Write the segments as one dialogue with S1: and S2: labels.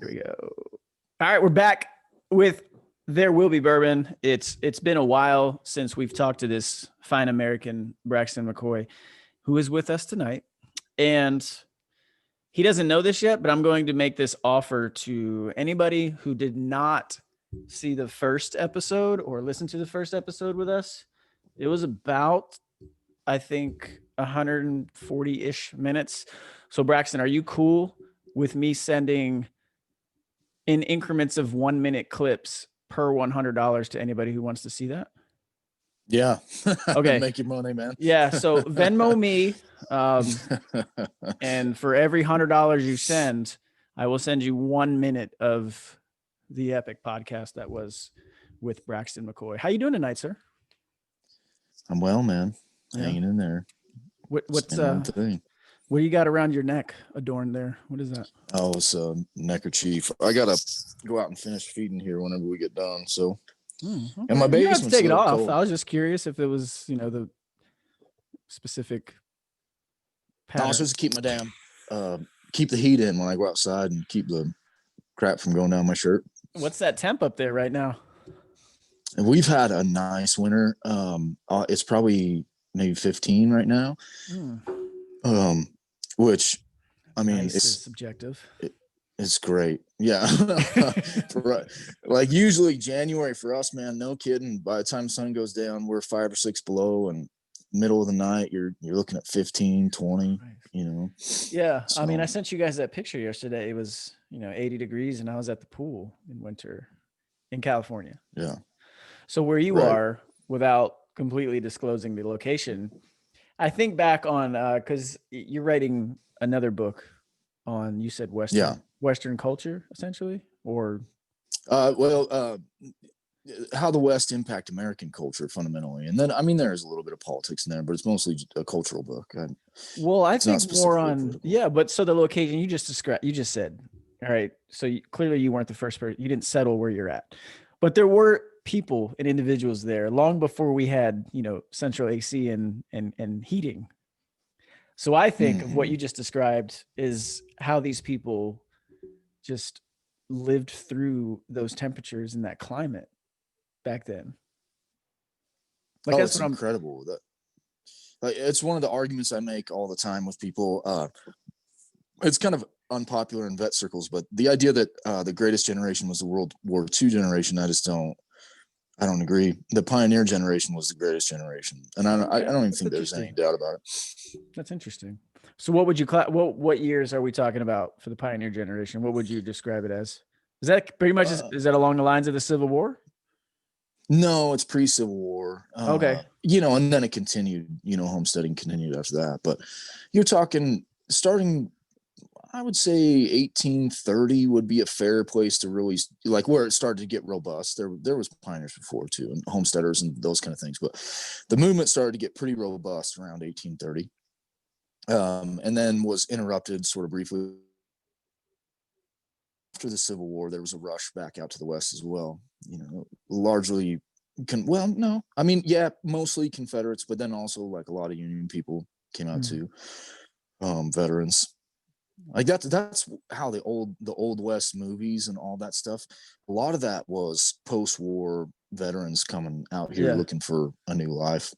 S1: Here we go. All right, we're back with There Will Be Bourbon. It's been a while since we've talked to this fine American, Braxton McCoy, who is with us tonight. And he doesn't know this yet, but I'm going to make this offer to anybody who did not see the first episode or listen to the first episode with us. It was about, I think, 140-ish minutes. So Braxton, are you cool with me sending in increments of 1 minute clips per $100 to anybody who wants to see that?
S2: Yeah.
S1: Okay.
S2: Make your money, man.
S1: Yeah. So Venmo me. And for every $100 you send, I will send you 1 minute of the epic podcast that was with Braxton McCoy. How you doing tonight, sir?
S2: I'm well, man.
S1: Yeah.
S2: Hanging in there.
S1: What do you got around your neck adorned there? What is that?
S2: Oh, it's a neckerchief. I gotta go out and finish feeding here whenever we get done. So,
S1: Okay.
S2: And my
S1: You don't have
S2: basement's
S1: to take it
S2: a little
S1: off.
S2: cold.
S1: I was just curious if it was, the specific pattern.
S2: I was supposed to keep my keep the heat in when I go outside and keep the crap from going down my shirt.
S1: What's that temp up there right now?
S2: And we've had a nice winter. It's probably maybe 15 right now. Which, I mean,
S1: Nice
S2: it's
S1: is subjective.
S2: It's great. Yeah. Like usually January for us, man, no kidding. By the time the sun goes down, we're 5 or 6 below, and middle of the night, you're looking at 15, 20,
S1: Yeah.
S2: So,
S1: I mean, I sent you guys that picture yesterday. It was, 80 degrees and I was at the pool in winter in California.
S2: Yeah.
S1: So where you are, without completely disclosing the location, I think back on, cause you're writing another book on, you said Western culture, essentially, or
S2: how the West impact American culture fundamentally. And then, I mean, there's a little bit of politics in there, but it's mostly a cultural book.
S1: I think more on, political. But so the location you just said, all right. So clearly you weren't the first person, you didn't settle where you're at, but there were people and individuals there long before we had, central AC and heating. So I think of what you just described is how these people just lived through those temperatures and that climate back then.
S2: Like, that's incredible. It's one of the arguments I make all the time with people. It's kind of unpopular in vet circles, but the idea that the greatest generation was the World War II generation, I don't agree. The pioneer generation was the greatest generation, and I don't even think there's any doubt about it.
S1: That's interesting. So what would you what years are we talking about for the pioneer generation? What would you describe it as? Is that pretty much is that along the lines of the Civil War?
S2: No, it's pre-Civil War.
S1: Okay.
S2: And then it continued, homesteading continued after that. But you're talking starting, I would say 1830 would be a fair place to really, like, where it started to get robust. There was pioneers before too, and homesteaders and those kind of things. But the movement started to get pretty robust around 1830. And then was interrupted sort of briefly after the Civil War. There was a rush back out to the West as well, largely mostly Confederates, but then also like a lot of Union people came out too, veterans. Like that's how the old West movies and all that stuff, a lot of that was post-war veterans coming out here looking for a new life,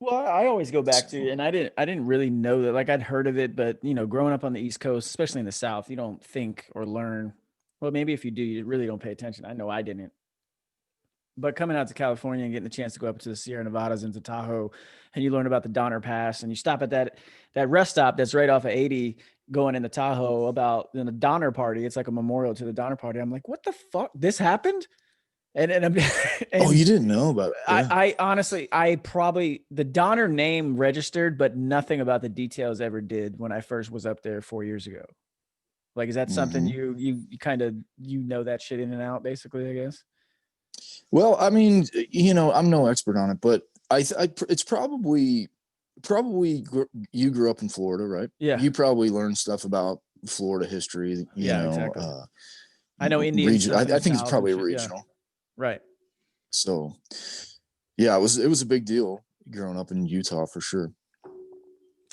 S1: Well, I always go back to, and I didn't really know that, like, I'd heard of it, but growing up on the East Coast, especially in the South, you don't think or learn. Well, maybe if you do, you really don't pay attention. I know I didn't. But coming out to California and getting the chance to go up to the Sierra Nevadas into Tahoe, and you learn about the Donner Pass, and you stop at that rest stop that's right off of 80 going into Tahoe about the Donner Party. It's like a memorial to the Donner Party. I'm like, what the fuck? This happened? And
S2: you didn't know about it?
S1: Yeah. I honestly, the Donner name registered, but nothing about the details ever did when I first was up there 4 years ago. Like, is that something you kind of, that shit in and out, basically, I guess?
S2: Well, I mean, I'm no expert on it, but it's probably you grew up in Florida, right?
S1: Yeah.
S2: You probably learned stuff about Florida history.
S1: Exactly. I know Indians.
S2: I think it's probably regional.
S1: Yeah. Right.
S2: So, yeah, it was a big deal growing up in Utah for sure.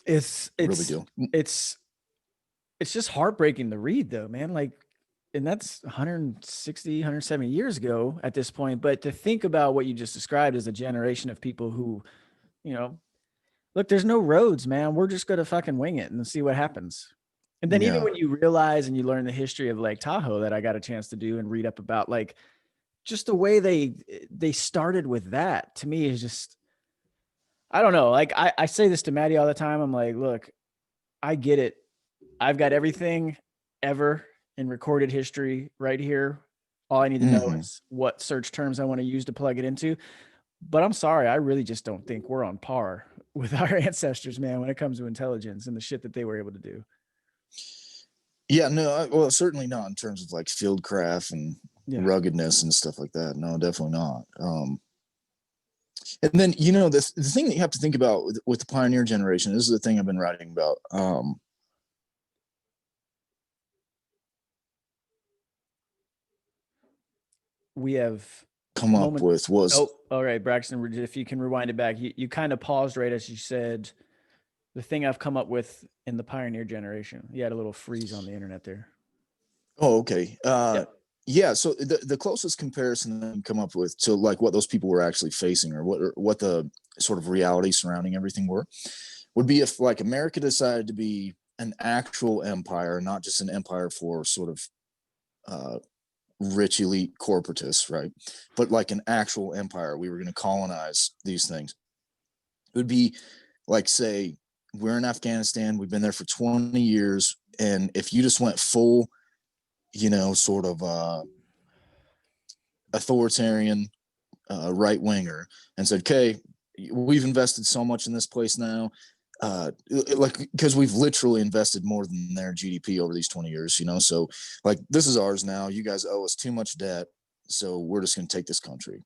S1: It's
S2: a really big deal.
S1: it's just heartbreaking to read though, man. Like, and that's 160, 170 years ago at this point. But to think about what you just described as a generation of people who, you know, look, there's no roads, man. We're just going to fucking wing it and see what happens. And then even
S2: Yeah.
S1: when you realize and you learn the history of Lake Tahoe that I got a chance to do and read up about, like just the way they started with that to me is just, I don't know. Like I say this to Maddie all the time. I'm like, look, I get it. I've got everything ever in recorded history right here. All I need to know
S2: Hmm.
S1: is what search terms I want to use to plug it into. But I'm sorry, I really just don't think we're on par with our ancestors, man, when it comes to intelligence and the shit that they were able to do.
S2: Yeah, no, well, certainly not in terms of like fieldcraft and
S1: Yeah.
S2: ruggedness and stuff like that. No, definitely not. And then the thing that you have to think about with the pioneer generation. This is the thing I've been writing about.
S1: We have
S2: Come up
S1: moment.
S2: with was
S1: Oh, all right, Braxton, if you can rewind it back, you kind of paused right as you said the thing I've come up with in the pioneer generation. You had a little freeze on the internet there.
S2: oh, okay.
S1: Yep.
S2: Yeah, so the closest comparison that I can come up with to like what those people were actually facing, or what the sort of reality surrounding everything were, would be if like America decided to be an actual empire, not just an empire for sort of uh, rich elite corporatists, right? But like an actual empire. We were going to colonize these things. It would be like, say, we're in Afghanistan, we've been there for 20 years. And if you just went full, sort of authoritarian right winger and said, okay, we've invested so much in this place now. Like, because we've literally invested more than their GDP over these 20 years, so like, this is ours now. You guys owe us too much debt. So we're just going to take this country.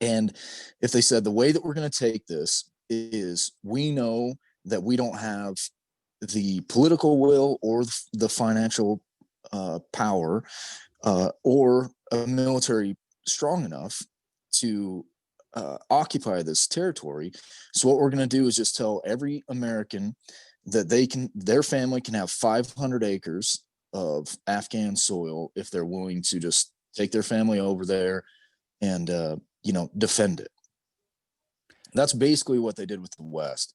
S2: And if they said the way that we're going to take this is we know that we don't have the political will or the financial power or a military strong enough to occupy this territory. So what we're going to do is just tell every American that their family can have 500 acres of Afghan soil if they're willing to just take their family over there and defend it. That's basically what they did with the West.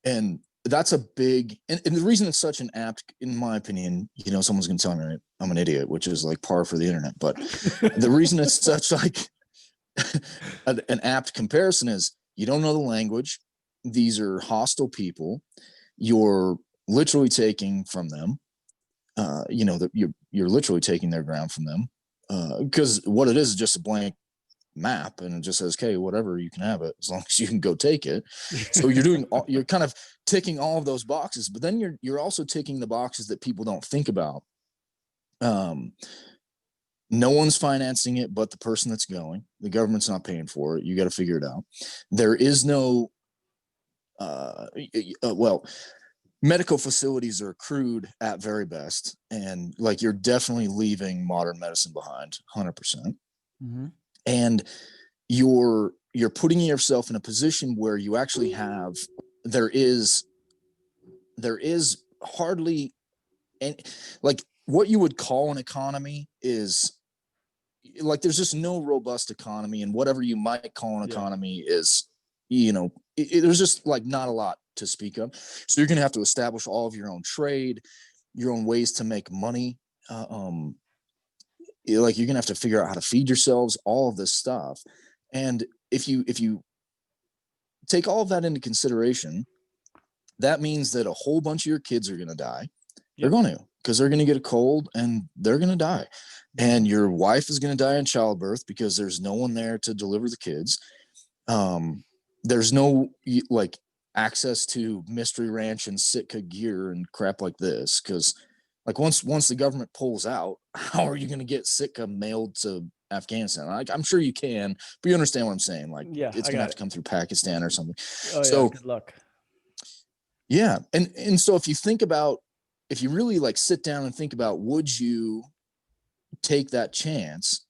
S2: And that's a big, and the reason it's such an apt, in my opinion, someone's going to tell me I'm an idiot, which is like par for the internet. But the reason it's such like an apt comparison is you don't know the language. These are hostile people. You're literally taking from them. That you're literally taking their ground from them. Because what it is just a blank map, and it just says, okay, whatever, you can have it as long as you can go take it. So you're kind of ticking all of those boxes, but then you're also ticking the boxes that people don't think about. No one's financing it but the person that's going. The government's not paying for it. You got to figure it out. There is no well, medical facilities are crude at very best, and like, you're definitely leaving modern medicine behind 100%.
S1: Mm-hmm.
S2: And you're putting yourself in a position where you actually have there is hardly any, like, what you would call an economy is like, there's just no robust economy, and whatever you might call an economy is, there's just like not a lot to speak of. So you're going to have to establish all of your own trade, your own ways to make money. Like, you're going to have to figure out how to feed yourselves, all of this stuff. And if you take all of that into consideration, that means that a whole bunch of your kids are going to die. They're going to, because they're going to get a cold and they're going to die. And your wife is going to die in childbirth because there's no one there to deliver the kids. There's no like access to Mystery Ranch and Sitka gear and crap like this, because like, once the government pulls out, how are you going to get Sitka mailed to Afghanistan? I'm sure you can, but you understand what I'm saying. Like, it's going to have to come through Pakistan or something.
S1: Oh,
S2: so
S1: good luck.
S2: Yeah. And so if you really like sit down and think about, would you take that chance?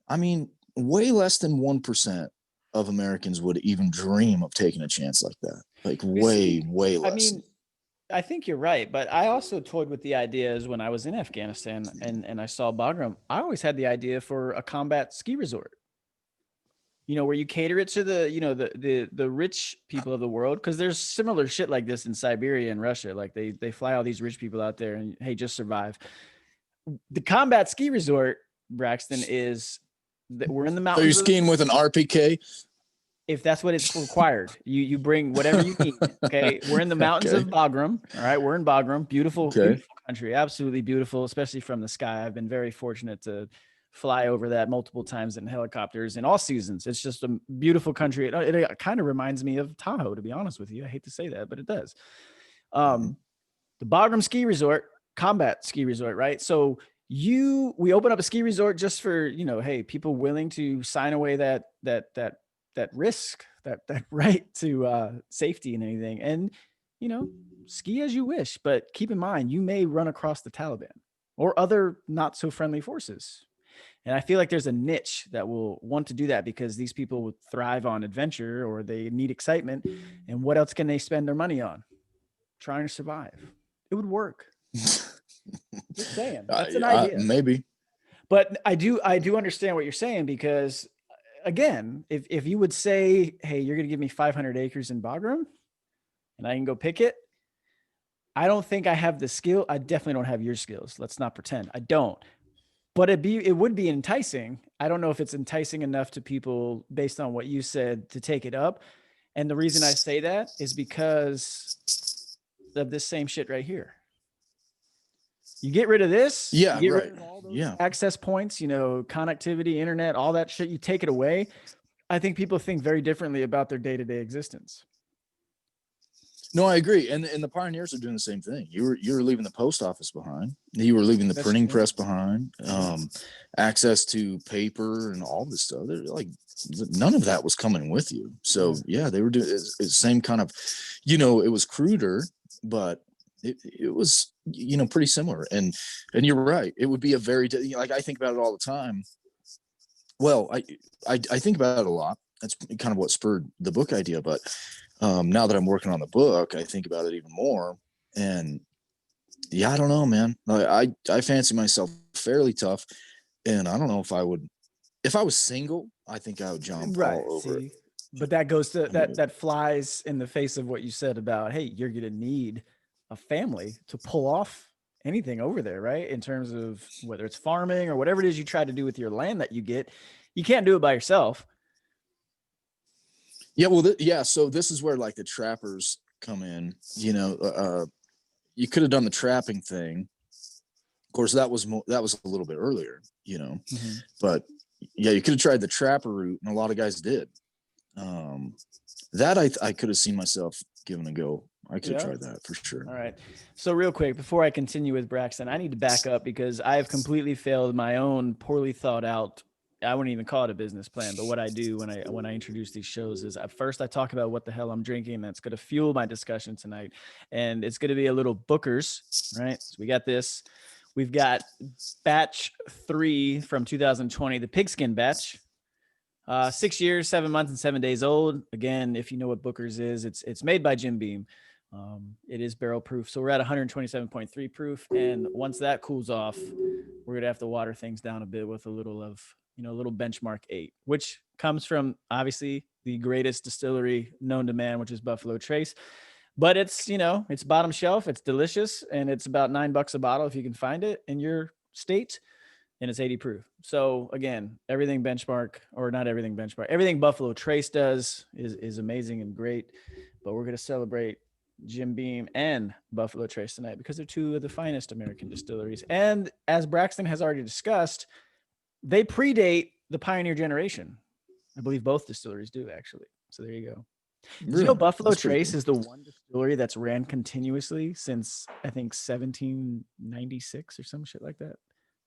S2: I mean, way less than 1% of Americans would even dream of taking a chance like that. Like, way less.
S1: I mean, I think you're right, but I also toyed with the ideas when I was in Afghanistan and I saw Bagram. I always had the idea for a combat ski resort, where you cater it to the rich people of the world, because there's similar shit like this in Siberia and Russia. Like they fly all these rich people out there and, hey, just survive. The combat ski resort, Braxton, is that we're in the
S2: So you're
S1: mountains.
S2: skiing with an RPK?
S1: If that's what it's required, you bring whatever you need. Okay, we're in the mountains of Bagram. All right, we're in Bagram. Beautiful country, absolutely beautiful, especially from the sky. I've been very fortunate to fly over that multiple times in helicopters in all seasons. It's just a beautiful country. It kind of reminds me of Tahoe, to be honest with you. I hate to say that, but it does. The Bagram ski resort, combat ski resort, right? So we open up a ski resort just for, hey, people willing to sign away that risk, that right to safety and anything, and ski as you wish, but keep in mind you may run across the Taliban or other not so friendly forces. And I feel like there's a niche that will want to do that, because these people would thrive on adventure, or they need excitement. And what else can they spend their money on? Trying to survive. It would work. Just saying, that's an idea.
S2: Maybe.
S1: But I do understand what you're saying, because again, if you would say, hey, you're going to give me 500 acres in Bagram and I can go pick it, I don't think I have the skill. I definitely don't have your skills. Let's not pretend. I don't. But it would be enticing. I don't know if it's enticing enough to people based on what you said to take it up. And the reason I say that is because of this same shit right here. You get rid of this.
S2: Yeah,
S1: you get
S2: right.
S1: rid of all those access points, connectivity, internet, all that shit. You take it away. I think people think very differently about their day-to-day existence.
S2: No, I agree. And the pioneers are doing the same thing. You were leaving the post office behind. You were leaving the printing press behind. Access to paper and all this stuff. They're like, none of that was coming with you. So yeah, they were doing the same kind of, it was cruder, but it was, pretty similar. And you're right. It would be a very, like, I think about it all the time. Well, I think about it a lot. That's kind of what spurred the book idea. But now that I'm working on the book, I think about it even more. And yeah, I don't know, man. I fancy myself fairly tough. And I don't know if I was single, I think I would jump all over it.
S1: But that goes to that flies in the face of what you said about, hey, you're going to need a family to pull off anything over there, right? In terms of whether it's farming or whatever it is you try to do with your land that you get, you can't do it by yourself.
S2: Yeah, well, so this is where like the trappers come in. You could have done the trapping thing. Of course, that was a little bit earlier, but yeah, you could have tried the trapper route, and a lot of guys did. That I could have seen myself giving a go. I could have tried that for sure.
S1: All right. So real quick, before I continue with Braxton, I need to back up, because I have completely failed my own poorly thought out, I wouldn't even call it a business plan, but what I do when I introduce these shows is, at first I talk about what the hell I'm drinking. That's going to fuel my discussion tonight. And it's going to be a little Booker's, right? So we got this. We've got batch 3 from 2020, the pigskin batch. 6 years, 7 months, and 7 days old. Again, if you know what Booker's is, it's made by Jim Beam. It is barrel proof. So we're at 127.3 proof. And once that cools off, we're going to have to water things down a bit with a little benchmark 8, which comes from obviously the greatest distillery known to man, which is Buffalo Trace. But it's, it's bottom shelf. It's delicious. And it's about $9 a bottle if you can find it in your state. And it's 80 proof. So again, everything Buffalo Trace does is amazing and great. But we're going to celebrate Jim Beam and Buffalo Trace tonight, because they're two of the finest American distilleries. And as Braxton has already discussed, they predate the pioneer generation. I believe both distilleries do, actually. So there you go. Really? You know, Buffalo Trace is the one distillery that's ran continuously since, I think, 1796 or some shit like that.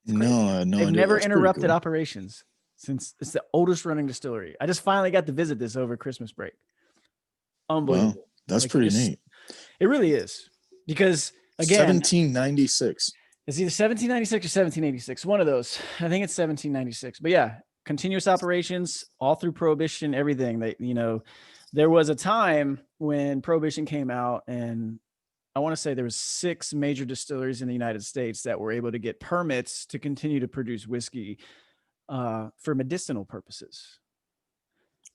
S2: No,
S1: they've never interrupted operations since. It's the oldest running distillery. I just finally got to visit this over Christmas break. Unbelievable.
S2: Wow, that's pretty neat.
S1: It really is, because again,
S2: 1796.
S1: It's either 1796 or 1786. One of those. I think it's 1796. But yeah, continuous operations all through Prohibition, everything. There was a time when Prohibition came out, and I want to say there was 6 major distilleries in the United States that were able to get permits to continue to produce whiskey for medicinal purposes.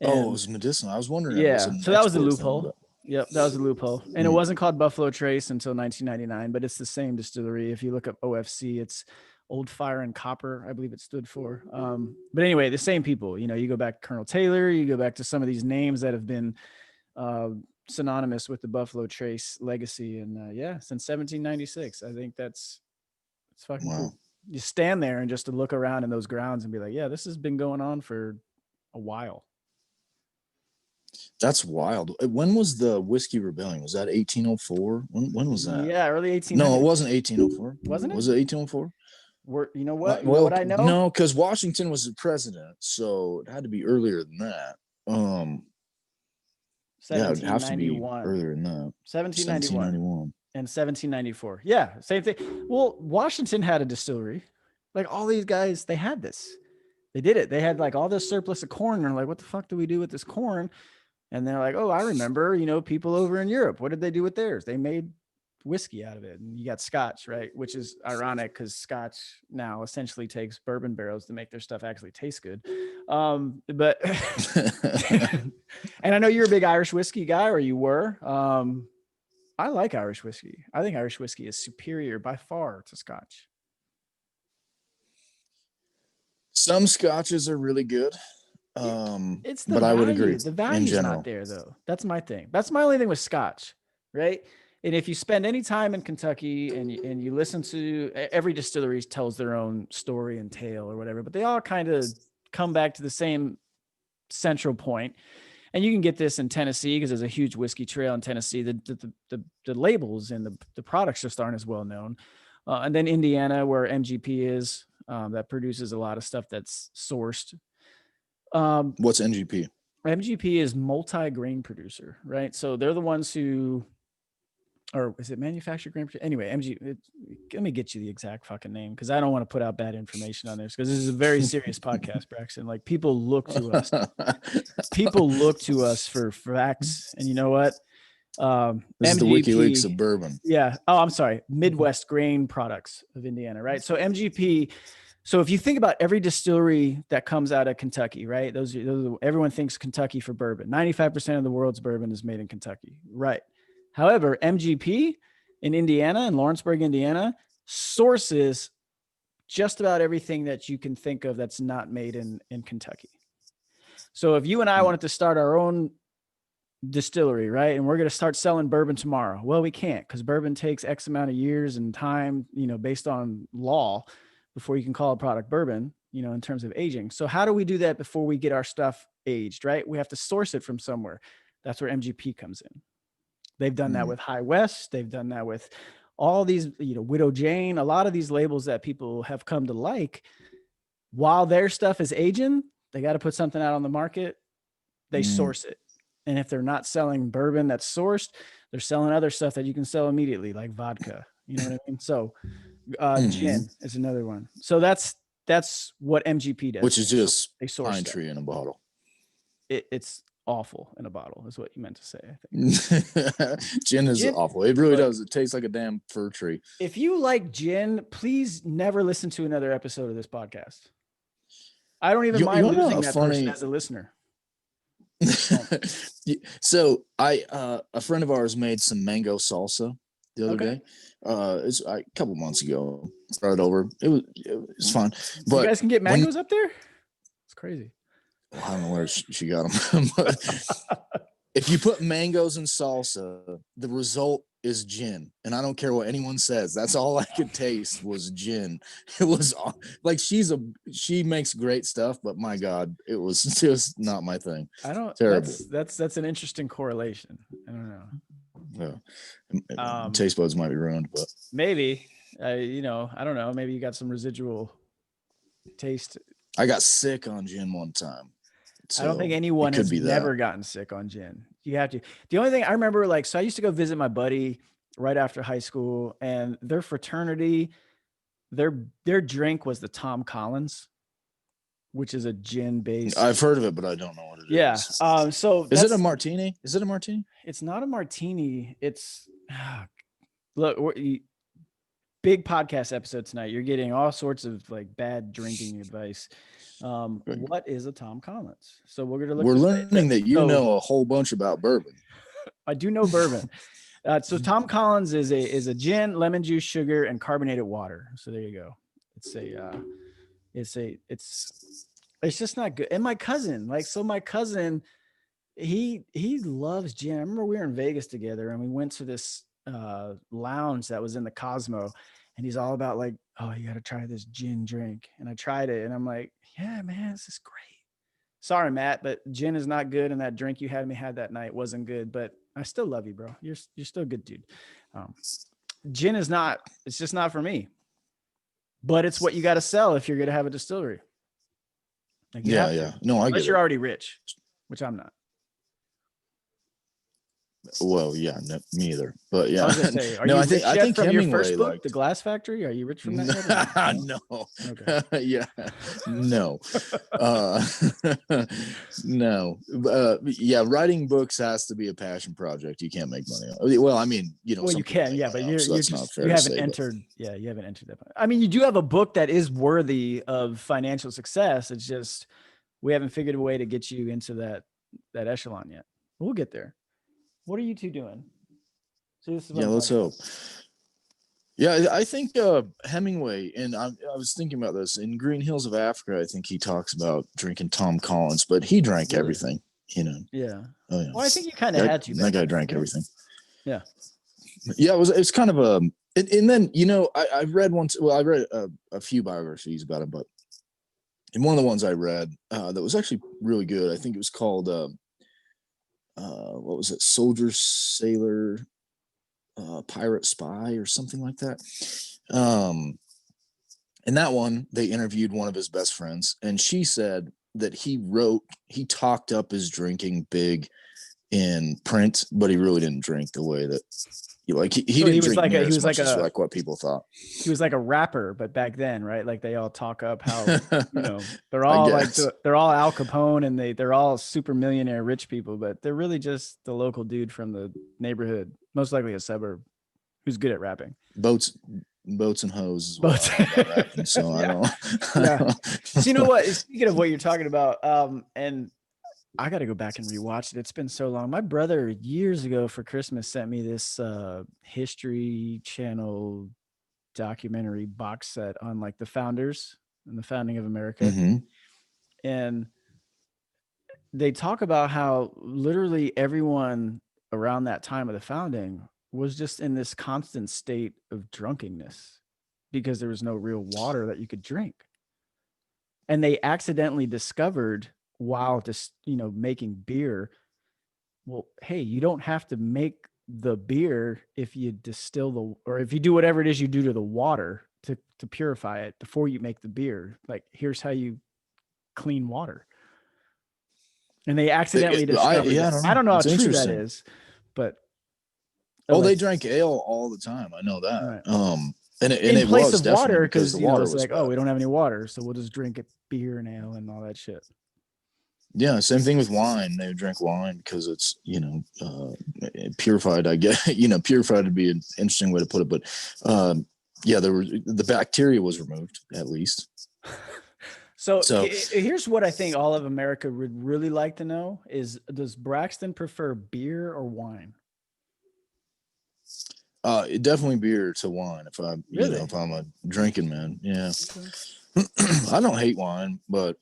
S2: Oh, it
S1: And
S2: was medicinal. I was wondering if it was
S1: yeah,
S2: an
S1: so that was the
S2: export thing,
S1: loophole.
S2: but
S1: Yep, that was a loophole. And it wasn't called Buffalo Trace until 1999, but it's the same distillery. If you look up OFC, it's Old Fire and Copper, I believe it stood for. But anyway, the same people. You know, you go back to Colonel Taylor, you go back to some of these names that have been synonymous with the Buffalo Trace legacy. And yeah, since 1796, I think it's fucking cool. You stand there and just to look around in those grounds and be like, yeah, this has been going on for a while.
S2: That's wild. When was the Whiskey Rebellion? Was that 1804? When was that?
S1: Yeah, early 1800s.
S2: No, it wasn't 1804.
S1: Wasn't it?
S2: Was it 1804?
S1: You know what?
S2: Well,
S1: what I know?
S2: No, because Washington was the president, so it had to be earlier than that. Yeah, it would have to be earlier than that.
S1: 1791 and 1794. Yeah, same thing. Well, Washington had a distillery. Like all these guys, they had this. They did it. They had like all this surplus of corn. And they're like, what the fuck do we do with this corn? And they're like, oh, I remember, people over in Europe. What did they do with theirs? They made whiskey out of it. And you got Scotch, right? Which is ironic because Scotch now essentially takes bourbon barrels to make their stuff actually taste good. But and I know you're a big Irish whiskey guy, or you were. I like Irish whiskey. I think Irish whiskey is superior by far to Scotch.
S2: Some Scotches are really good.
S1: It's the
S2: but
S1: value.
S2: I would agree.
S1: The value's not there though. That's my thing. That's my only thing with Scotch, right? And if you spend any time in Kentucky and you listen to every distillery tells their own story and tale or whatever, but they all kind of come back to the same central point. And you can get this in Tennessee because there's a huge whiskey trail in Tennessee. The labels and the products just aren't as well known. And then Indiana, where MGP is, that produces a lot of stuff that's sourced.
S2: What's MGP?
S1: MGP is multi-grain producer, right? So they're the ones who, or is it manufactured grain? Anyway, let me get you the exact fucking name because I don't want to put out bad information on this because this is a very serious podcast, Braxton. Like people look to us. People look to us for facts. And you know what?
S2: This is the WikiLeaks of bourbon.
S1: Yeah. Oh, I'm sorry. Midwest Grain Products of Indiana, right? So MGP. So if you think about every distillery that comes out of Kentucky, right? Those everyone thinks Kentucky for bourbon. 95% of the world's bourbon is made in Kentucky, right? However, MGP in Indiana, in Lawrenceburg, Indiana, sources just about everything that you can think of that's not made in Kentucky. So if you and I wanted to start our own distillery, right? And we're going to start selling bourbon tomorrow. Well, we can't because bourbon takes X amount of years and time, based on law before you can call a product bourbon, in terms of aging. So how do we do that before we get our stuff aged, right? We have to source it from somewhere. That's where MGP comes in. They've done that with High West. They've done that with all these, Widow Jane, a lot of these labels that people have come to like. While their stuff is aging, they got to put something out on the market. They source it. And if they're not selling bourbon that's sourced, they're selling other stuff that you can sell immediately, like vodka. You know what I mean? So gin is another one. So that's what MGP does.
S2: Which is just
S1: they source
S2: pine tree in a bottle.
S1: It's awful in a bottle is what you meant to say, I think.
S2: Gin is awful. It really does. It tastes like a damn fir tree.
S1: If you like gin, please never listen to another episode of this podcast. I don't even mind losing that person as a listener.
S2: So a friend of ours made some mango salsa the other day. It's a couple months ago. Brought it over. It was fun. But
S1: you guys can get mangoes up there? It's crazy.
S2: Well, I don't know where she got them. But if you put mangoes in salsa, the result is gin. And I don't care what anyone says. That's all I could taste was gin. It was like she makes great stuff, but my God, it was just not my thing. Terrible.
S1: That's an interesting correlation. I don't know.
S2: Yeah. Taste buds might be ruined, but
S1: maybe I don't know. Maybe you got some residual taste.
S2: I got sick on gin one time. So
S1: I don't think anyone has never gotten sick on gin. You have to. The only thing I remember, so I used to go visit my buddy right after high school, and their fraternity, their drink was the Tom Collins, which is a gin based.
S2: I've heard of it, but I don't know what it is.
S1: Yeah. So
S2: is it a martini? Is it a martini?
S1: It's not a martini. It's Look, big podcast episode tonight. You're getting all sorts of like bad drinking advice. What is a Tom Collins? So we're gonna look.
S2: We're learning that you know a whole bunch about bourbon.
S1: I do know bourbon. So Tom Collins is a gin, lemon juice, sugar, and carbonated water. So there you go. It's just not good. And my cousin, my cousin, he loves gin. I remember we were in Vegas together and we went to this lounge that was in the Cosmo, and he's all about like, oh, you got to try this gin drink. And I tried it and I'm like, yeah, man, this is great. Sorry, Matt, but gin is not good. And that drink you had me had that night wasn't good, but I still love you, bro. You're still a good dude. Gin is not, it's just not for me, but it's what you got to sell if you're going to have a distillery. Like
S2: yeah. No, I
S1: Unless
S2: get
S1: you're
S2: it.
S1: already rich, which I'm not.
S2: Well, yeah, no, me either. But yeah,
S1: I was gonna say, are
S2: no,
S1: you
S2: I think
S1: rich yet from
S2: Hemingway,
S1: your first book,
S2: like
S1: The Glass Factory? Are you rich from that yet?
S2: no,
S1: Okay.
S2: yeah, no, no. Yeah, writing books has to be a passion project. You can't make money on it. Well, I mean, you know,
S1: Well, you can, yeah, but
S2: so that's not fair
S1: you
S2: to
S1: haven't
S2: say,
S1: entered. Yeah, you haven't entered that. I mean, you do have a book that is worthy of financial success. It's just we haven't figured a way to get you into that echelon yet. We'll get there. What are you two doing? So this is
S2: yeah, let's hope. Yeah, I think Hemingway, and I was thinking about this in Green Hills of Africa. I think he talks about drinking Tom Collins, but he drank everything, you know.
S1: Yeah.
S2: Oh yeah.
S1: Well, I think you kind of had to.
S2: That guy drank everything.
S1: Yeah.
S2: Yeah, it's kind of a, and then you know I read once. Well, I read a few biographies about him, but in one of the ones I read that was actually really good. I think it was called what was it? Soldier, Sailor, Pirate, Spy, or something like that. In that one, they interviewed one of his best friends, and she said that he talked up his drinking big in print, but he really didn't drink the way that he didn't drink near as much as like what people thought.
S1: He was like a rapper, but back then, right? Like they all talk up how, you know, they're all like they're all Al Capone and they're all super millionaire rich people, but they're really just the local dude from the neighborhood, most likely a suburb, who's good at rapping.
S2: Boats and hoes.
S1: Boats.
S2: Rapping, so yeah.
S1: So you know what? Speaking of what you're talking about, and I got to go back and rewatch it. It's been so long. My brother years ago for Christmas sent me this History Channel documentary box set on like the founders and the founding of America.
S2: Mm-hmm.
S1: And they talk about how literally everyone around that time of the founding was just in this constant state of drunkenness because there was no real water that you could drink. And they accidentally discovered while just, you know, making beer, well, hey, you don't have to make the beer if you distill or if you do whatever it is you do to the water to purify it before you make the beer. Like, here's how you clean water. And they accidentally discovered I don't know how true that is, but
S2: they drank ale all the time. I know that.
S1: Right.
S2: And
S1: in
S2: it
S1: place
S2: was
S1: of water,
S2: because
S1: the water was like, oh, we don't have any water, so we'll just drink beer and ale and all that shit.
S2: Yeah, same thing with wine. They would drink wine because it's, you know, purified. I guess, you know, purified would be an interesting way to put it, but yeah, the bacteria was removed at least.
S1: So here's what I think all of America would really like to know is: does Braxton prefer beer or wine?
S2: Definitely beer to wine. If I, you know, if I'm a drinking man, yeah. I don't hate wine, but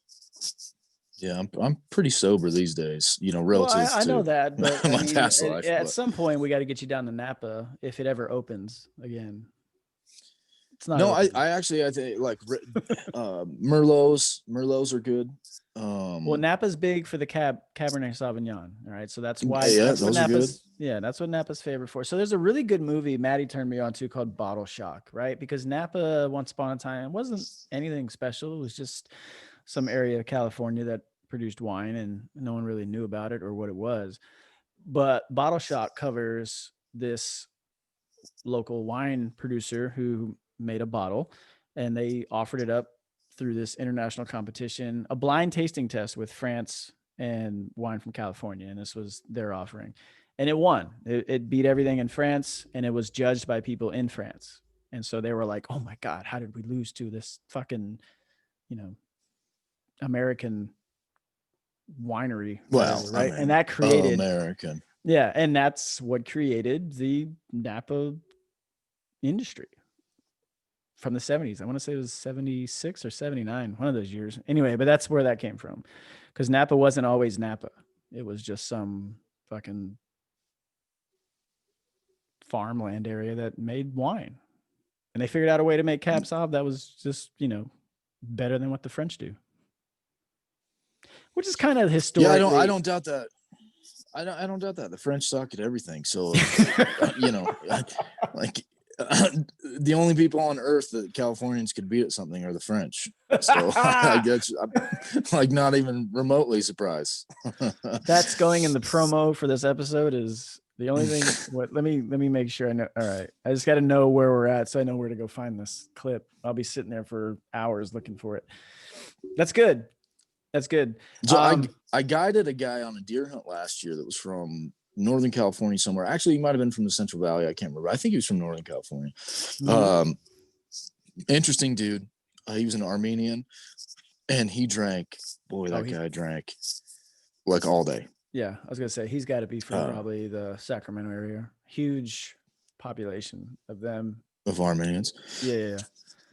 S2: yeah, I'm pretty sober these days. You know, relative.
S1: Well, I know that, but
S2: my past life.
S1: At some point, we got to get you down to Napa if it ever opens again. It's not.
S2: No, I think like Merlots are good.
S1: Well, Napa's big for the Cabernet Sauvignon. All right, so that's why.
S2: Yeah, those are good.
S1: Yeah, that's what Napa's favorite for. So there's a really good movie Maddie turned me on to called Bottle Shock, right? Because Napa, once upon a time, wasn't anything special. It was just some area of California that produced wine, and no one really knew about it or what it was. But Bottle Shock covers this local wine producer who made a bottle, and they offered it up through this international competition, a blind tasting test with France and wine from California. And this was their offering. and it won. It beat everything in France, and it was judged by people in France. And so they were like, "Oh my God, how did we lose to this fucking, American winery?"
S2: Well,
S1: whatever, right?
S2: I
S1: And
S2: mean,
S1: that created,
S2: American.
S1: yeah, and that's what created the Napa industry from the 70s. I want to say it was 76 or 79, one of those years. Anyway, but that's where that came from, because Napa wasn't always Napa. It was just some fucking farmland area that made wine. And they figured out a way to make Cab Sauv that was just, better than what the French do. Which is kind of historically.
S2: Yeah, I don't doubt that. I don't doubt that. The French suck at everything. So, the only people on earth that Californians could beat at something are the French. So I guess I'm like not even remotely surprised.
S1: That's going in the promo for this episode. Is the only thing. Let me make sure I know. All right, I just got to know where we're at, so I know where to go find this clip. I'll be sitting there for hours looking for it. That's good. That's good.
S2: So I guided a guy on a deer hunt last year that was from Northern California somewhere. Actually, he might have been from the Central Valley. I can't remember. I think he was from Northern California. Mm-hmm. Interesting dude. He was an Armenian, and he drank. Boy, that guy drank like all day.
S1: Yeah, I was gonna say he's got to be from probably the Sacramento area. Huge population of them.
S2: Of Armenians.
S1: Yeah.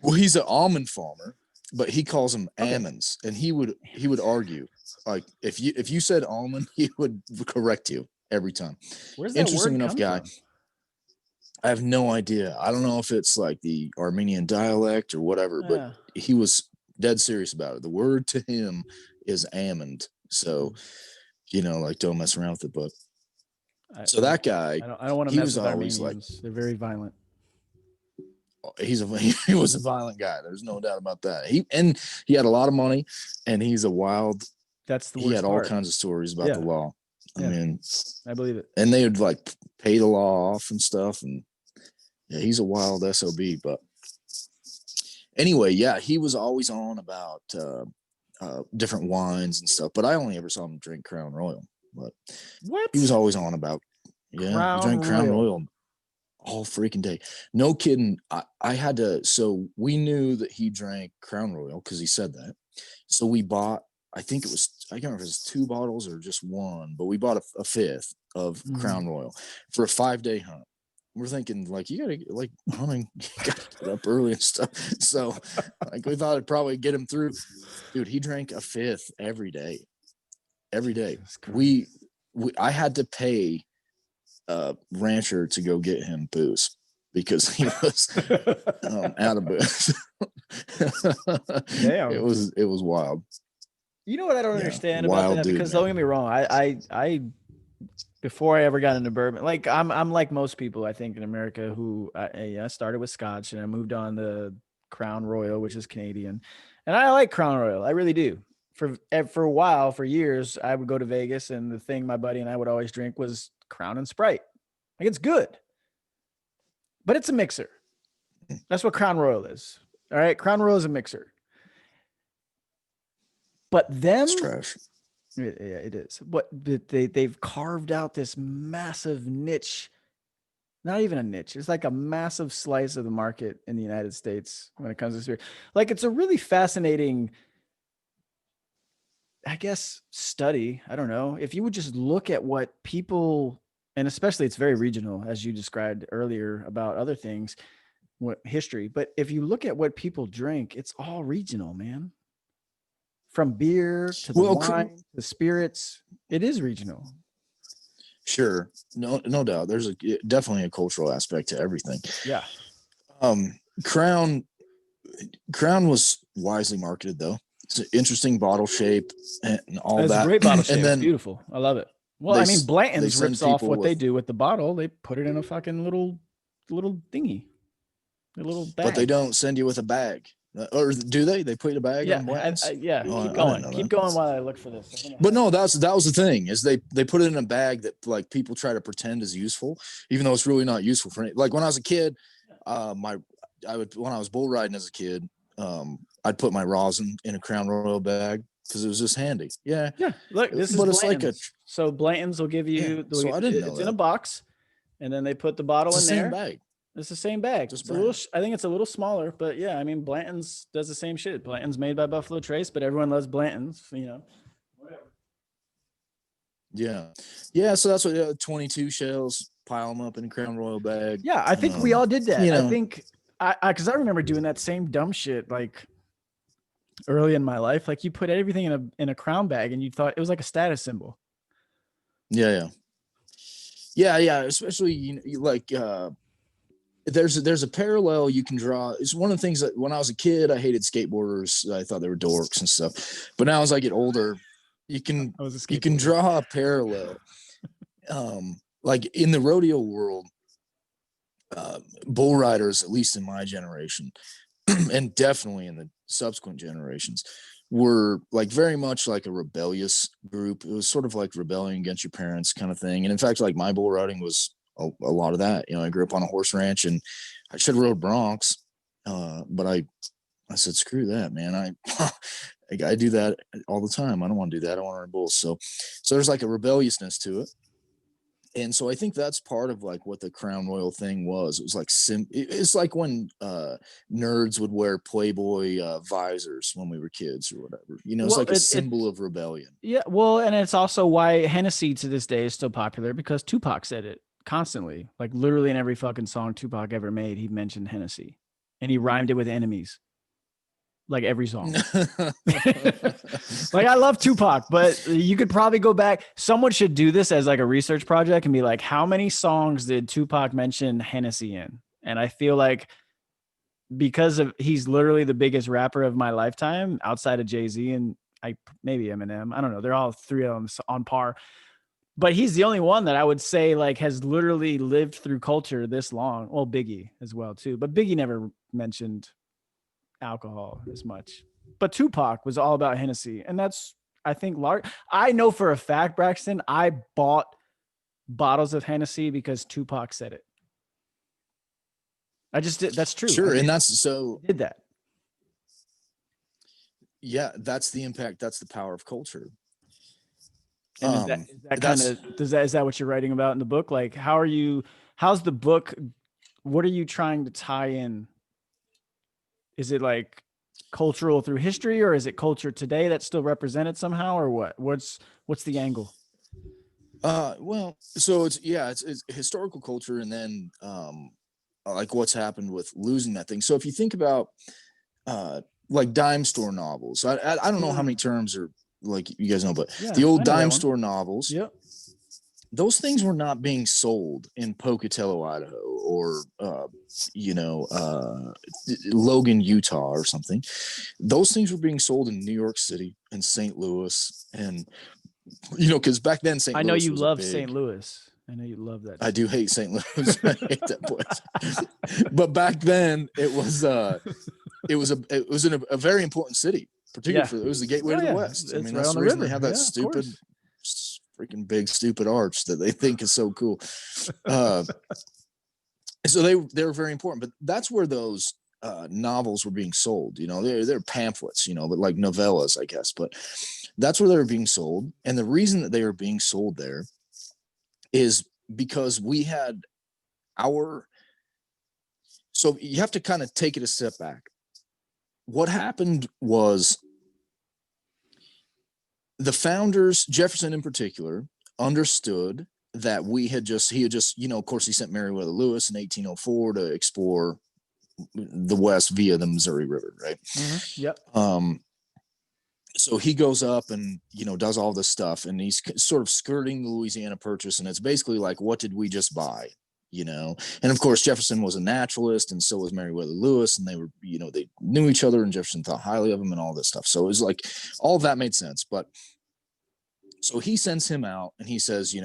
S2: Well, he's an almond farmer, but he calls them almonds, and he would argue like if you said almond, he would correct you every time.
S1: Where's that
S2: interesting
S1: word
S2: enough guy? From? I have no idea. I don't know if it's like the Armenian dialect or whatever, but he was dead serious about it. The word to him is almond, so like don't mess around with it. But so that guy,
S1: I don't want to mess with Armenians. Like, they're very violent.
S2: He was a violent guy. There's no doubt about that. He had a lot of money, and he's a wild.
S1: That's the worst
S2: He had
S1: part.
S2: all kinds of stories about the law. I mean,
S1: I believe it.
S2: And they would like pay the law off and stuff. And he's a wild SOB. But anyway, he was always on about different wines and stuff. But I only ever saw him drink Crown Royal. But
S1: what?
S2: He was always on about he drank Crown Royal all freaking day. No kidding. I had to. So we knew that he drank Crown Royal because he said that. So we bought. I think it was. I can't remember if it was 2 bottles or just one, but we bought a fifth of Crown Royal for a 5-day hunt. We're thinking like you gotta like hunting, you gotta get up early and stuff. So like we thought it'd probably get him through. Dude, he drank a fifth every day. Every day. I had to pay rancher to go get him booze because he was out of booze.
S1: Damn.
S2: It was wild.
S1: You know what I don't understand about that? Because don't get me wrong, I before I ever got into bourbon, like I'm like most people I think in America who I started with Scotch and I moved on to Crown Royal, which is Canadian, and I like Crown Royal, I really do. For a while, for years, I would go to Vegas, and the thing my buddy and I would always drink was Crown and Sprite. Like, it's good, but it's a mixer. That's what Crown Royal is. All right, Crown Royal is a mixer. But them,
S2: it's trash.
S1: Yeah, it is. But they've carved out this massive niche. Not even a niche. It's like a massive slice of the market in the United States when it comes to spirit. Like, it's a really fascinating, I guess, study. I don't know. If you would just look at what people, and especially it's very regional, as you described earlier about other things, what history. But if you look at what people drink, it's all regional, man. From beer to the wine, the spirits, it is regional.
S2: Sure, no doubt. There's definitely a cultural aspect to everything.
S1: Yeah.
S2: Crown was wisely marketed though. It's an interesting bottle shape and all that. It's a
S1: great bottle shape. It's beautiful. I love it. Well, I mean, Blanton's rips off what they do with the bottle. They put it in a fucking little thingy, a little bag.
S2: But they don't send you with a bag. Or do they? They put you in a bag?
S1: Yeah,
S2: on Blanton's?
S1: Keep going. Keep going while I look for this.
S2: But no, that was the thing is they put it in a bag that like people try to pretend is useful, even though it's really not useful for any. Like when I was a kid, when I was bull riding as a kid, I'd put my rosin in a Crown Royal bag because it was just handy. Yeah.
S1: Yeah. Look, this is
S2: But it's like
S1: Blanton's. So Blanton's will give
S2: yeah.
S1: you,
S2: So I didn't know
S1: it's in a
S2: that.
S1: box, and then they put the bottle
S2: It's the
S1: in
S2: same
S1: there.
S2: bag,
S1: It's the same bag.
S2: just
S1: It's a little,
S2: brand.
S1: I think it's a little smaller, but yeah, I mean, Blanton's does the same shit. Blanton's made by Buffalo Trace, but everyone loves Blanton's, you know.
S2: Yeah. Yeah. So that's what 22 shells, pile them up in a Crown Royal bag.
S1: Yeah, I think we all did that.
S2: You
S1: I
S2: know,
S1: think because I remember doing that same dumb shit like early in my life. Like you put everything in a crown bag, and you thought it was like a status symbol.
S2: yeah. Yeah. Especially, like, there's a parallel you can draw. It's one of the things that when I was a kid, I hated skateboarders. I thought they were dorks and stuff. But now as I get older, you can draw a parallel. Like in the rodeo world, bull riders, at least in my generation, and definitely in the subsequent generations, were like very much like a rebellious group. It was sort of like rebelling against your parents kind of thing. And in fact, like my bull riding was a lot of that. I grew up on a horse ranch, and I should have rode broncs, but I said, screw that, man. I do that all the time. I don't want to do that. I want to ride bulls. So there's like a rebelliousness to it. And so I think that's part of like what the Crown Royal thing was. It was like it's like when nerds would wear Playboy visors when we were kids or whatever. It's like a symbol of rebellion.
S1: Yeah, well, and it's also why Hennessy to this day is still popular, because Tupac said it constantly. Like literally in every fucking song Tupac ever made, he mentioned Hennessy, and he rhymed it with enemies. Like every song. Like I love Tupac, but you could probably go back. Someone should do this as like a research project and be like, how many songs did Tupac mention Hennessy in? And I feel like because he's literally the biggest rapper of my lifetime outside of Jay-Z and maybe Eminem. I don't know. They're all three of them on par. But he's the only one that I would say like has literally lived through culture this long. Well, Biggie as well too. But Biggie never mentioned alcohol as much, but Tupac was all about Hennessy, and that's I think large. I know for a fact, Braxton, I bought bottles of Hennessy because Tupac said it. I just did. That's true.
S2: Sure, and that's so
S1: did that.
S2: Yeah, that's the impact. That's the power of culture.
S1: And is that what you're writing about in the book? Like, how's the book? What are you trying to tie in? Is it like cultural through history, or is it culture today that's still represented somehow, or what? What's the angle?
S2: Well, so it's historical culture, and then like what's happened with losing that thing. So if you think about like dime store novels, I don't know how many terms are like you guys know, but the old dime store novels.
S1: Yep.
S2: Those things were not being sold in Pocatello, Idaho, or Logan, Utah, or something. Those things were being sold in New York City and St. Louis, and because back then St. Louis.
S1: I know you love St. Louis. I know you love that.
S2: I do hate St. Louis. I hate that place. But back then it was a very important city, particularly for it was the gateway to the West. I mean, that's the reason they have that stupid. Freaking big stupid arch that they think is so cool. So they were very important, but that's where those novels were being sold. They're pamphlets, but like novellas, I guess. But that's where they were being sold, and the reason that they were being sold there is because we had So you have to kind of take it a step back. What happened was, the founders, Jefferson in particular, understood that he had just, of course, he sent Meriwether Lewis in 1804 to explore the West via the Missouri River, right?
S1: Mm-hmm. Yep.
S2: So he goes up and, does all this stuff, and he's sort of skirting the Louisiana Purchase, and it's basically like, what did we just buy? And of course, Jefferson was a naturalist, and so was Meriwether Lewis, and they were, they knew each other, and Jefferson thought highly of him and all this stuff. So it was like, all of that made sense. But so he sends him out, and he says,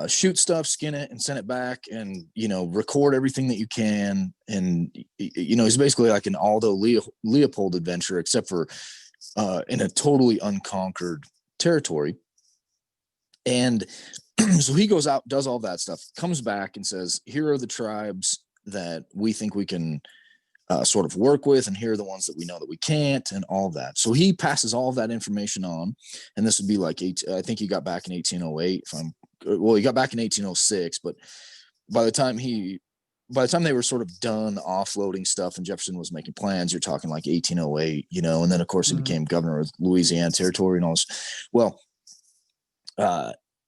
S2: shoot stuff, skin it, and send it back, and, record everything that you can. And, he's basically like an Aldo Leopold adventure, except for in a totally unconquered territory. And so he goes out, does all that stuff, comes back and says, here are the tribes that we think we can sort of work with, and here are the ones that we know that we can't, and all that. So he passes all of that information on, and this would be like I think he got back in 1808. He got back in 1806, but by the time they were sort of done offloading stuff and Jefferson was making plans, you're talking like 1808, and then of course he became governor of Louisiana Territory and all this. Well,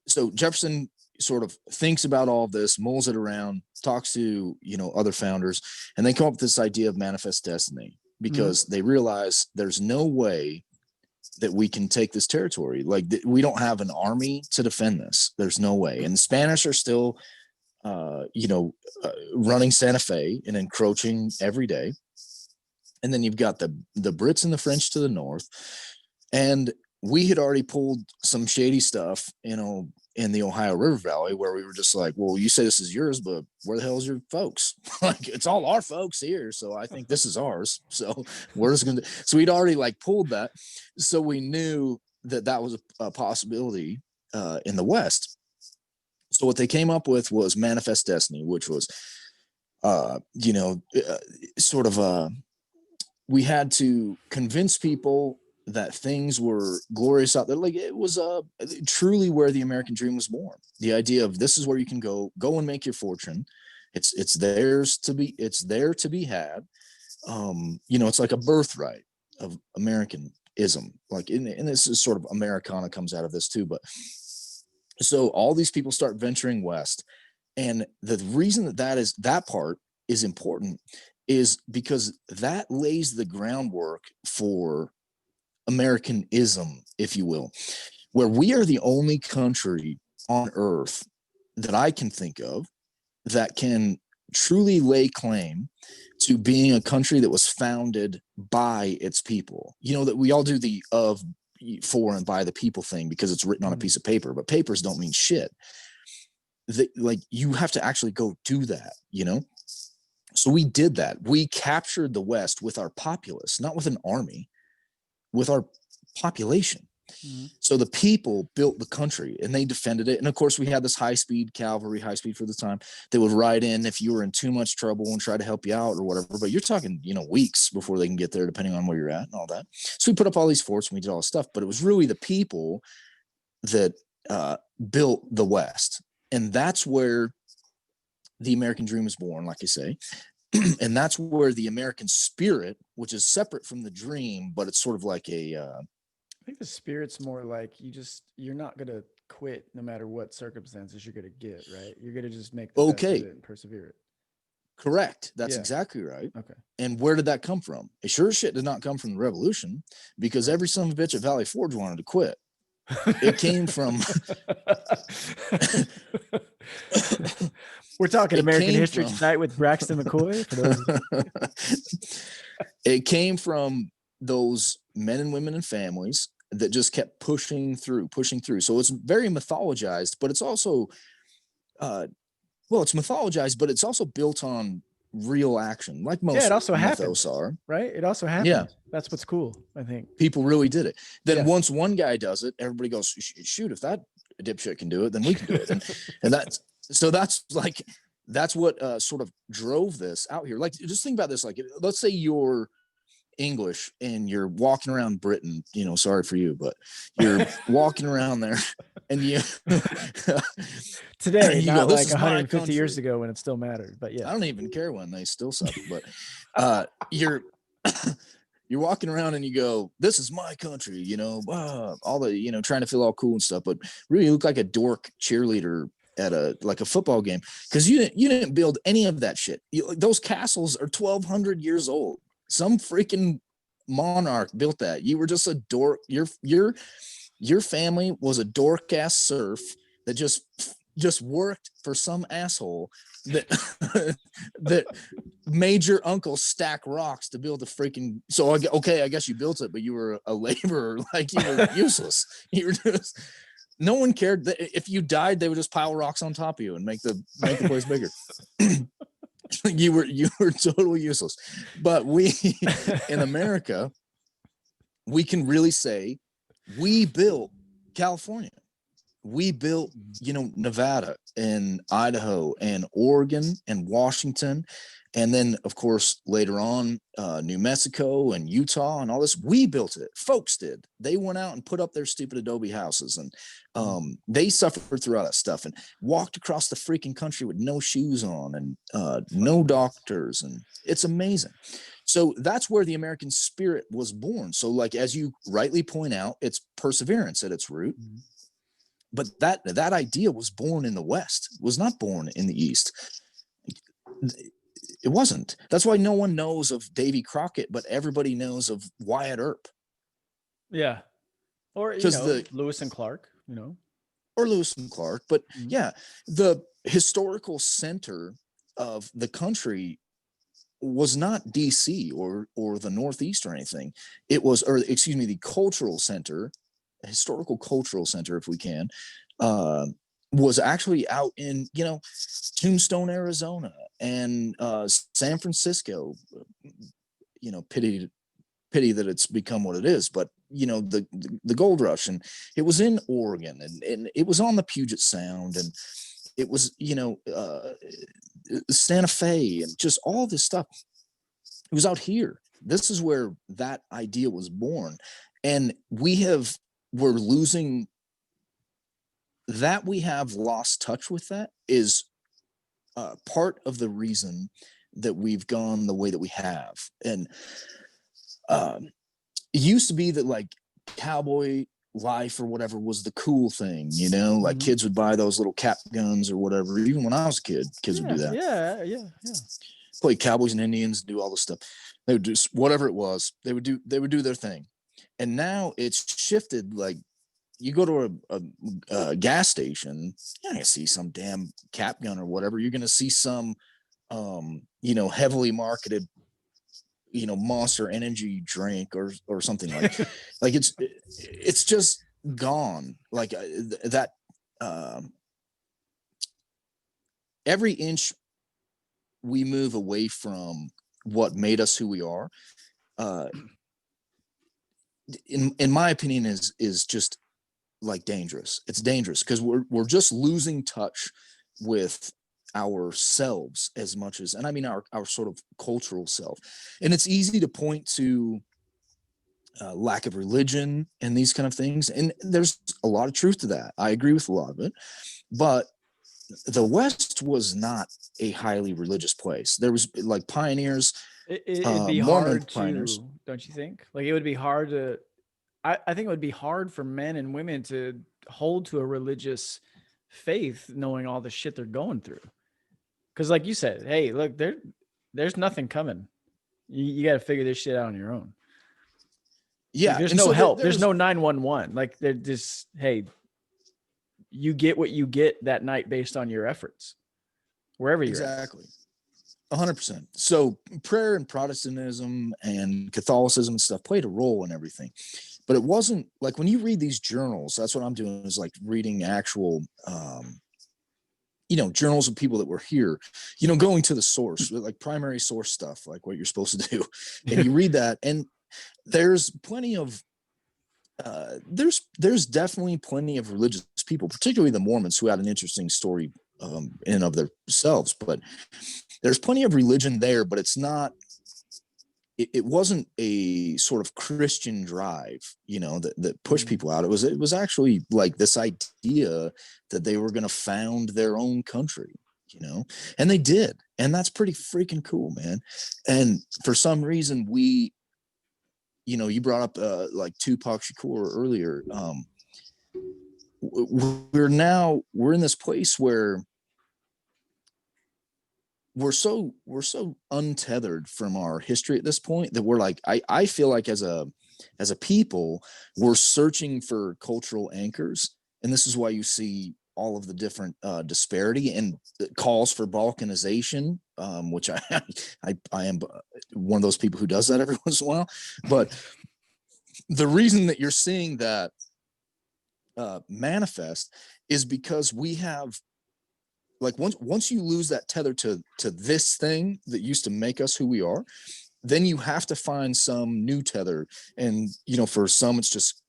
S2: so Jefferson sort of thinks about all of this, mulls it around, talks to, other founders, and they come up with this idea of manifest destiny, because they realize there's no way that we can take this territory. Like, we don't have an army to defend this. There's no way. And the Spanish are still, running Santa Fe and encroaching every day. And then you've got the Brits and the French to the north. And we had already pulled some shady stuff, in the Ohio River Valley, where we were just like, well, you say this is yours, but where the hell is your folks? Like, it's all our folks here. So I think this is ours. So we're just going to, so we'd already like pulled that. So we knew that was a possibility in the West. So what they came up with was manifest destiny, which was, we had to convince people that things were glorious out there. Like, it was truly where the American dream was born. The idea of, this is where you can go and make your fortune. It's theirs to be. It's there to be had. It's like a birthright of Americanism. Like, and this is sort of Americana comes out of this too. But so all these people start venturing west, and the reason that part is important is because that lays the groundwork for Americanism, if you will, where we are the only country on earth that I can think of that can truly lay claim to being a country that was founded by its people. That we all do the of, for, and by the people thing because it's written on a piece of paper, but papers don't mean shit. Like, you have to actually go do that, So we did that. We captured the West with our populace, not with an army, with our population. So the people built the country and they defended it. And of course, we had this high-speed cavalry, high-speed for the time, that would ride in if you were in too much trouble and try to help you out or whatever. But you're talking, weeks before they can get there, depending on where you're at and all that. So we put up all these forts and we did all this stuff, but it was really the people that built the West. And that's where the American dream was born, like you say. And that's where the American spirit, which is separate from the dream, but it's sort of like I
S1: think the spirit's more like you're not going to quit no matter what circumstances you're going to get, right? You're going to just make the best of it and persevere it.
S2: Correct. That's exactly right.
S1: Okay. And
S2: where did that come from? It sure as shit did not come from the revolution, because every son of a bitch at Valley Forge wanted to quit. It came from
S1: We're talking American history tonight with Braxton McCoy.
S2: It came from those men and women and families that just kept pushing through. So it's very mythologized, but it's also, it's mythologized, but it's also built on real action, like most
S1: it also
S2: mythos are.
S1: Right? It also happened. Yeah. That's what's cool, I think.
S2: People really did it. Then once one guy does it, everybody goes, shoot, if that dipshit can do it, then we can do it. And that's what sort of drove this out here. Like, just think about this. Like, let's say you're English and you're walking around Britain, sorry for you, but you're walking around there and you
S1: today, you not like 150 years ago when it still mattered, but yeah,
S2: I don't even care when they still suck, but you're walking around and you go, this is my country, all the, trying to feel all cool and stuff, but really you look like a dork cheerleader at a football game, because you didn't build any of that shit. Those castles are 1,200 years old. Some freaking monarch built that. You were just a dork. Your family was a dork ass serf that just worked for some asshole that made your uncle stack rocks to build a freaking. So I guess you built it, but you were a laborer. Like, you were useless. You were just. No one cared. If you died, they would just pile rocks on top of you and make the place bigger. you were totally useless. But we in America, we can really say we built California. We built, Nevada and Idaho and Oregon and Washington And then, of course, later on, New Mexico and Utah and all this, we built it. Folks did. They went out and put up their stupid adobe houses, and they suffered through all that stuff and walked across the freaking country with no shoes on and no doctors. And it's amazing. So that's where the American spirit was born. So, like, as you rightly point out, it's perseverance at its root. But that idea was born in the West, was not born in the East. It wasn't. That's why no one knows of Davy Crockett, but everybody knows of Wyatt Earp.
S1: Yeah. Or, Lewis and Clark,
S2: Or Lewis and Clark. But yeah, the historical center of the country was not DC or the Northeast or anything. It was, the cultural center, historical cultural center, if we can, was actually out in, Tombstone, Arizona, and San Francisco. Pity that it's become what it is, but the gold rush, and it was in Oregon, and it was on the Puget Sound, and it was Santa Fe, and just all this stuff. It was out here. This is where that idea was born, and we're losing that. We have lost touch with that is part of the reason that we've gone the way that we have. And it used to be that, like, cowboy life or whatever was the cool thing, like kids would buy those little cap guns or whatever. Even when I was a kid, kids would do that.
S1: Yeah.
S2: Play cowboys and Indians, do all this stuff. They would do whatever it was. They would do their thing. And now it's shifted. Like, you go to a gas station, you're not gonna see some damn cap gun or whatever. You're gonna see some heavily marketed Monster Energy drink or something like it's just gone. Like that every inch we move away from what made us who we are, in my opinion, is just like dangerous. It's dangerous because we're just losing touch with ourselves as much as, and I mean our sort of cultural self. And it's easy to point to lack of religion and these kind of things, and there's a lot of truth to that. I agree with a lot of it, but the West was not a highly religious place. There was, like, pioneers.
S1: It'd be
S2: Mormon
S1: hard
S2: pioneers.
S1: to, don't you think? Like, it would be hard to, I think it would be hard for men and women to hold to a religious faith knowing all the shit they're going through. Because, like you said, hey, look, there's nothing coming. You got to figure this shit out on your own.
S2: Yeah.
S1: Like, there's no help. There's no 911. Like, they're just, hey, you get what you get that night based on your efforts, wherever you're
S2: exactly. 100%. So prayer and Protestantism and Catholicism and stuff played a role in everything. But it wasn't like, when you read these journals, that's what I'm doing, is like reading actual, journals of people that were here, going to the source, like primary source stuff, like what you're supposed to do. And you read that, and there's plenty of, there's definitely plenty of religious people, particularly the Mormons, who had an interesting story in and of themselves. But there's plenty of religion there, but it's not, it wasn't a sort of Christian drive, that pushed people out. It was actually like this idea that they were going to found their own country, and they did. And that's pretty freaking cool, man. And for some reason, we, you brought up like Tupac Shakur earlier. We're in this place where we're so untethered from our history at this point that we're like, I feel like as a people, we're searching for cultural anchors. And this is why you see all of the different disparity and calls for balkanization, which I am one of those people who does that every once in a while. But the reason that you're seeing that manifest is because we have, like, once you lose that tether to this thing that used to make us who we are, then you have to find some new tether. And for some, it's just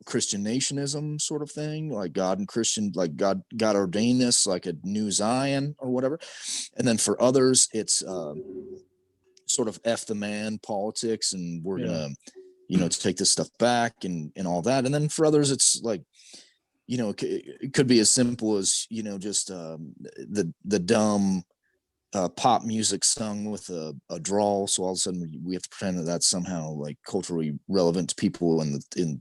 S2: Christian nationism sort of thing, like God and Christian, like God ordained this like a new Zion or whatever. And then for others, it's sort of F the man politics, and we're gonna, to take this stuff back and all that. And then for others, it's like, it could be as simple as, just the dumb pop music sung with a drawl. So all of a sudden we have to pretend that that's somehow like culturally relevant to people in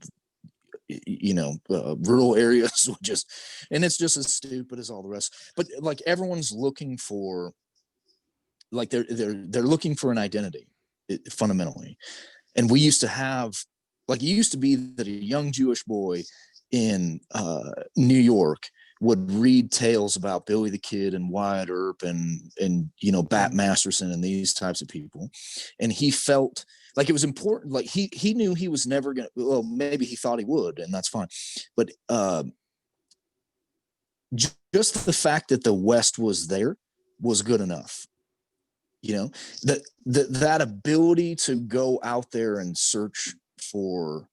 S2: rural areas, and it's just as stupid as all the rest. But like everyone's looking for, like they're looking for an identity fundamentally. And we used to have, like, it used to be that a young Jewish boy in New York would read tales about Billy the Kid and Wyatt Earp and Bat Masterson and these types of people, and he felt like it was important. Like he knew he was never gonna. Well, maybe he thought he would, and that's fine. But just the fact that the West was there was good enough. That ability to go out there and search for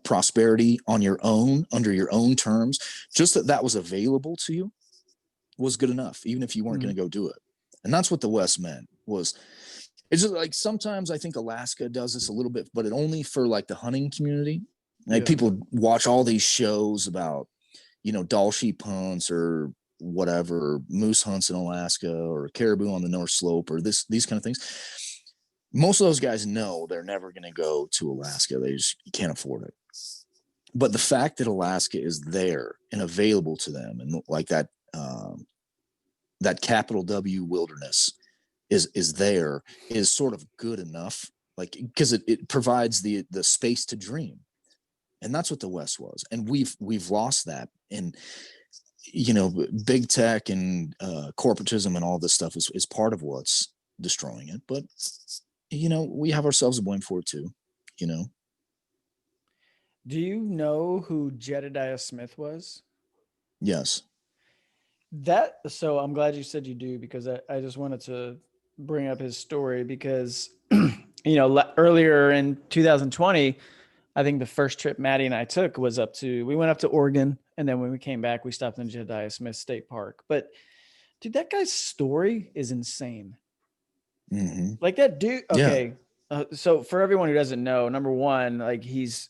S2: prosperity on your own, under your own terms, just that was available to you was good enough, even if you weren't going to go do it. And that's what the West meant. It's just like, sometimes I think Alaska does this a little bit, but it only for like the hunting community. Like people watch all these shows about, Dall sheep hunts or whatever, moose hunts in Alaska or caribou on the North Slope or these kind of things. Most of those guys know they're never going to go to Alaska. They just can't afford it. But the fact that Alaska is there and available to them, and like that capital W wilderness is there, is sort of good enough, like, because it provides the space to dream. And that's what the West was. And we've lost that. And big tech and corporatism and all this stuff is part of what's destroying it. But we have ourselves to blame for it too.
S1: Do you know who Jedediah Smith was?
S2: Yes.
S1: So I'm glad you said you do, because I just wanted to bring up his story, because earlier in 2020, I think the first trip Maddie and I took we went up to Oregon, and then when we came back, we stopped in Jedediah Smith State Park. But dude, that guy's story is insane.
S2: Mm-hmm.
S1: Like that dude. Okay. Yeah. So for everyone who doesn't know, number one, like he's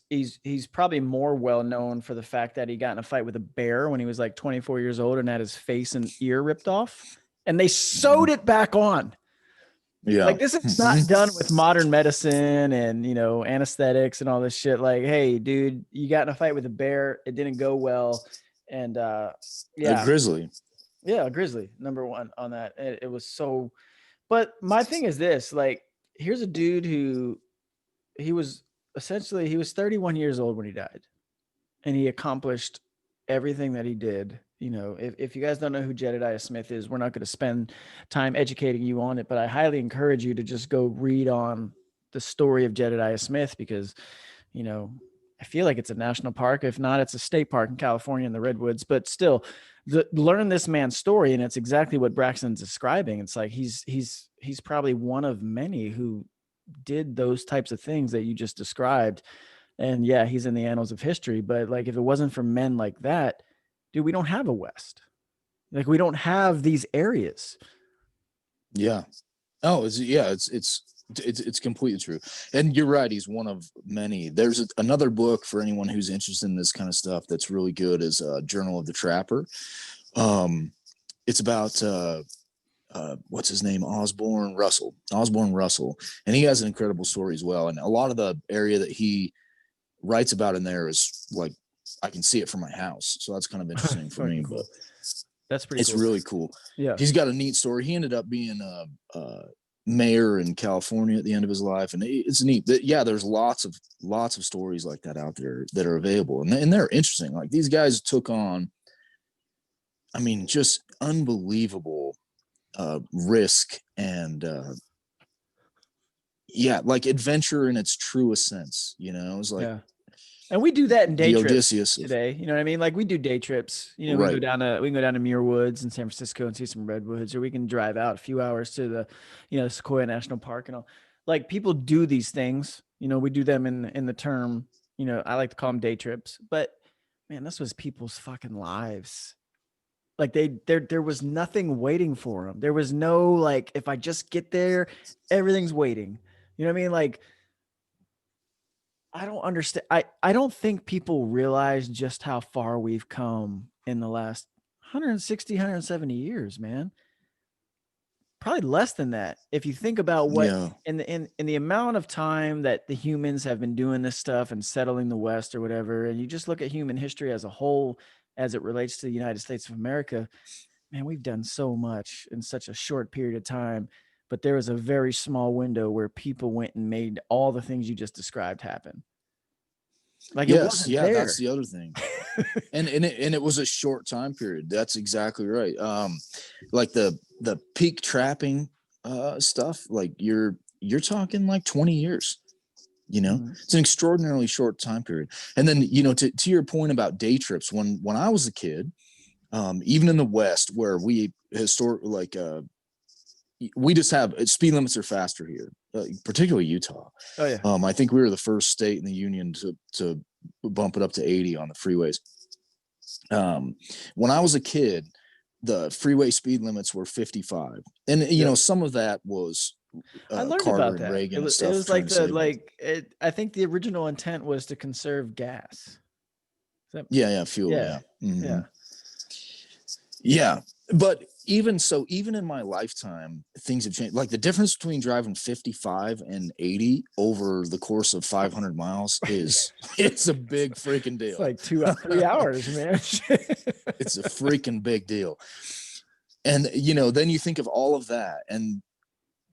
S1: probably more well known for the fact that he got in a fight with a bear when he was like 24 years old and had his face and ear ripped off, and they sewed it back on.
S2: Yeah.
S1: Like, this is not done with modern medicine and, anesthetics and all this shit. Like, hey, dude, you got in a fight with a bear. It didn't go well. And
S2: a grizzly.
S1: Yeah, a grizzly, number one on that. It was so, but my thing is this, like, here's a dude who he was 31 years old when he died, and he accomplished everything that he did. If you guys don't know who Jedediah Smith is, we're not going to spend time educating you on it, but I highly encourage you to just go read on the story of Jedediah Smith, because, I feel like it's a national park. If not, it's a state park in California in the Redwoods, but still learn this man's story. And it's exactly what Braxton's describing. It's like, he's probably one of many who did those types of things that you just described. And yeah, he's in the annals of history, but like, if it wasn't for men like that, dude, we don't have a West. Like, we don't have these areas.
S2: Yeah. Oh, it's completely true. And you're right. He's one of many. There's another book for anyone who's interested in this kind of stuff that's really good, is Journal of the Trapper. It's about, what's his name? Osborne Russell. And he has an incredible story as well. And a lot of the area that he writes about in there is like, I can see it from my house. So that's kind of interesting for me,
S1: cool.
S2: But
S1: that's pretty
S2: it's
S1: cool.
S2: really cool.
S1: Yeah.
S2: He's got a neat story. He ended up being a mayor in California at the end of his life. And it's neat that, there's lots of stories like that out there that are available. And they're interesting. Like, these guys took on, I mean, just unbelievable risk and, like adventure in its truest sense, it was like,
S1: and we do that in day trips
S2: Odysseus
S1: today. You know what I mean? Like, we do day trips. We can go down to Muir Woods in San Francisco and see some redwoods, or we can drive out a few hours to the Sequoia National Park and all. Like, people do these things. We do them in the term, I like to call them day trips, but man, this was people's fucking lives. Like there was nothing waiting for them. There was no, like, if I just get there, everything's waiting. You know what I mean? Like, I don't understand. I don't think people realize just how far we've come in the last 160, 170 years, man. Probably less than that. If you think about what
S2: Yeah.
S1: in the amount of time that the humans have been doing this stuff and settling the West or whatever, and you just look at human history as a whole, as it relates to the United States of America, man, we've done so much in such a short period of time. But there was a very small window where people went and made all the things you just described happen. Like, it
S2: Yes.
S1: wasn't
S2: Yeah.
S1: there.
S2: That's the other thing. And it was a short time period. That's exactly right. Like the peak trapping stuff, like you're talking like 20 years. It's an extraordinarily short time period. And then, to your point about day trips, when I was a kid, even in the West, where we we just have speed limits are faster here, particularly Utah.
S1: Oh yeah.
S2: I think we were the first state in the union to bump it up to 80 on the freeways. When I was a kid, the freeway speed limits were 55, and some of that was
S1: I learned
S2: Carter
S1: about
S2: and
S1: that.
S2: Reagan
S1: It
S2: and
S1: was,
S2: stuff.
S1: I think the original intent was to conserve gas.
S2: Yeah, fuel.
S1: Yeah.
S2: Yeah. Mm-hmm.
S1: Yeah.
S2: Yeah. But even in my lifetime, things have changed. Like the difference between driving 55 and 80 over the course of 500 miles it's a big freaking deal.
S1: It's like 3 hours, man.
S2: It's a freaking big deal. And, then you think of all of that, and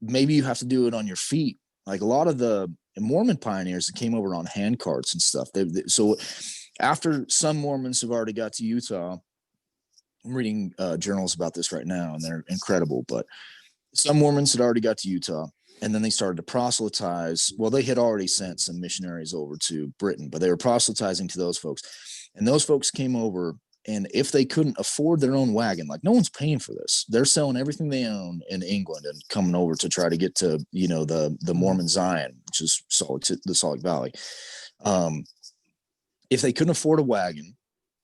S2: maybe you have to do it on your feet. Like a lot of the Mormon pioneers that came over on hand carts and stuff. So after some Mormons have already got to Utah, I'm reading journals about this right now, and they're incredible. But some Mormons had already got to Utah, and then they started to proselytize. Well, they had already sent some missionaries over to Britain, but they were proselytizing to those folks. And those folks came over, and if they couldn't afford their own wagon, like no one's paying for this, they're selling everything they own in England and coming over to try to get to, the Mormon Zion, which is the Salt Lake Valley. If they couldn't afford a wagon,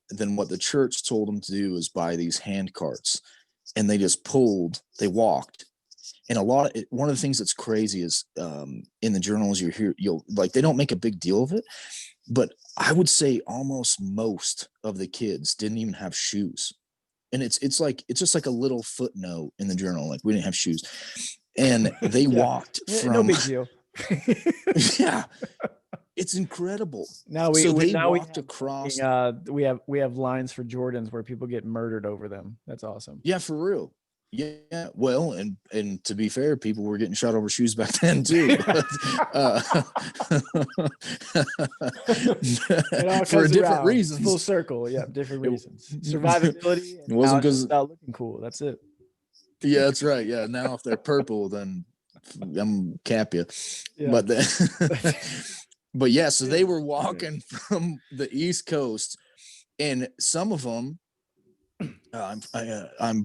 S2: then what the church told them to do is buy these hand carts, and they walked. And one of the things that's crazy is in the journals you'll like, they don't make a big deal of it, but I would say almost most of the kids didn't even have shoes. And it's just like a little footnote in the journal, like we didn't have shoes, and they walked from
S1: no big deal.
S2: Yeah. It's incredible.
S1: We
S2: walked across.
S1: We have lines for Jordans where people get murdered over them. That's awesome.
S2: Yeah, for real. Yeah. Well, and to be fair, people were getting shot over shoes back then too. For different reasons.
S1: Full circle. Yeah, different reasons. Survivability.
S2: It wasn't because
S1: about looking cool. That's it.
S2: Yeah, that's right. Yeah. Now if they're purple, then I'm cap you.
S1: Yeah.
S2: But But yeah, so they were walking from the East Coast, and some of them, I'm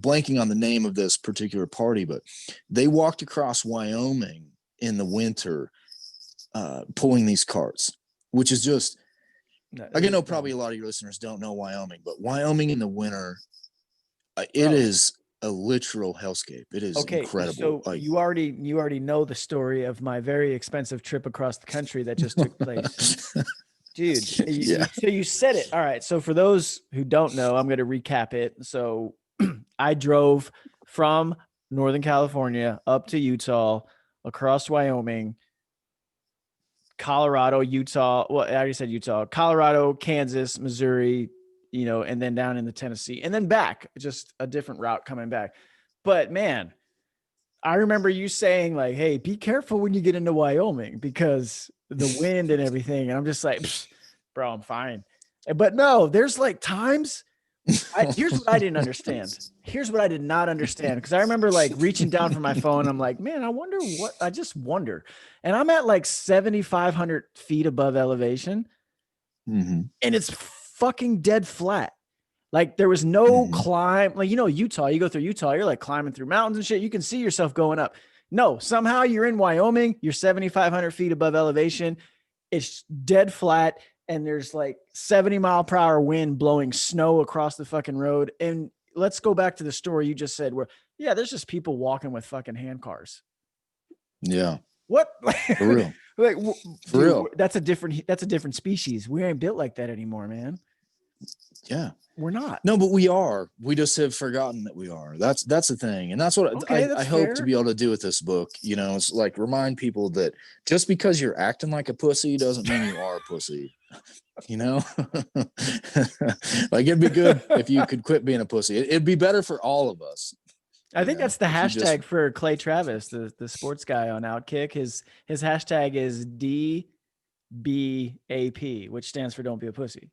S2: blanking on the name of this particular party, but they walked across Wyoming in the winter, pulling these carts, which is just, I know probably a lot of your listeners don't know Wyoming, but Wyoming in the winter, it is a literal hellscape. It is incredible.
S1: So you already know the story of my very expensive trip across the country that just took place. Dude, so you said it. All right. So for those who don't know, I'm going to recap it. So I drove from Northern California up to Utah, across Wyoming, Colorado, Utah. Well, I already said Utah, Colorado, Kansas, Missouri, and then down into Tennessee, and then back, just a different route coming back. But man, I remember you saying like, hey, be careful when you get into Wyoming because the wind and everything. And I'm just like, bro, I'm fine. But no, there's like times. Here's what I didn't understand. Here's what I did not understand. Because I remember like reaching down for my phone. I'm like, man, I just wonder. And I'm at like 7,500 feet above elevation.
S2: Mm-hmm.
S1: And it's fucking dead flat. Like there was no climb. Like, Utah, you go through Utah, you're like climbing through mountains and shit. You can see yourself going up. No, somehow you're in Wyoming. You're 7,500 feet above elevation. It's dead flat. and there's like 70-mile-per-hour wind blowing snow across the fucking road. And let's go back to the story you just said where, yeah, there's just people walking with fucking hand cars.
S2: Yeah.
S1: What?
S2: For real.
S1: Like,
S2: For real.
S1: That's a different species. We ain't built like that anymore, man.
S2: Yeah.
S1: We're not.
S2: No, but we are. We just have forgotten that we are. That's the thing. And that's what I hope to be able to do with this book. You know, it's like remind people that just because you're acting like a pussy doesn't mean you are a pussy. You know? Like it'd be good if you could quit being a pussy. It'd be better for all of us.
S1: I think that's the hashtag for Clay Travis, the sports guy on Outkick. His hashtag is DBAP, which stands for Don't Be a Pussy.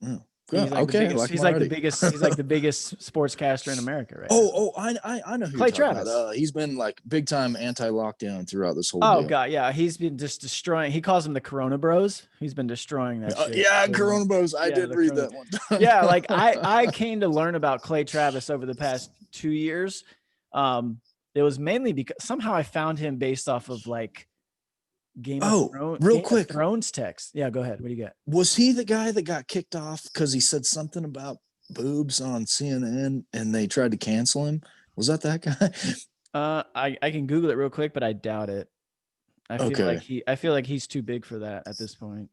S2: Yeah.
S1: He's like he's like the biggest sportscaster in America, right?
S2: I know who
S1: Clay Travis.
S2: He's been like big time anti-lockdown throughout this whole deal.
S1: God, yeah. He's been just destroying. He calls them the Corona Bros. He's been destroying that shit.
S2: Yeah, Corona Bros. I did read that one.
S1: Yeah, like I came to learn about Clay Travis over the past 2 years. It was mainly because somehow I found him based off of like Game of Thrones text. Yeah, go ahead. What do you got?
S2: Was he the guy that got kicked off because he said something about boobs on CNN and they tried to cancel him? Was that guy?
S1: I can Google it real quick, but I doubt it. I feel like he's too big for that at this point.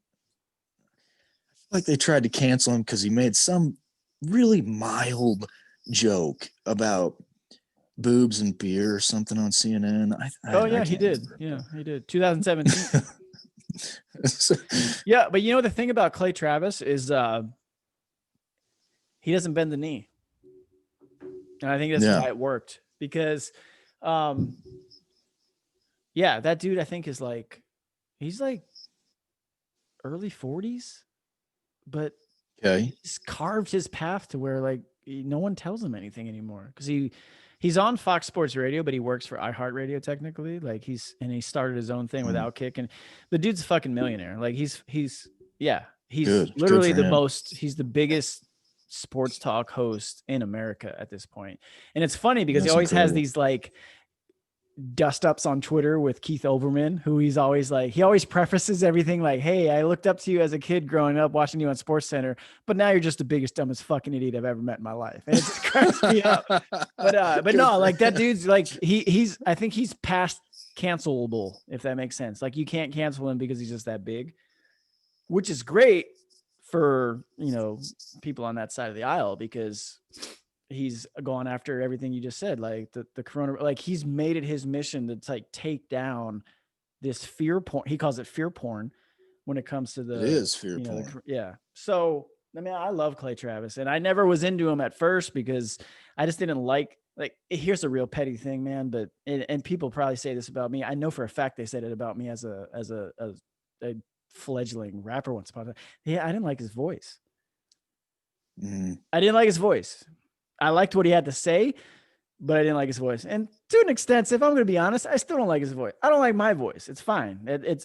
S2: Like they tried to cancel him because he made some really mild joke about boobs and beer or something on CNN.
S1: He did. Yeah, he did. 2017. Yeah, but you know the thing about Clay Travis is he doesn't bend the knee, and I think that's why it worked because, that dude I think is like he's like early 40s, but he's carved his path to where like no one tells him anything anymore because he's on Fox Sports Radio, but he works for iHeartRadio technically. Like he started his own thing with Outkick, and the dude's a fucking millionaire. Like he's literally he's the biggest sports talk host in America at this point. And it's funny because he always has these like dust ups on Twitter with Keith Olbermann, who he always prefaces everything like, "Hey, I looked up to you as a kid growing up watching you on Sports Center, but now you're just the biggest, dumbest fucking idiot I've ever met in my life." And it just cracks me up. But no, like that dude's like, I think he's past cancelable, if that makes sense. Like you can't cancel him because he's just that big, which is great for, people on that side of the aisle because he's gone after everything you just said, like the corona, like he's made it his mission to like take down this fear porn. He calls it fear porn when it comes to
S2: it is fear porn.
S1: So, I mean, I love Clay Travis and I never was into him at first because I just didn't like, here's a real petty thing, man. But, and people probably say this about me. I know for a fact they said it about me as a fledgling rapper once upon a time. Yeah. I didn't like his voice. I didn't like his voice. I liked what he had to say, but I didn't like his voice. And to an extent, if I'm going to be honest, I still don't like his voice. I don't like my voice. It's fine.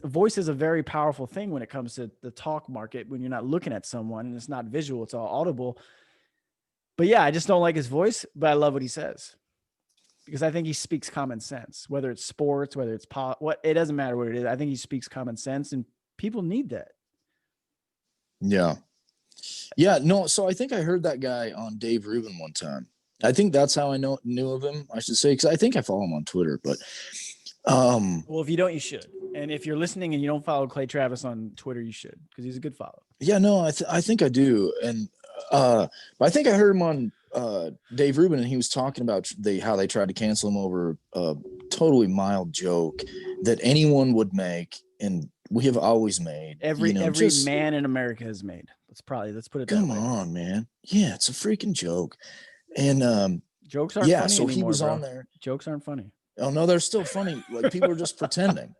S1: Voice is a very powerful thing when it comes to the talk market, when you're not looking at someone and it's not visual, it's all audible. But yeah, I just don't like his voice, but I love what he says because I think he speaks common sense, whether it's sports, whether it's it doesn't matter what it is. I think he speaks common sense and people need that.
S2: Yeah. Yeah, no. So I think I heard that guy on Dave Rubin one time. I think that's how I knew of him, I should say, because I think I follow him on Twitter. But
S1: well, if you don't, you should. And if you're listening and you don't follow Clay Travis on Twitter, you should because he's a good follow.
S2: Yeah, no, I think I do. And but I think I heard him on Dave Rubin, and he was talking about how they tried to cancel him over a totally mild joke that anyone would make, and we have always made.
S1: Every man in America has made. Let's put it that way.
S2: Come on, man. Yeah, it's a freaking joke. And
S1: jokes aren't funny
S2: so
S1: anymore,
S2: he was
S1: bro.
S2: on there.
S1: Jokes aren't funny.
S2: Oh no, they're still funny. Like people are just pretending.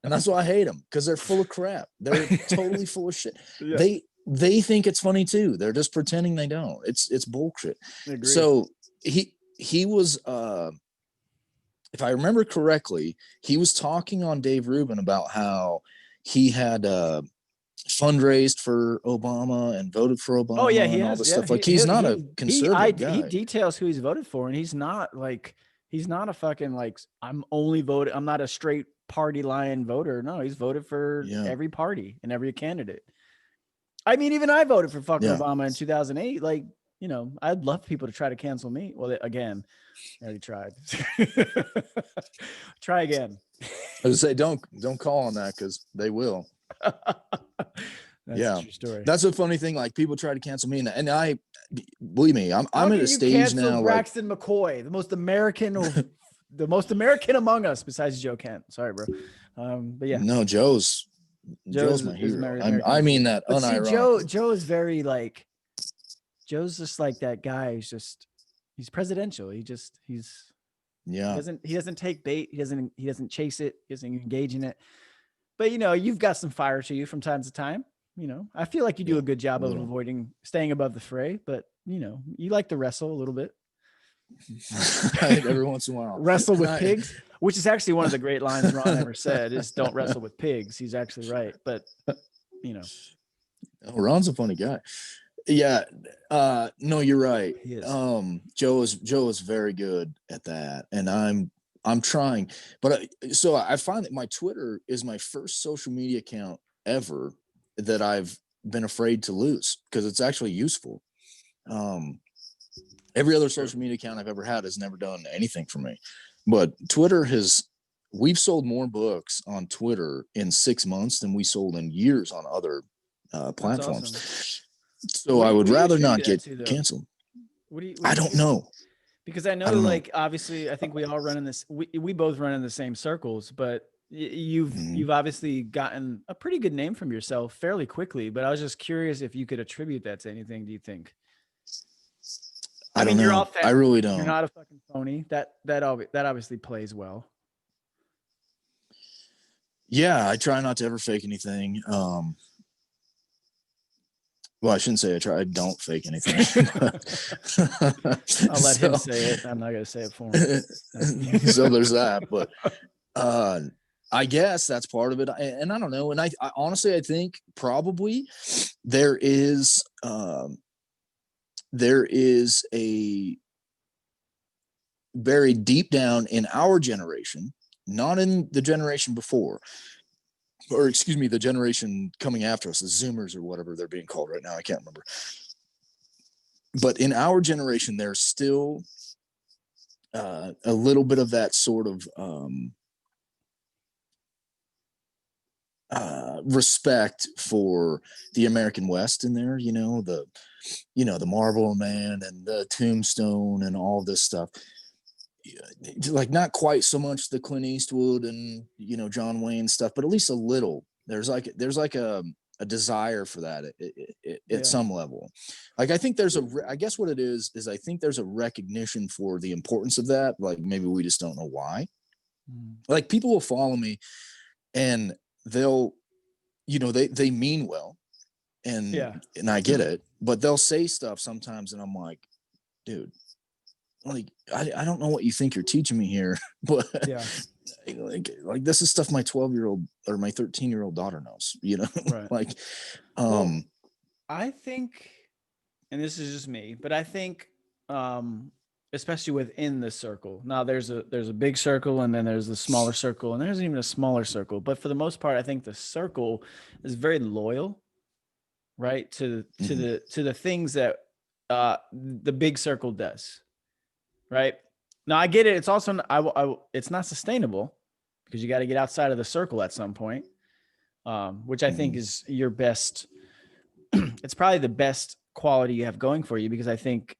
S2: And that's why I hate them, because they're full of crap. They're totally full of shit. Yeah. They think it's funny too. They're just pretending they don't. It's bullshit. So he was if I remember correctly, he was talking on Dave Rubin about how he had fundraised for Obama and voted for Obama.
S1: Oh yeah,
S2: and all this stuff. Like he's not a conservative guy.
S1: He details who he's voted for, and he's not like He's not a fucking like, I'm only voting. I'm not a straight party line voter. No, he's voted for every party and every candidate. I mean, even I voted for fucking Obama in 2008. Like, you know, I'd love people to try to cancel me. Well, again, I already tried. Try again.
S2: I would say don't call on that because they will.
S1: That's a true story.
S2: That's a funny thing. Like people try to cancel me, and I believe me, I'm at a stage now.
S1: Braxton McCoy, the most American among us, besides Joe Kent. Sorry, bro. But yeah,
S2: no, Joe's my hero. I mean that unironically.
S1: Joe is very like. Joe's just like that guy. He's presidential. He doesn't take bait. He doesn't chase it. He doesn't engage in it. But you know, you've got some fire to you from time to time. You know, I feel like you do a good job of staying above the fray, but you know, you like to wrestle a little bit.
S2: Every once in a while.
S1: Wrestle with pigs, which is actually one of the great lines Ron ever said is don't wrestle with pigs. He's actually right. But you know.
S2: Ron's a funny guy. Yeah. No, you're right.
S1: He is.
S2: Joe is very good at that. And I'm trying, but so I find that my Twitter is my first social media account ever that I've been afraid to lose because it's actually useful. Every other social media account I've ever had has never done anything for me, but Twitter we've sold more books on Twitter in 6 months than we sold in years on other platforms. Awesome. So I would rather not get canceled. I don't know.
S1: Because I know, like, obviously, I think we all run in this. We both run in the same circles, but you've obviously gotten a pretty good name from yourself fairly quickly. But I was just curious if you could attribute that to anything. Do you think?
S2: I mean, you're authentic. I really don't.
S1: You're not a fucking phony. That obviously plays well.
S2: Yeah, I try not to ever fake anything. Well, I shouldn't say I try. I don't fake anything.
S1: I'll let him say it. I'm not going to say it for him.
S2: So there's that. But I guess that's part of it. And I don't know. And I honestly, I think probably there is a very deep down in our generation, not in the generation before, or excuse me, the generation coming after us, the Zoomers or whatever they're being called right now. I can't remember. But in our generation, there's still a little bit of that sort of respect for the American West in there, the Marlboro Man and the Tombstone and all this stuff. Like not quite so much the Clint Eastwood and John Wayne stuff, but at least a little. There's like a desire for that at some level. Like I think I guess what it is I think there's a recognition for the importance of that. Like maybe we just don't know why. Like people will follow me and they'll, they mean well, and I get it, but they'll say stuff sometimes, and I'm like, dude, like I don't know what you think you're teaching me here, but like this is stuff my 12-year-old or my 13-year-old daughter knows,
S1: right.
S2: Like,
S1: I think, and this is just me, but I think, especially within the circle. Now there's a big circle and then there's the smaller circle and there's even a smaller circle. But for the most part, I think the circle is very loyal, right? To the things that the big circle does, right? Now I get it. It's also, it's not sustainable because you got to get outside of the circle at some point, which I think is your best. It's probably the best quality you have going for you, because I think,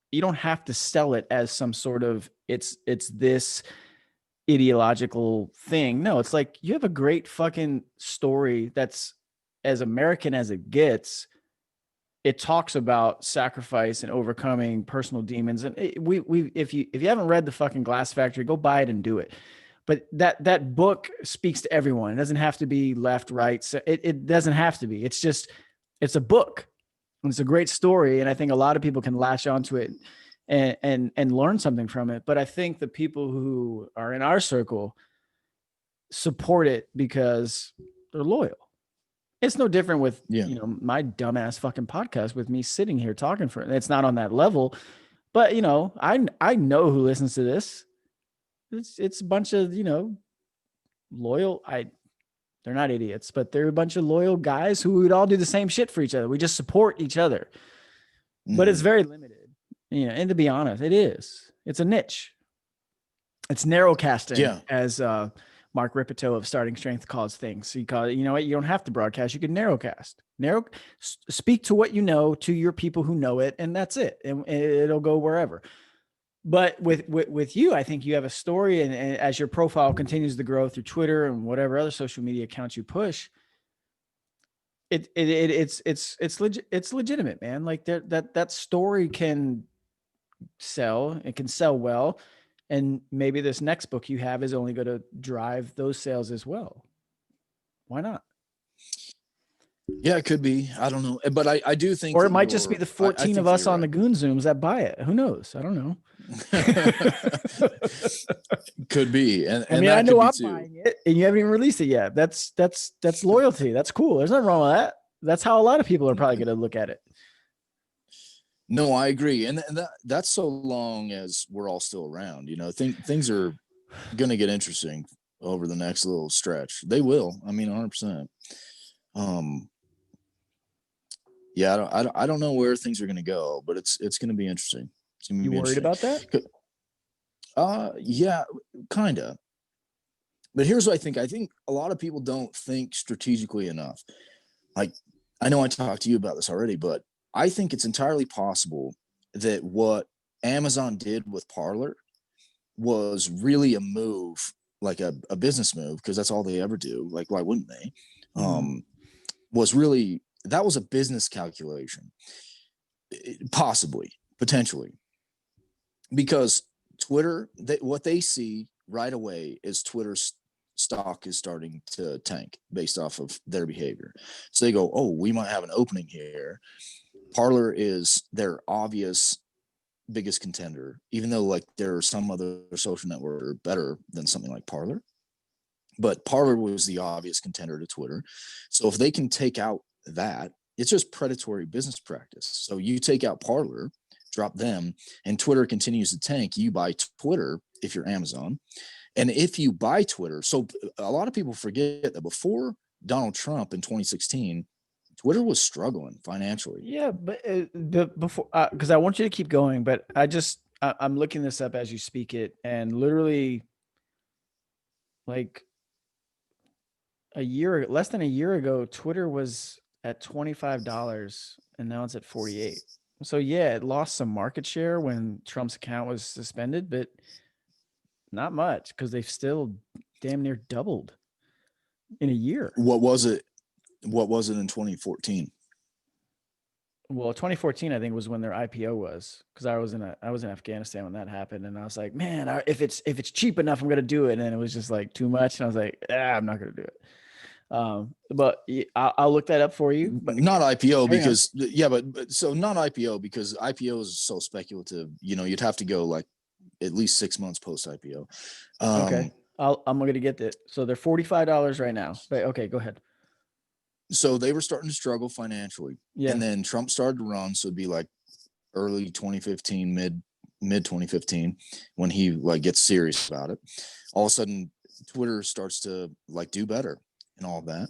S1: you don't have to sell it as some sort of it's this ideological thing. No, it's like you have a great fucking story that's as American as it gets. It talks about sacrifice and overcoming personal demons. And if you haven't read The fucking Glass Factory, go buy it and do it. But that book speaks to everyone. It doesn't have to be left, right. So it doesn't have to be. It's just, it's a book. It's a great story, and I think a lot of people can latch onto it and learn something from it. But I think the people who are in our circle support it because they're loyal. It's no different with my dumbass fucking podcast with me sitting here talking for it. It's not on that level, But I know who listens to this. It's a bunch of, loyal. They're not idiots, but they're a bunch of loyal guys who would all do the same shit for each other. We just support each other. But it's very limited, and to be honest, it's a niche. It's narrow casting, as Mark Ripito of Starting Strength calls things. So you call it, you don't have to broadcast. You can speak to what you know to your people who know it, and that's it. And it'll go wherever. But with you, I think you have a story, and as your profile continues to grow through Twitter and whatever other social media accounts you push, it's legitimate, man. Like that story can sell. It can sell well. And maybe this next book you have is only going to drive those sales as well. Why not?
S2: Yeah, it could be. I don't know. But I do think,
S1: or it might just be the 14 of us on the Goon Zooms that buy it. Who knows? I don't know.
S2: Could be. And
S1: I mean, I know I'm buying it and you haven't even released it yet. That's loyalty. That's cool. There's nothing wrong with that. That's how a lot of people are probably going to look at it.
S2: No, I agree. And that's so long as we're all still around, things are going to get interesting over the next little stretch. They will. I mean, 100%. Yeah, I don't know where things are going to go, but it's going to be interesting.
S1: You worried about that?
S2: Yeah, kind of. But here's what I think. I think a lot of people don't think strategically enough. Like, I know I talked to you about this already, but I think it's entirely possible that what Amazon did with Parler was really a move, like a business move, because that's all they ever do. Like, why wouldn't they? That was a business calculation, possibly, potentially, because Twitter, what they see right away is Twitter's stock is starting to tank based off of their behavior. So they go, oh, we might have an opening here. Parler is their obvious biggest contender, even though like there are some other social network better than something like Parler. But Parler was the obvious contender to Twitter. So if they can take out that, it's just predatory business practice. So you take out Parler, drop them, and Twitter continues to tank. You buy Twitter if you're Amazon. And if you buy Twitter, so a lot of people forget that before Donald Trump in 2016, Twitter was struggling financially.
S1: Yeah, but before, because I want you to keep going, but I'm looking this up as you speak it, and literally, like less than a year ago, Twitter was at $25, and now it's at 48. So yeah, it lost some market share when Trump's account was suspended, but not much because they've still damn near doubled in a year.
S2: What was it in 2014?
S1: Well, 2014, I think, was when their IPO was, because I was in Afghanistan when that happened, and I was like, man, if it's cheap enough, I'm gonna do it. And then it was just like too much, and I was like, I'm not gonna do it. But I'll look that up for you. But
S2: not IPO because but so not IPO because IPO is so speculative. You'd have to go like at least 6 months post IPO.
S1: Okay, I'm gonna get it. So they're $45 right now. But okay, go ahead.
S2: So they were starting to struggle financially, and then Trump started to run. So it'd be like early 2015, mid 2015, when he like gets serious about it. All of a sudden, Twitter starts to like do better and all that,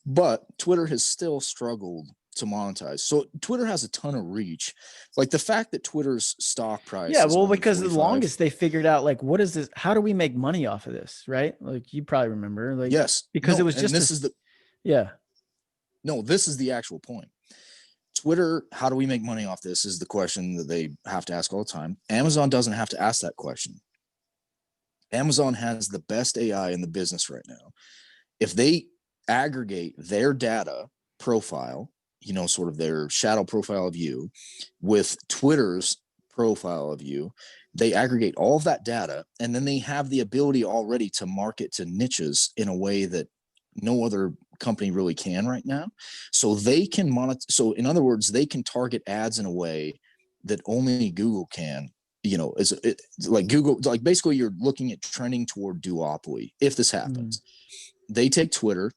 S2: but Twitter has still struggled to monetize. So Twitter has a ton of reach. Like the fact that Twitter's stock price,
S1: because the longest they figured out like, what is this? How do we make money off of this? Right? Like you probably remember, like
S2: yes,
S1: because it was just
S2: No, this is the actual point. Twitter, how do we make money off this is the question that they have to ask all the time. Amazon doesn't have to ask that question. Amazon has the best AI in the business right now. If they aggregate their data profile, sort of their shadow profile of you with Twitter's profile of you, they aggregate all of that data, and then they have the ability already to market to niches in a way that no other company really can right now. So they can monitor. So in other words, they can target ads in a way that only Google can. Like Google, like basically you're looking at trending toward duopoly. If this happens, they take Twitter,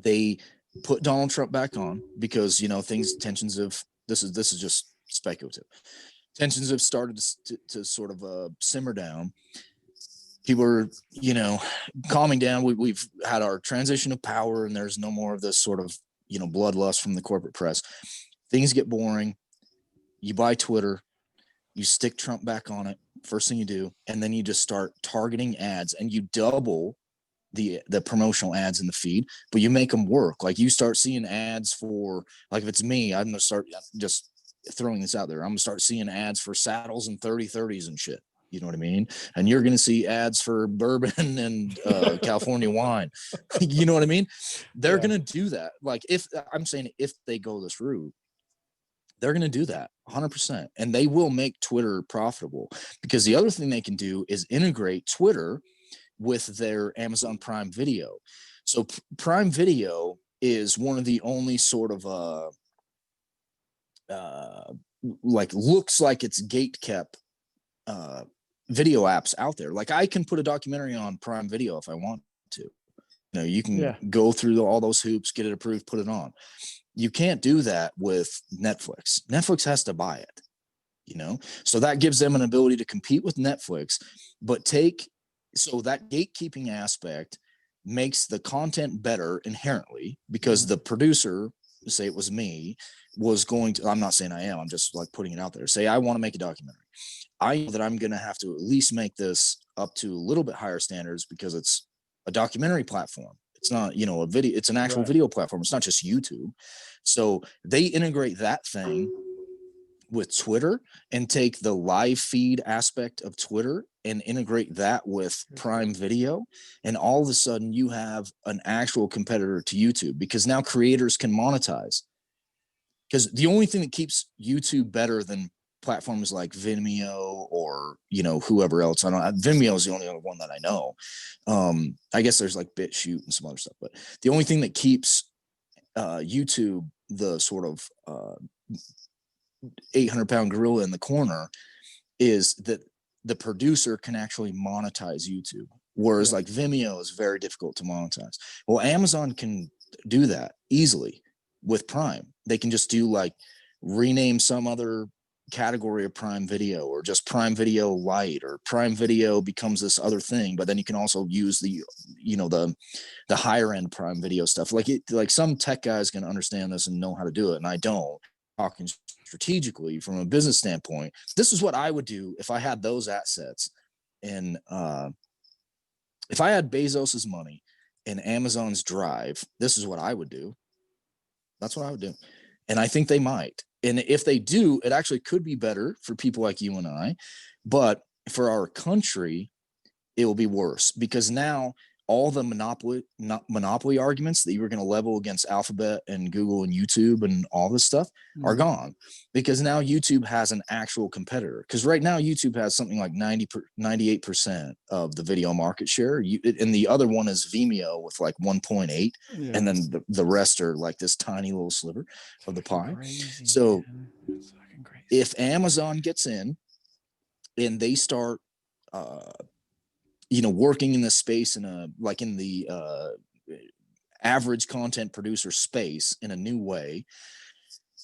S2: they put Donald Trump back on because tensions of this is just speculative. tensions have started to sort of simmer down. People are, calming down. We've had our transition of power, and there's no more of this sort of, bloodlust from the corporate press. Things get boring. You buy Twitter, you stick Trump back on it, first thing you do, and then you just start targeting ads, and you double the promotional ads in the feed, but you make them work. Like, you start seeing ads for, like, if it's me, I'm gonna start just throwing this out there. I'm gonna start seeing ads for saddles and 30/30s and shit. You know what I mean? And you're gonna see ads for bourbon and California wine. You know what I mean? They're gonna do that. Like, if they go this route, they're going to do that 100%, and they will make Twitter profitable, because the other thing they can do is integrate Twitter with their Amazon Prime Video. So Prime Video is one of the only sort of like, looks like it's gate kept video apps out there. Like, I can put a documentary on Prime Video if I want to. You can go through all those hoops, get it approved, put it on. You can't do that with Netflix. Netflix has to buy it, so that gives them an ability to compete with Netflix, but so that gatekeeping aspect makes the content better inherently, because the producer, say it was me, was going to, I'm not saying I am, I'm just like putting it out there. Say I want to make a documentary. I know that I'm going to have to at least make this up to a little bit higher standards, because it's a documentary platform. It's not, a video, it's an actual video platform. It's not just YouTube. So they integrate that thing with Twitter and take the live feed aspect of Twitter and integrate that with Prime Video. And all of a sudden you have an actual competitor to YouTube, because now creators can monetize. Because the only thing that keeps YouTube better than platforms like Vimeo or, whoever else, Vimeo is the only other one that I know. I guess there's like BitChute and some other stuff, but the only thing that keeps YouTube the sort of 800-pound gorilla in the corner is that the producer can actually monetize YouTube, whereas like Vimeo is very difficult to monetize. Well, Amazon can do that easily with Prime. They can just do like rename some other category of Prime Video, or just Prime Video Lite, or Prime Video becomes this other thing, but then you can also use the higher end Prime Video stuff. Like some tech guys can understand this and know how to do it, and I don't. Talking strategically from a business standpoint, this is what I would do if I had those assets, and if I had Bezos's money and Amazon's drive, this is what I would do. That's what I would do. And I think they might. And if they do, it actually could be better for people like you and I, but for our country, it will be worse, because now all the monopoly arguments that you were going to level against Alphabet and Google and YouTube and all this stuff are gone, because now YouTube has an actual competitor. Because right now YouTube has something like 98% of the video market share, and the other one is Vimeo with like 1.8, and then the rest are like this tiny little sliver of the pie. Crazy, so if Amazon gets in and they start working in this space in the average content producer space in a new way,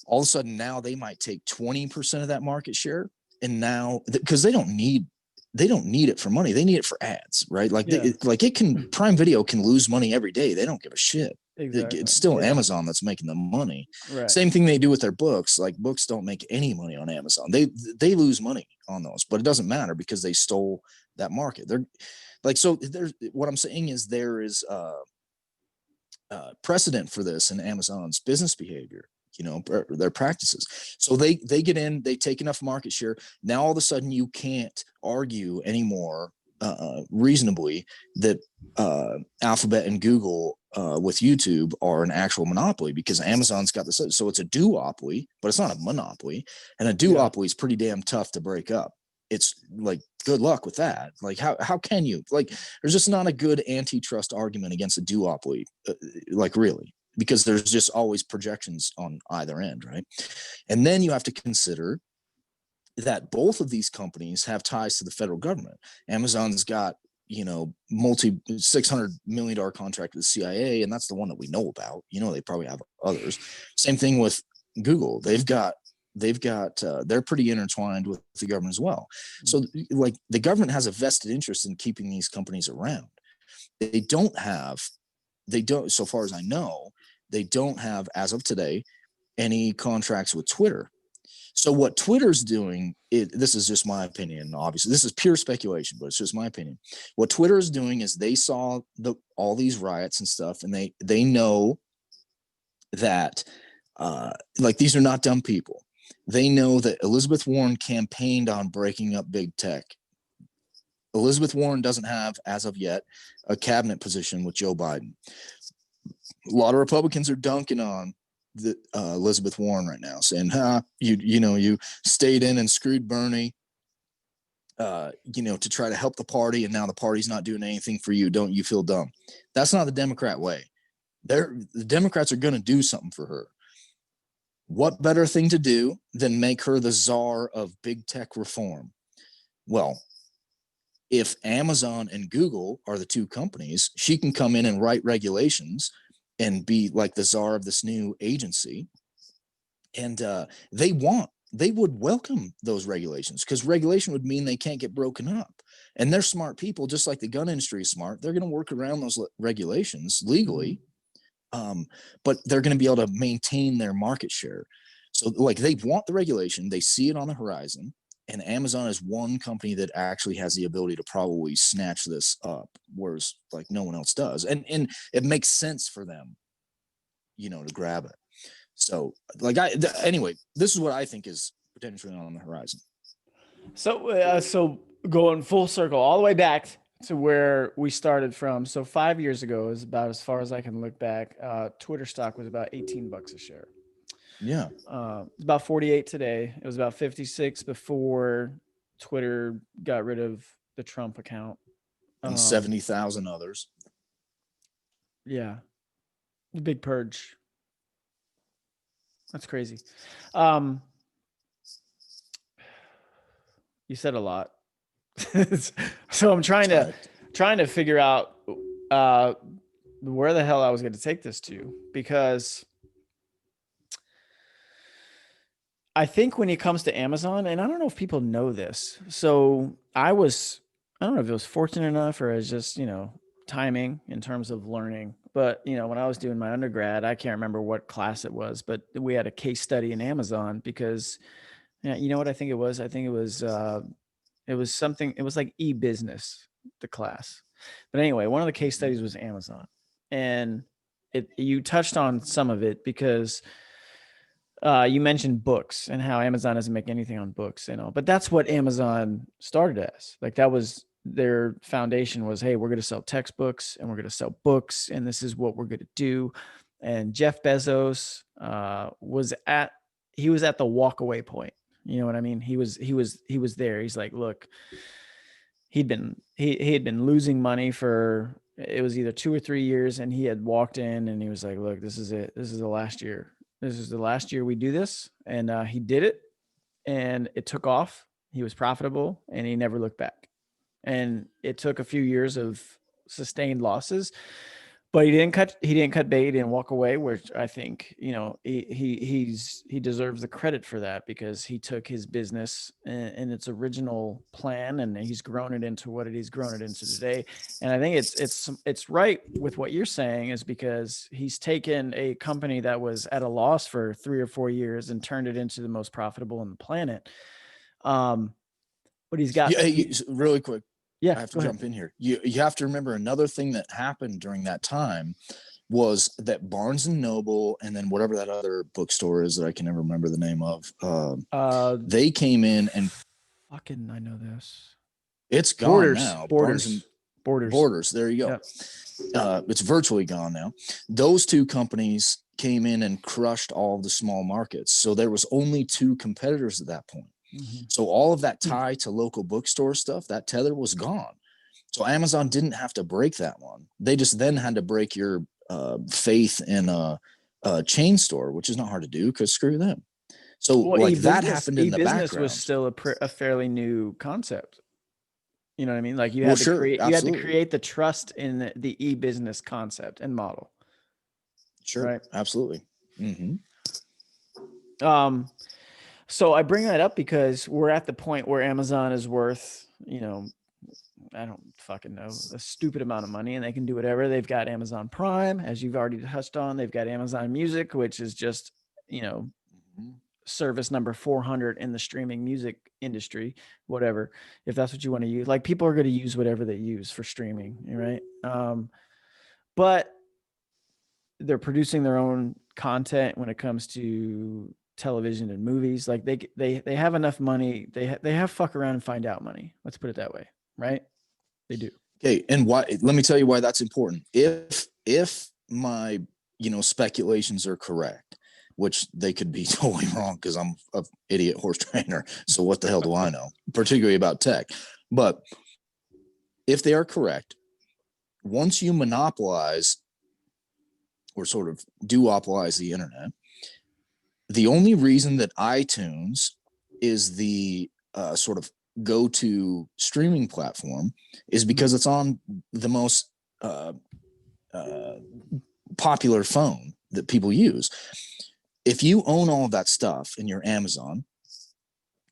S2: all of a sudden now they might take 20% of that market share. And now, because they don't need it for money, they need it for ads, right? Like Prime Video can lose money every day. They don't give a shit. Exactly. It's still Amazon that's making the money. Right. Same thing they do with their books. Like, books don't make any money on Amazon. They lose money on those, but it doesn't matter, because they stole that market. They're like, so there's, what I'm saying is there is precedent for this in Amazon's business behavior, their practices. So they get in, they take enough market share. Now all of a sudden you can't argue anymore reasonably that Alphabet and Google with YouTube are an actual monopoly, because Amazon's got this. So it's a duopoly, but it's not a monopoly. And a duopoly is pretty damn tough to break up. It's like, good luck with that. Like, how can you, like, there's just not a good antitrust argument against a duopoly, like, really, because there's just always projections on either end, right? And then you have to consider that both of these companies have ties to the federal government. Amazon's got, $600 million contract with the CIA, and that's the one that we know about. They probably have others. Same thing with Google. They've got they're pretty intertwined with the government as well. So like the government has a vested interest in keeping these companies around. So far as I know, they don't have, as of today, any contracts with Twitter. So what Twitter's doing, this is just my opinion, obviously. This is pure speculation, but it's just my opinion. What Twitter is doing is they saw all these riots and stuff, and they know that like these are not dumb people. They know that Elizabeth Warren campaigned on breaking up big tech. Elizabeth Warren doesn't have, as of yet, a cabinet position with Joe Biden. A lot of Republicans are dunking on Elizabeth Warren right now, saying, you stayed in and screwed Bernie, to try to help the party, and now the party's not doing anything for you. Don't you feel dumb? That's not the Democrat way. The Democrats are going to do something for her. What better thing to do than make her the czar of big tech reform? Well, if Amazon and Google are the two companies, she can come in and write regulations and be like the czar of this new agency. And they would welcome those regulations, because regulation would mean they can't get broken up. And they're smart people, just like the gun industry is smart. They're going to work around those regulations legally, but they're going to be able to maintain their market share. So like they want the regulation, they see it on the horizon. And Amazon is one company that actually has the ability to probably snatch this up, whereas like no one else does. And it makes sense for them, to grab it. So like anyway, this is what I think is potentially on the horizon.
S1: So going full circle all the way back to where we started from. So 5 years ago is about as far as I can look back. Twitter stock was about $18 a share.
S2: Yeah.
S1: It's about 48 today. It was about 56 before Twitter got rid of the Trump account.
S2: And 70,000 others.
S1: Yeah. The big purge. That's crazy. You said a lot. So I'm trying to figure out where the hell I was going to take this to, because I think when it comes to Amazon, and I don't know if people know this. So I don't know if it was fortunate enough or it's just, timing in terms of learning. But, when I was doing my undergrad, I can't remember what class it was, but we had a case study in Amazon because, you know what I think it was? I think it was something, it was like e-business, the class. But anyway, one of the case studies was Amazon. And you touched on some of it because you mentioned books and how Amazon doesn't make anything on books, but that's what Amazon started as. Like that was their foundation was, hey, we're going to sell textbooks and we're going to sell books, and this is what we're going to do. And Jeff Bezos was at the walkaway point. You know what I mean? He was there. He's like, look, he had been losing money for, it was either 2 or 3 years, and he had walked in and he was like, look, this is it. This is the last year. This is the last year we do this. And he did it, and it took off. He was profitable, and he never looked back. And it took a few years of sustained losses, but he didn't cut bait. He didn't walk away, which I think, he deserves the credit for that, because he took his business in its original plan and he's grown it into what he's grown it into today. And I think it's right with what you're saying, is because he's taken a company that was at a loss for 3 or 4 years and turned it into the most profitable on the planet. But he's got
S2: really quick.
S1: Yeah,
S2: I have to jump in here. You have to remember another thing that happened during that time was that Barnes and Noble, and then whatever that other bookstore is that I can never remember the name of, they came in and
S1: fucking, I know this.
S2: It's gone now.
S1: Borders.
S2: There you go. Yeah. It's virtually gone now. Those two companies came in and crushed all of the small markets. So there was only 2 competitors at that point. Mm-hmm. So all of that tie to local bookstore stuff, that tether was gone. So Amazon didn't have to break that one. They just then had to break your faith in a chain store, which is not hard to do, because screw them. So that happened in the background. E-business
S1: was still a fairly new concept. You know what I mean? Like you had to create the trust in the e-business concept and model.
S2: Sure. Right? Absolutely. Mm-hmm.
S1: So I bring that up because we're at the point where Amazon is worth, I don't fucking know, a stupid amount of money, and they can do whatever. They've got Amazon Prime, as you've already touched on. They've got Amazon Music, which is just,
S2: Mhm.
S1: service number 400 in the streaming music industry, whatever, if that's what you want to use. Like, people are going to use whatever they use for streaming, right? But they're producing their own content when it comes to television and movies. Like, they have enough money. They have fuck around and find out money. Let's put it that way, right? They do.
S2: Okay, and why? Let me tell you why that's important. If my speculations are correct, which they could be totally wrong because I'm an idiot horse trainer. So what the hell do I know, particularly about tech? But if they are correct, once you monopolize or sort of duopolize the internet, the only reason that iTunes is the sort of go-to streaming platform is because it's on the most popular phone that people use. If you own all of that stuff in your Amazon,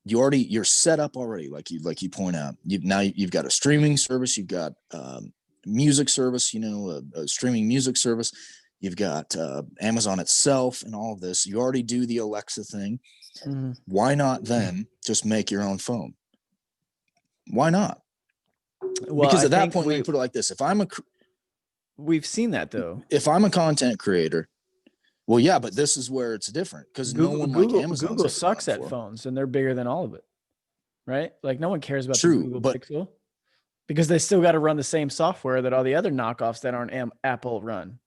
S2: you're set up already, like you point out. You've got a streaming service, you've got music service, a streaming music service. You've got Amazon itself and all of this. You already do the Alexa thing.
S1: Mm-hmm.
S2: Why not then just make your own phone? Why not?
S1: Well,
S2: because at that point, let me put it like this:
S1: we've seen that though.
S2: If I'm a content creator, well, yeah, but this is where it's different because no one like Amazon's
S1: Google sucks at phones, and they're bigger than all of it, right? Like, no one cares about the Google Pixel because they still got to run the same software that all the other knockoffs that aren't Apple run.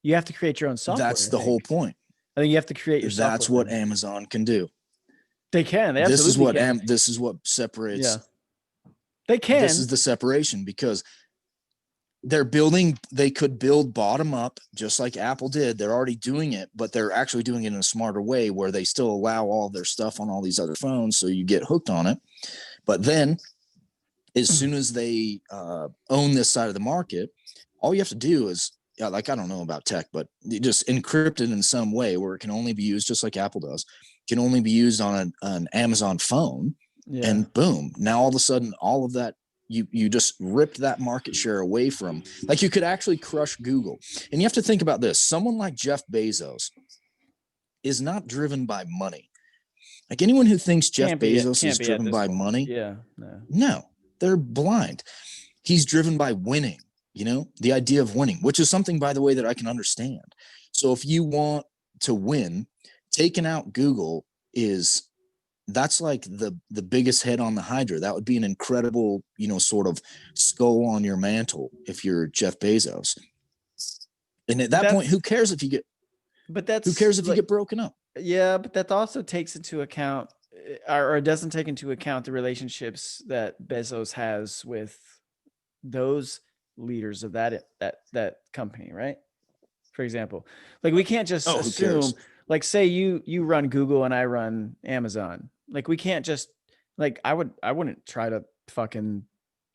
S1: You have to create your own software.
S2: That's the whole point.
S1: I think you have to create your software.
S2: That's what Amazon can do.
S1: They can. They absolutely can.
S2: This is what separates.
S1: Yeah. They can.
S2: This is the separation because they could build bottom up just like Apple did. They're already doing it, but they're actually doing it in a smarter way where they still allow all their stuff on all these other phones. So you get hooked on it. But then as soon as they own this side of the market, all you have to do is, like, I don't know about tech, but just encrypt it in some way where it can only be used just like Apple does, can only be used on an Amazon phone. Yeah. And boom, now all of a sudden, all of that, you just ripped that market share away from, like, you could actually crush Google. And you have to think about this. Someone like Jeff Bezos is not driven by money. Like, anyone who thinks Jeff Bezos is driven by money, no, they're blind. He's driven by winning. The idea of winning, which is something, by the way, that I can understand. So if you want to win, taking out Google that's like the biggest head on the Hydra. That would be an incredible, sort of skull on your mantle if you're Jeff Bezos. And at that point, who cares if you get broken up?
S1: Yeah, but that also takes into account, or doesn't take into account, the relationships that Bezos has with those leaders of that company, right? For example, like, we can't just assume, like, say you run Google and I run Amazon. Like, we can't just, like, I wouldn't try to fucking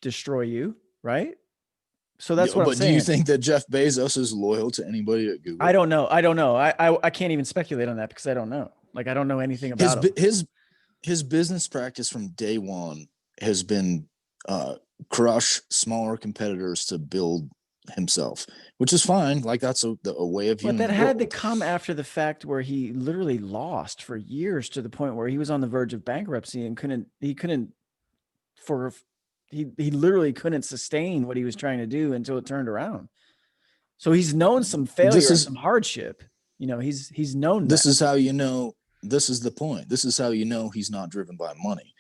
S1: destroy you, right? So that's what I'm saying.
S2: But do you think that Jeff Bezos is loyal to anybody at Google?
S1: I don't know. I can't even speculate on that because I don't know. Like, I don't know anything about him.
S2: His business practice from day one has been crush smaller competitors to build himself, which is fine. Like, that's a way of viewing.
S1: But that had to come after the fact where he literally lost for years to the point where he was on the verge of bankruptcy and he literally couldn't sustain what he was trying to do until it turned around. So he's known some failure, some hardship. He's known
S2: this is how this is the point. This is how he's not driven by money.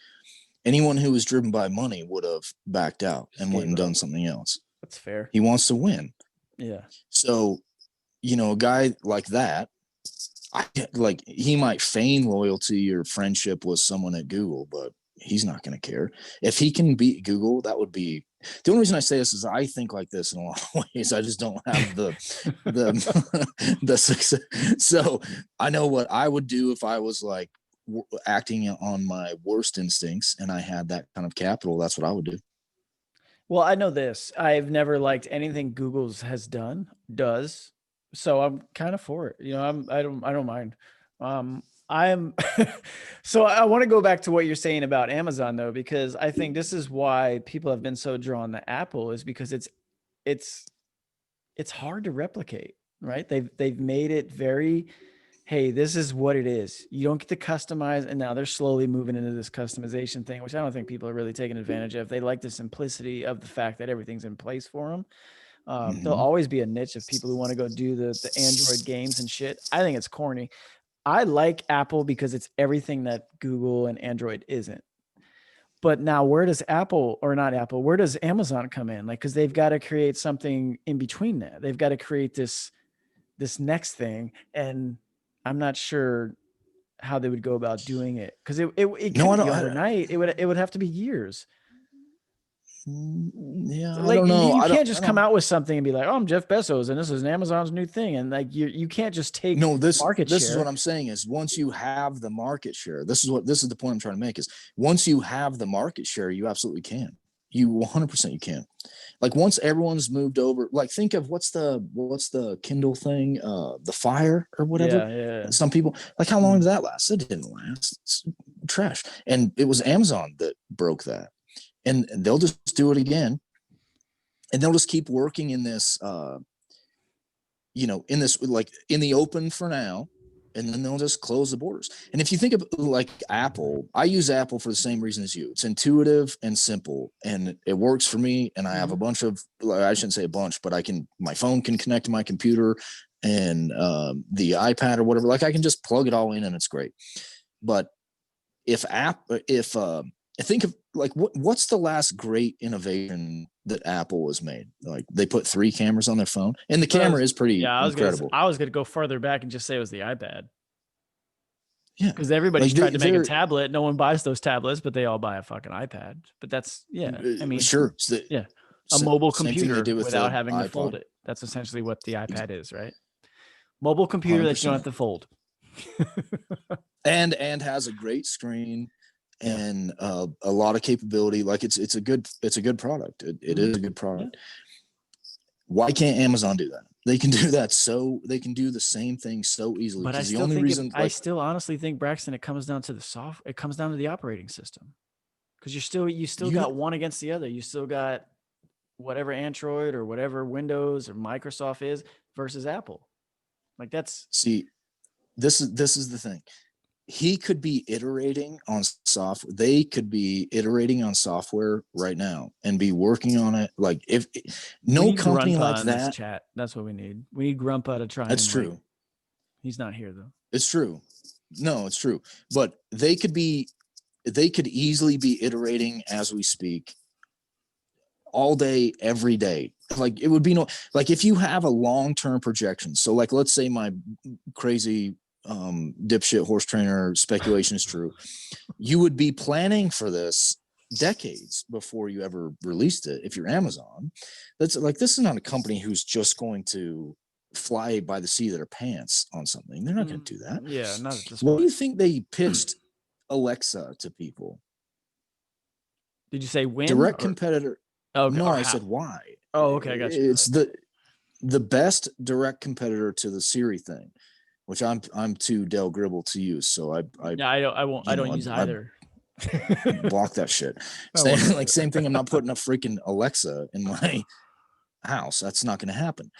S2: Anyone who was driven by money would have backed out and went and done something else.
S1: That's fair.
S2: He wants to win.
S1: Yeah.
S2: So, a guy like that, he might feign loyalty or friendship with someone at Google, but he's not going to care. If he can beat Google, that would be the only reason I say this is I think like this in a lot of ways. I just don't have the success. So I know what I would do if I was like acting on my worst instincts and I had that kind of capital. That's what I would do.
S1: Well, I know this. I've never liked anything Google's does. So I'm kind of for it. I don't mind. I'm so I want to go back to what you're saying about Amazon though, because I think this is why people have been so drawn to Apple is because it's it's hard to replicate, right? They've made it very, hey, this is what it is. You don't get to customize, and now they're slowly moving into this customization thing, which I don't think people are really taking advantage of. They like the simplicity of the fact that everything's in place for them. There'll always be a niche of people who want to go do the Android games and shit. I think it's corny. I like Apple because it's everything that Google and Android isn't. But now where does Apple or not Apple, where does Amazon come in? Like, cause they've got to create something in between that. They've got to create this next thing. And I'm not sure how they would go about doing it. Cause it
S2: No, I
S1: couldn't be
S2: don't.
S1: overnight. It would have to be years.
S2: Yeah, I
S1: Like
S2: don't know.
S1: you
S2: I don't.
S1: can't just
S2: I
S1: come
S2: don't.
S1: out with something and be like, oh, I'm Jeff Bezos and this is Amazon's new thing. And like, you can't just take
S2: No,
S1: market
S2: this is
S1: share.
S2: what I'm saying is once you have the market share, this is the point I'm trying to make is once you have the market share, you absolutely can. You 100% you can. Like once everyone's moved over, like think of what's the Kindle thing, the Fire or whatever.
S1: Yeah. Yeah.
S2: Some people like how long did that last? It didn't last. It's trash. And it was Amazon that broke that. And they'll just do it again. And they'll just keep working in this in this like in the open for now, and then they'll just close the borders. And if you think of like Apple, I use Apple for the same reason as you. It's intuitive and simple, and it works for me. And I have a bunch of, I shouldn't say a bunch, but my phone can connect to my computer and the iPad or whatever. Like I can just plug it all in, and it's great. But if think of like what's the last great innovation that Apple has made? Like they put 3 cameras on their phone, and the camera is pretty incredible.
S1: I was gonna go further back and just say it was the iPad.
S2: Yeah,
S1: because everybody's
S2: like
S1: tried to make a tablet. No one buys those tablets, but they all buy a fucking iPad. But that's I mean,
S2: sure,
S1: yeah, a mobile
S2: same thing
S1: computer
S2: they did with
S1: without
S2: the
S1: having to
S2: iPod.
S1: fold it. That's essentially what the iPad is, right? Mobile computer that you don't have to fold.
S2: and has a great screen and a lot of capability. Like it's a good product. It is a good product. Yeah. Why can't Amazon do that? They can do that, so they can do the same thing so easily.
S1: But I still honestly think, Braxton, it comes down to it comes down to the operating system, because you still got one against the other. You still got whatever Android or whatever Windows or Microsoft is versus Apple. Like this
S2: is the thing. He could be iterating on software. They could be iterating on software right now and be working on it. Like if no company like that.
S1: Chat. That's what we need. We need Grumpa to try.
S2: That's true.
S1: He's not here though.
S2: It's true. No, it's true. But they could easily be iterating as we speak all day, every day. Like it would be like if you have a long-term projection. So like, let's say my crazy dipshit horse trainer speculation is true. You would be planning for this decades before you ever released it. If you're Amazon, that's like, this is not a company who's just going to fly by the seat of their pants on something. They're not going to do that.
S1: Yeah, not at this
S2: point. What do you think they pitched Alexa to people?
S1: Did you say when?
S2: Direct competitor?
S1: Oh
S2: no, I said why.
S1: Oh, okay, I got you.
S2: It's the best direct competitor to the Siri thing, which I'm too Del Gribble to use. So I
S1: don't use either.
S2: Block that shit. Same thing. I'm not putting a freaking Alexa in my house. That's not going to happen.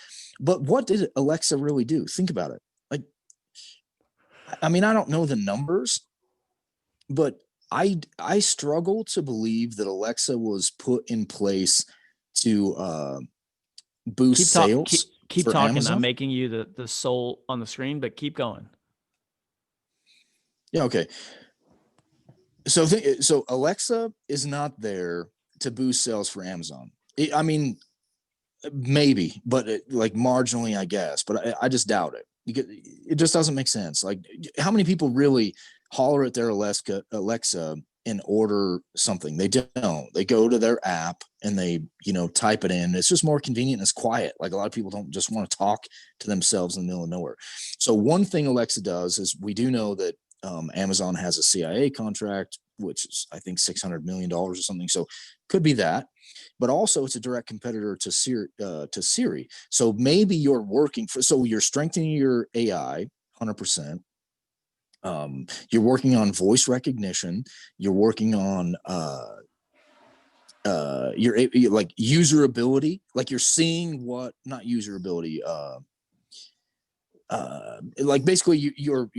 S2: But what did Alexa really do? Think about it. Like, I mean, I don't know the numbers, but I struggle to believe that Alexa was put in place to boost sales.
S1: Keep talking.
S2: Amazon.
S1: I'm making you the soul on the screen, but keep going.
S2: Yeah. Okay. So Alexa is not there to boost sales for Amazon. I mean, maybe, but like marginally, I guess. But I just doubt it. It just doesn't make sense. Like, how many people really holler at their Alexa and order something? They don't. They go to their app and they, type it in. It's just more convenient and it's quiet. Like a lot of people don't just want to talk to themselves in the middle of nowhere. So one thing Alexa does is, we do know that Amazon has a CIA contract, which is, I think, $600 million or something. So could be that. But also it's a direct competitor to Siri. So maybe you're strengthening your AI 100%. You're working on voice recognition. You're working on you're like userability, like you're seeing what, not userability, like basically you're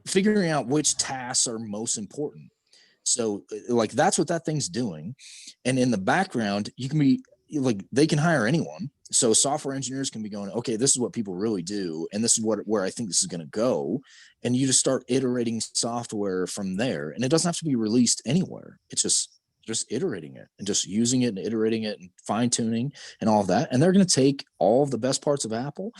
S2: figuring out which tasks are most important. So like that's what that thing's doing. And in the background, you can be like, they can hire anyone. So software engineers can be going, okay, this is what people really do, and this is where I think this is going to go. And you just start iterating software from there, and it doesn't have to be released anywhere. It's just iterating it and just using it and iterating it and fine tuning and all of that. And they're going to take all of the best parts of Apple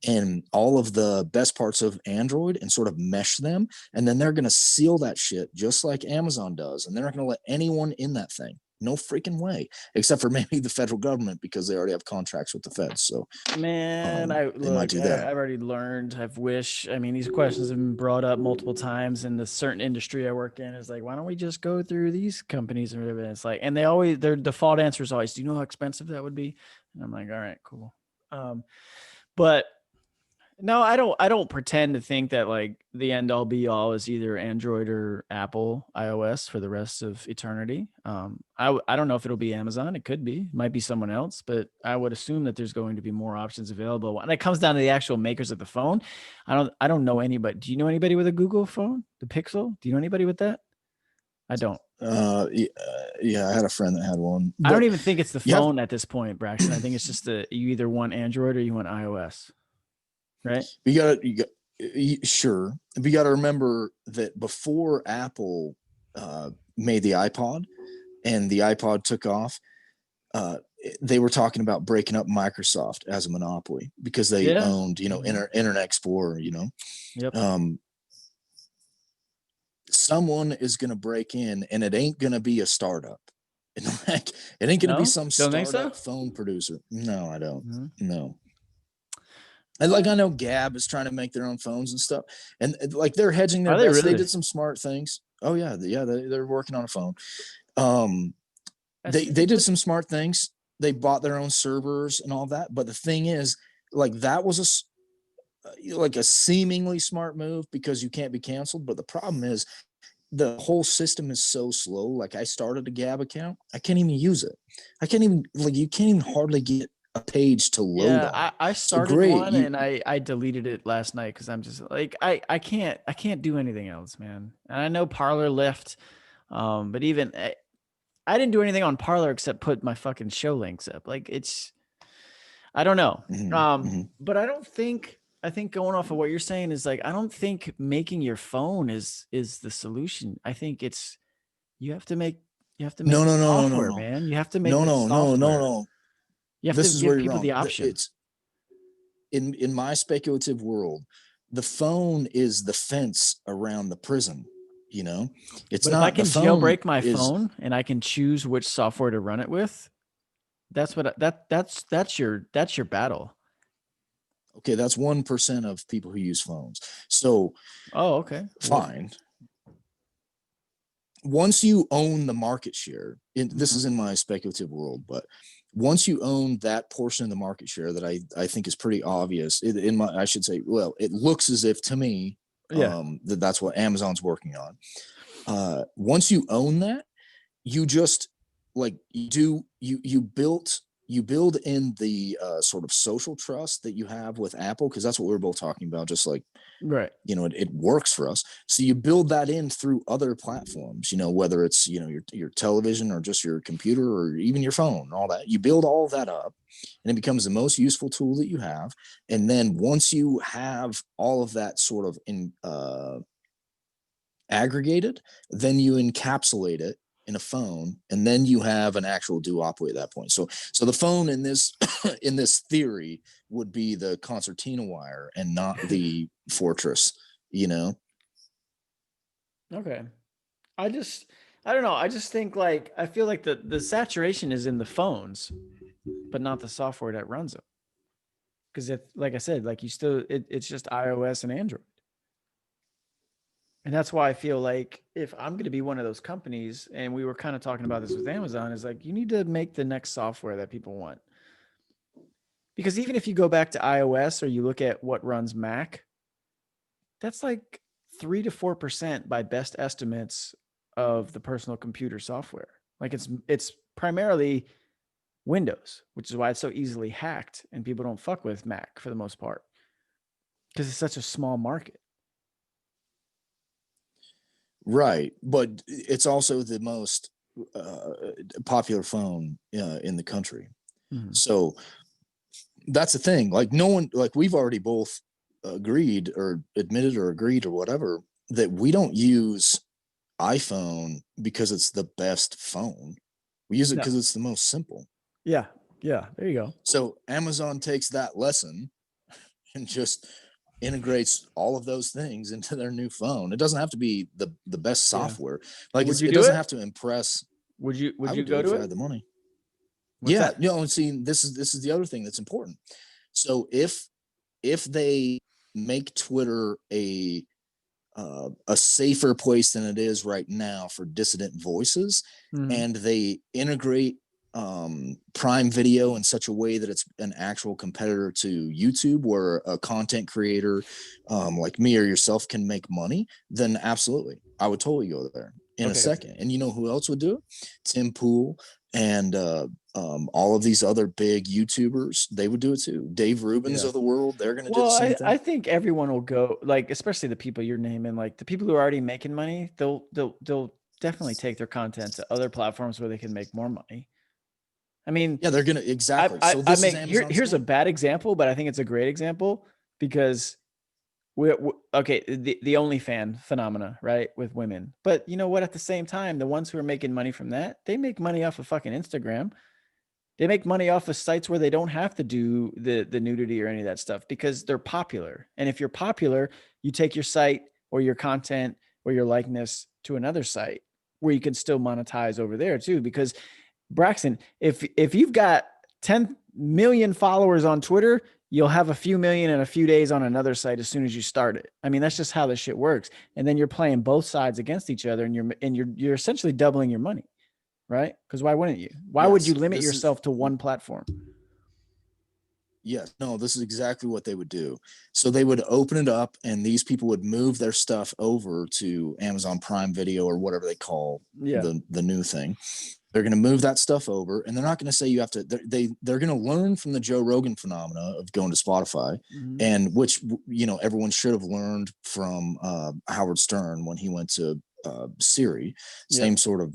S2: and all of the best parts of Android and sort of mesh them. And then they're going to seal that shit just like Amazon does. And they're not going to let anyone in that thing. No freaking way, except for maybe the federal government, because they already have contracts with the feds. So
S1: Man,
S2: they might do that.
S1: I've already learned. I mean, these questions have been brought up multiple times in the certain industry I work in. Is like, why don't we just go through these companies and whatever? It's like, and their default answer is always, do you know how expensive that would be? And I'm like, all right, cool. But no, I don't pretend to think that like the end all be all is either Android or Apple iOS for the rest of eternity. I don't know if it'll be Amazon. It could be, it might be someone else, but I would assume that there's going to be more options available. When it comes down to the actual makers of the phone, I don't know anybody. Do you know anybody with a Google phone, the Pixel? Do you know anybody with that? I don't.
S2: Yeah, I had a friend that had one.
S1: I don't even think it's the phone at this point, Braxton. I think it's just you either want Android or you want iOS. Right.
S2: Sure. But you got to remember that before Apple made the iPod and the iPod took off, they were talking about breaking up Microsoft as a monopoly because they owned, Internet Explorer,
S1: Yep.
S2: Someone is going to break in, and it ain't going to be a startup. It ain't going to be some startup phone producer. No, I don't. Mm-hmm. No. And like, I know Gab is trying to make their own phones and stuff, and like they're hedging their bets. Really? They did some smart things. Oh yeah, they're working on a phone. They did some smart things. They bought their own servers and all that. But the thing is, like, that was a seemingly smart move because you can't be canceled. But the problem is, the whole system is so slow. Like, I started a Gab account, I can't even use it. I can't even you can't even hardly get a page to load on.
S1: I started one and I deleted it last night because I'm just like, I can't do anything else, man. And I know Parler left, but even I didn't do anything on Parler except put my fucking show links up. Like, I don't know. But I think going off of what you're saying is like, I don't think making your phone is the solution. I think you have to make software, man. You have to make
S2: no.
S1: You have to give people the option.
S2: It's in my speculative world, the phone is the fence around the prison. It's
S1: but
S2: not.
S1: If I can jailbreak my phone and I can choose which software to run it with, that's your battle.
S2: Okay, that's 1% of people who use phones. So,
S1: okay,
S2: fine. Once you own the market share, this is in my speculative world, but once you own that portion of the market share that I think is pretty obvious, I should say, well, it looks as if to me, that's what Amazon's working on. Once you own that, you just like you build in the sort of social trust that you have with Apple, because that's what we were both talking about, just like,
S1: right,
S2: it works for us. So you build that in through other platforms, whether it's your television or just your computer or even your phone, all that. You build all that up and it becomes the most useful tool that you have. And then once you have all of that sort of aggregated, then you encapsulate it in a phone, and then you have an actual duopoly at that point. So the phone in this in this theory would be the concertina wire and not the fortress.
S1: Okay. I don't know. I just think like, I feel like the saturation is in the phones, but not the software that runs them. Because like I said, like it's just iOS and Android. And that's why I feel like if I'm going to be one of those companies, and we were kind of talking about this with Amazon, is like, you need to make the next software that people want. Because even if you go back to iOS or you look at what runs Mac, that's like 3 to 4% by best estimates of the personal computer software. Like it's primarily Windows, which is why it's so easily hacked and people don't fuck with Mac for the most part because it's such a small market.
S2: Right, but it's also the most popular phone in the country. Mm-hmm. So that's the thing. Like no one, like we've already both agreed or admitted or agreed or whatever that we don't use iPhone because it's the best phone. We use it because it's the most simple.
S1: Yeah. Yeah. There you go.
S2: So Amazon takes that lesson and just integrates all of those things into their new phone. It doesn't have to be the best software. Like it doesn't have to impress.
S1: Would you go to it?
S2: I had the money. What's that? See, this is the other thing that's important. So if they make Twitter a safer place than it is right now for dissident voices, and they integrate Prime Video in such a way that it's an actual competitor to YouTube, where a content creator like me or yourself can make money, then absolutely, I would totally go there in a second. And you know who else would do it? Tim Pool and all of these other big YouTubers, they would do it too. Dave Rubens of the world, they're going to do the same thing.
S1: I think everyone will go, like, especially the people you're naming, like the people who are already making money, they'll definitely take their content to other platforms where they can make more money. I mean,
S2: yeah, they're going to exactly.
S1: Here's a bad example, but I think it's a great example because we're okay. The OnlyFans phenomena, right, with women. But you know what? At the same time, the ones who are making money from that, they make money off of fucking Instagram. They make money off of sites where they don't have to do the nudity or any of that stuff because they're popular. And if you're popular, you take your site or your content or your likeness to another site where you can still monetize over there too. Because Braxton, if you've got 10 million followers on Twitter, you'll have a few million in a few days on another site as soon as you start it. I mean, that's just how this shit works. And then you're playing both sides against each other, and you're essentially doubling your money, right? Because why wouldn't you? Why would you limit yourself to one platform?
S2: Yes, no, this is exactly what they would do. So they would open it up, and these people would move their stuff over to Amazon Prime Video or whatever they call the new thing. They're going to move that stuff over, and they're not going to say you have to. They're going to learn from the Joe Rogan phenomena of going to Spotify, and which everyone should have learned from Howard Stern when he went to Siri. Same sort of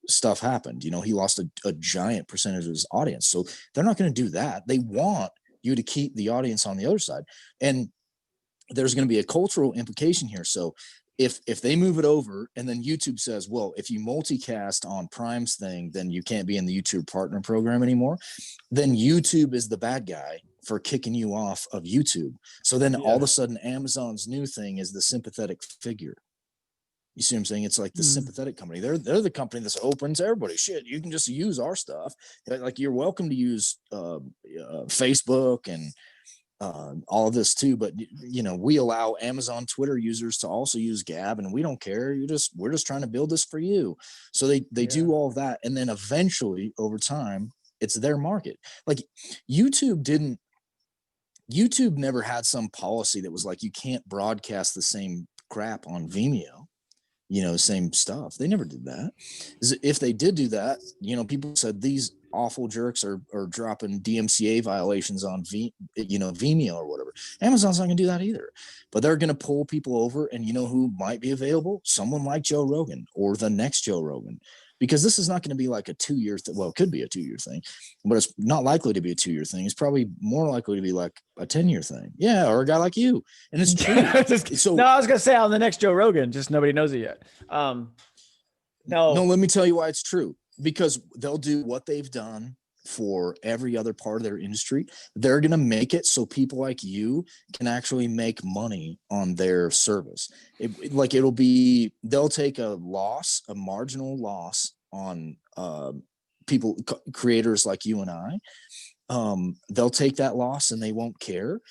S2: stuff happened. He lost a giant percentage of his audience. So they're not going to do that. They want you to keep the audience on the other side, and there's going to be a cultural implication here. So if they move it over and then YouTube says, well, if you multicast on Prime's thing, then you can't be in the YouTube partner program anymore, then YouTube is the bad guy for kicking you off of YouTube. So then all of a sudden Amazon's new thing is the sympathetic figure. You see what I'm saying? It's like the sympathetic company. They're the company that's open to everybody. Shit, you can just use our stuff. Like you're welcome to use Facebook and all of this too, but we allow Amazon Twitter users to also use Gab, and we don't care. We're just trying to build this for you. So they do all of that, and then eventually over time it's their market. Like YouTube never had some policy that was like you can't broadcast the same crap on Vimeo, same stuff. They never did that. If they did do that, people said these awful jerks are dropping DMCA violations on Vimeo or whatever. Amazon's not gonna do that either, but they're gonna pull people over, and who might be available? Someone like Joe Rogan or the next Joe Rogan, because this is not going to be like a 2-year thing. Well, it could be a 2-year thing, but it's not likely to be a 2-year thing. It's probably more likely to be like a 10-year thing. Yeah, or a guy like you. And it's true.
S1: No, I was gonna say on the next Joe Rogan, just nobody knows it yet. No,
S2: let me tell you why it's true. Because they'll do what they've done for every other part of their industry. They're going to make it so people like you can actually make money on their service. They'll take a marginal loss on people, creators like you and I. They'll take that loss and they won't care.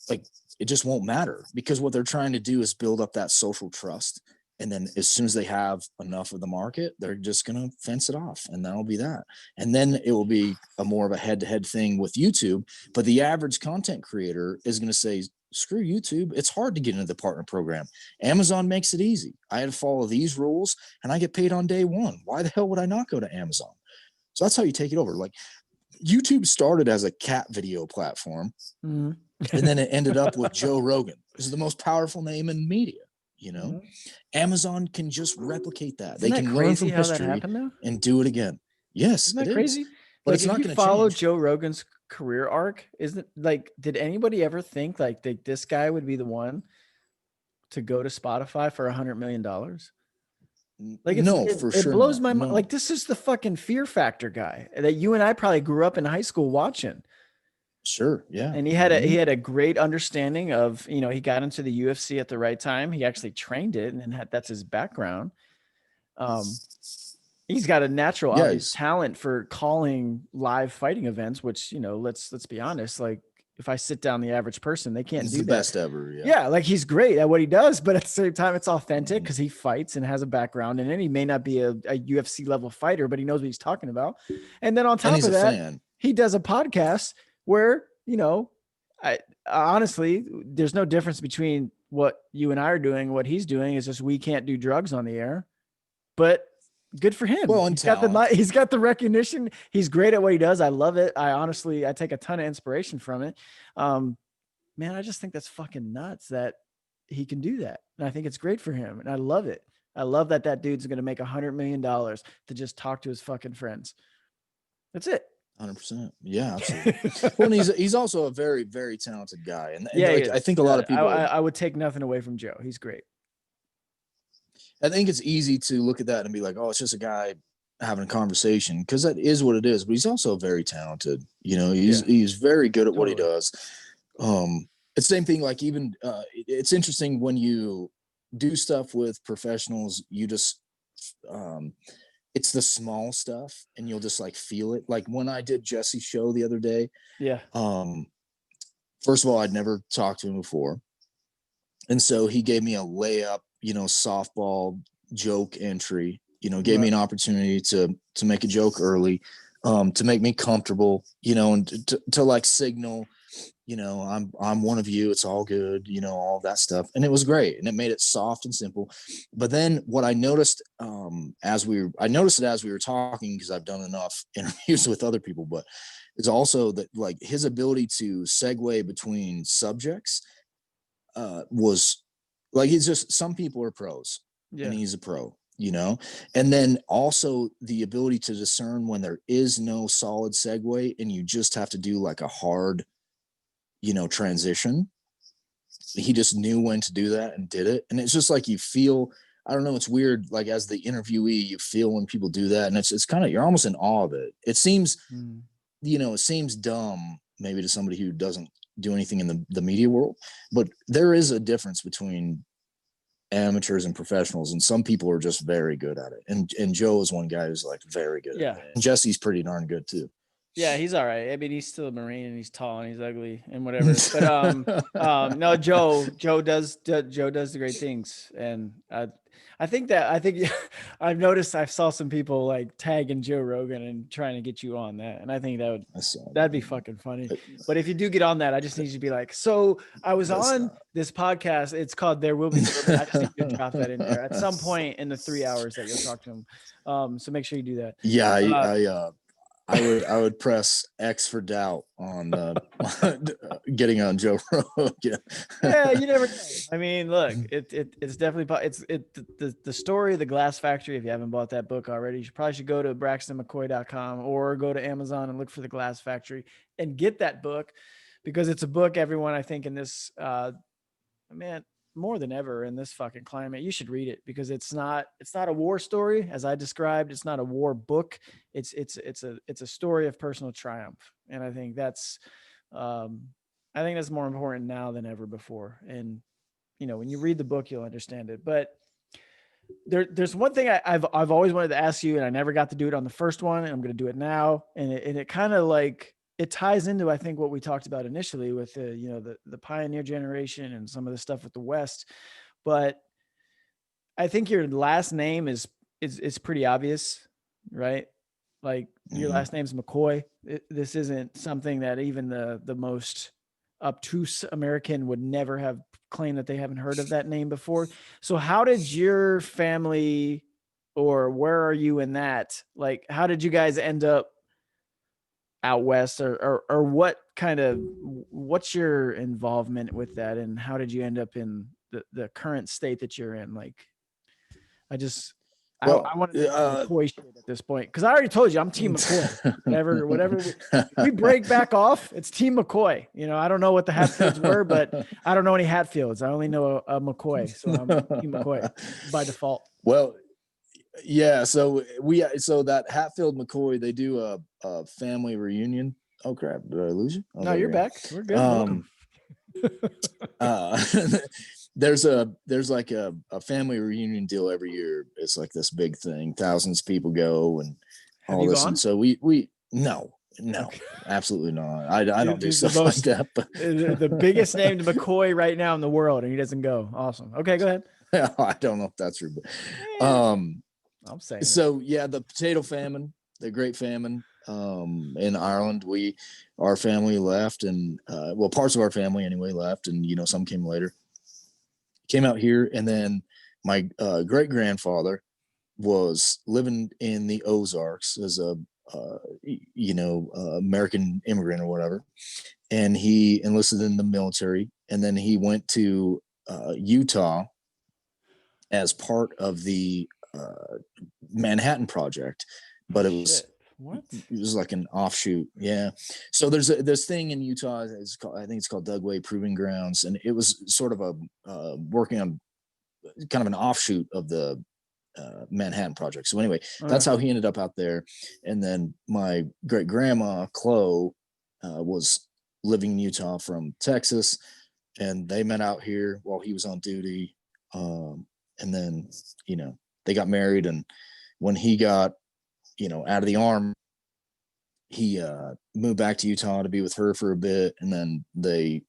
S2: Like it just won't matter, because what they're trying to do is build up that social trust. And then as soon as they have enough of the market, they're just going to fence it off, and that'll be that. And then it will be more of a head-to-head thing with YouTube. But the average content creator is going to say, screw YouTube. It's hard to get into the partner program. Amazon makes it easy. I had to follow these rules and I get paid on day one. Why the hell would I not go to Amazon? So that's how you take it over. Like YouTube started as a cat video platform, and then it ended up with Joe Rogan. This is the most powerful name in media. You know, Amazon can just replicate that.
S1: Isn't
S2: they can learn from history and do it again. Yes,
S1: isn't that crazy?
S2: But
S1: like,
S2: it's not
S1: going
S2: to
S1: follow
S2: change.
S1: Joe Rogan's career arc. Isn't it like, did anybody ever think like this guy would be the one to go to Spotify for $100 million? Like, it blows my mind. Like, this is the fucking Fear Factor guy that you and I probably grew up in high school watching.
S2: Sure. Yeah.
S1: And he had a great understanding of, you know, he got into the UFC at the right time. He actually trained it, and that's his background. He's got a natural obvious talent for calling live fighting events, which, you know, let's be honest, like, if I sit down the average person, they can't do that.
S2: Best ever.
S1: Yeah. Like, he's great at what he does, but at the same time, it's authentic because he fights and has a background in it. He may not be a UFC level fighter, but he knows what he's talking about. And then on top of that, he does a podcast where, you know, I honestly, there's no difference between what you and I are doing. What he's doing is just, we can't do drugs on the air, but good for him.
S2: Well,
S1: he's got the recognition. He's great at what he does. I love it. I take a ton of inspiration from it. Man, I just think that's fucking nuts that he can do that. And I think it's great for him. And I love it. I love that dude's going to make $100 million to just talk to his fucking friends. That's it.
S2: 100%. Yeah, absolutely. Well, and he's also a very, very talented guy. And
S1: like,
S2: I think a lot of people,
S1: I would take nothing away from Joe. He's great.
S2: I think it's easy to look at that and be like, oh, it's just a guy having a conversation, because that is what it is. But he's also very talented. You know, he's very good at what he does. It's the same thing. Like, even it's interesting when you do stuff with professionals, you just it's the small stuff and you'll just like feel it. Like when I did Jesse's show the other day.
S1: Yeah.
S2: First of all, I'd never talked to him before. And so he gave me a layup, you know, softball joke entry, you know, gave me an opportunity to make a joke early, to make me comfortable, you know, and to like signal, you know, I'm one of you. It's all good, you know, all that stuff. And it was great. And it made it soft and simple. But then what I noticed, as we were talking, because I've done enough interviews with other people, but it's also that, like, his ability to segue between subjects was like, he's just, some people are pros and he's a pro, you know. And then also the ability to discern when there is no solid segue and you just have to do like a hard, you know, transition. He just knew when to do that and did it. And it's just like, you feel, I don't know, it's weird. Like, as the interviewee, you feel when people do that, and it's kind of, you're almost in awe of it. It seems, you know, it seems dumb maybe to somebody who doesn't do anything in the media world, but there is a difference between amateurs and professionals, and some people are just very good at it. And Joe is one guy who's like very good at it. And Jesse's pretty darn good too.
S1: Yeah, he's all right. I mean, he's still a Marine and he's tall and he's ugly and whatever. But no, Joe does the great things. And I think I've noticed, I saw some people like tagging Joe Rogan and trying to get you on that. And I think that'd be fucking funny. But if you do get on that, I just need you to be like, so I was on this podcast. It's called There Will Be Bourbon. I just need you to drop that in there at some point in the 3 hours that you'll talk to him. So make sure you do that.
S2: Yeah, I would press X for doubt on getting on Joe Rogan.
S1: Yeah, you never know. I mean, look, it's definitely the story of the Glass Factory. If you haven't bought that book already, you probably should go to braxtonmccoy.com or go to Amazon and look for the Glass Factory and get that book, because it's a book everyone, I think, in this man, more than ever in this fucking climate, you should read it, because it's not a war story as I described. It's not a war book. It's a story of personal triumph. And I think that's more important now than ever before. And, you know, when you read the book, you'll understand it. But there's one thing I've always wanted to ask you, and I never got to do it on the first one, and I'm going to do it now. And it kind of like, it ties into, I think, what we talked about initially with the pioneer generation and some of the stuff with the West. But I think your last name is pretty obvious, right? Like, your last name's McCoy. This isn't something that even the most obtuse American would never have claimed that they haven't heard of that name before. So how did your family, or where are you in that? Like, how did you guys end up out west, or what's your involvement with that? And how did you end up in the current state that you're in? Like, I just,
S2: Well,
S1: I want to know McCoy shit at this point. Cause I already told you I'm team McCoy, whatever if we break back off, it's team McCoy. I don't know what the Hatfields were, but I don't know any Hatfields. I only know a McCoy. So I'm team McCoy by default.
S2: Well, yeah. So that Hatfield McCoy, they do a family reunion. Oh crap! Did I lose you?
S1: No, you're back. We're good. Welcome.
S2: There's like a family reunion deal every year. It's like this big thing. Thousands of people go and all this.
S1: Gone?
S2: And so we no, okay. Absolutely not. I don't do stuff like that. But
S1: the biggest named McCoy right now in the world, and he doesn't go. Awesome. Okay, go ahead.
S2: I don't know if that's true, but
S1: I'm saying.
S2: So yeah, the potato famine, the Great Famine. In Ireland, our family left, and parts of our family anyway left, and some came later. Came out here, and then my great grandfather was living in the Ozarks as a American immigrant or whatever, and he enlisted in the military, and then he went to Utah as part of the Manhattan Project, but it was.
S1: What?
S2: It was like an offshoot. Yeah. So there's this thing in Utah. I think it's called Dugway Proving Grounds. And it was sort of working on kind of an offshoot of the Manhattan Project. So anyway, that's how he ended up out there. And then my great grandma, Chloe, was living in Utah from Texas. And they met out here while he was on duty. And then, they got married. And when he got, out of the army, he moved back to Utah to be with her for a bit, and then they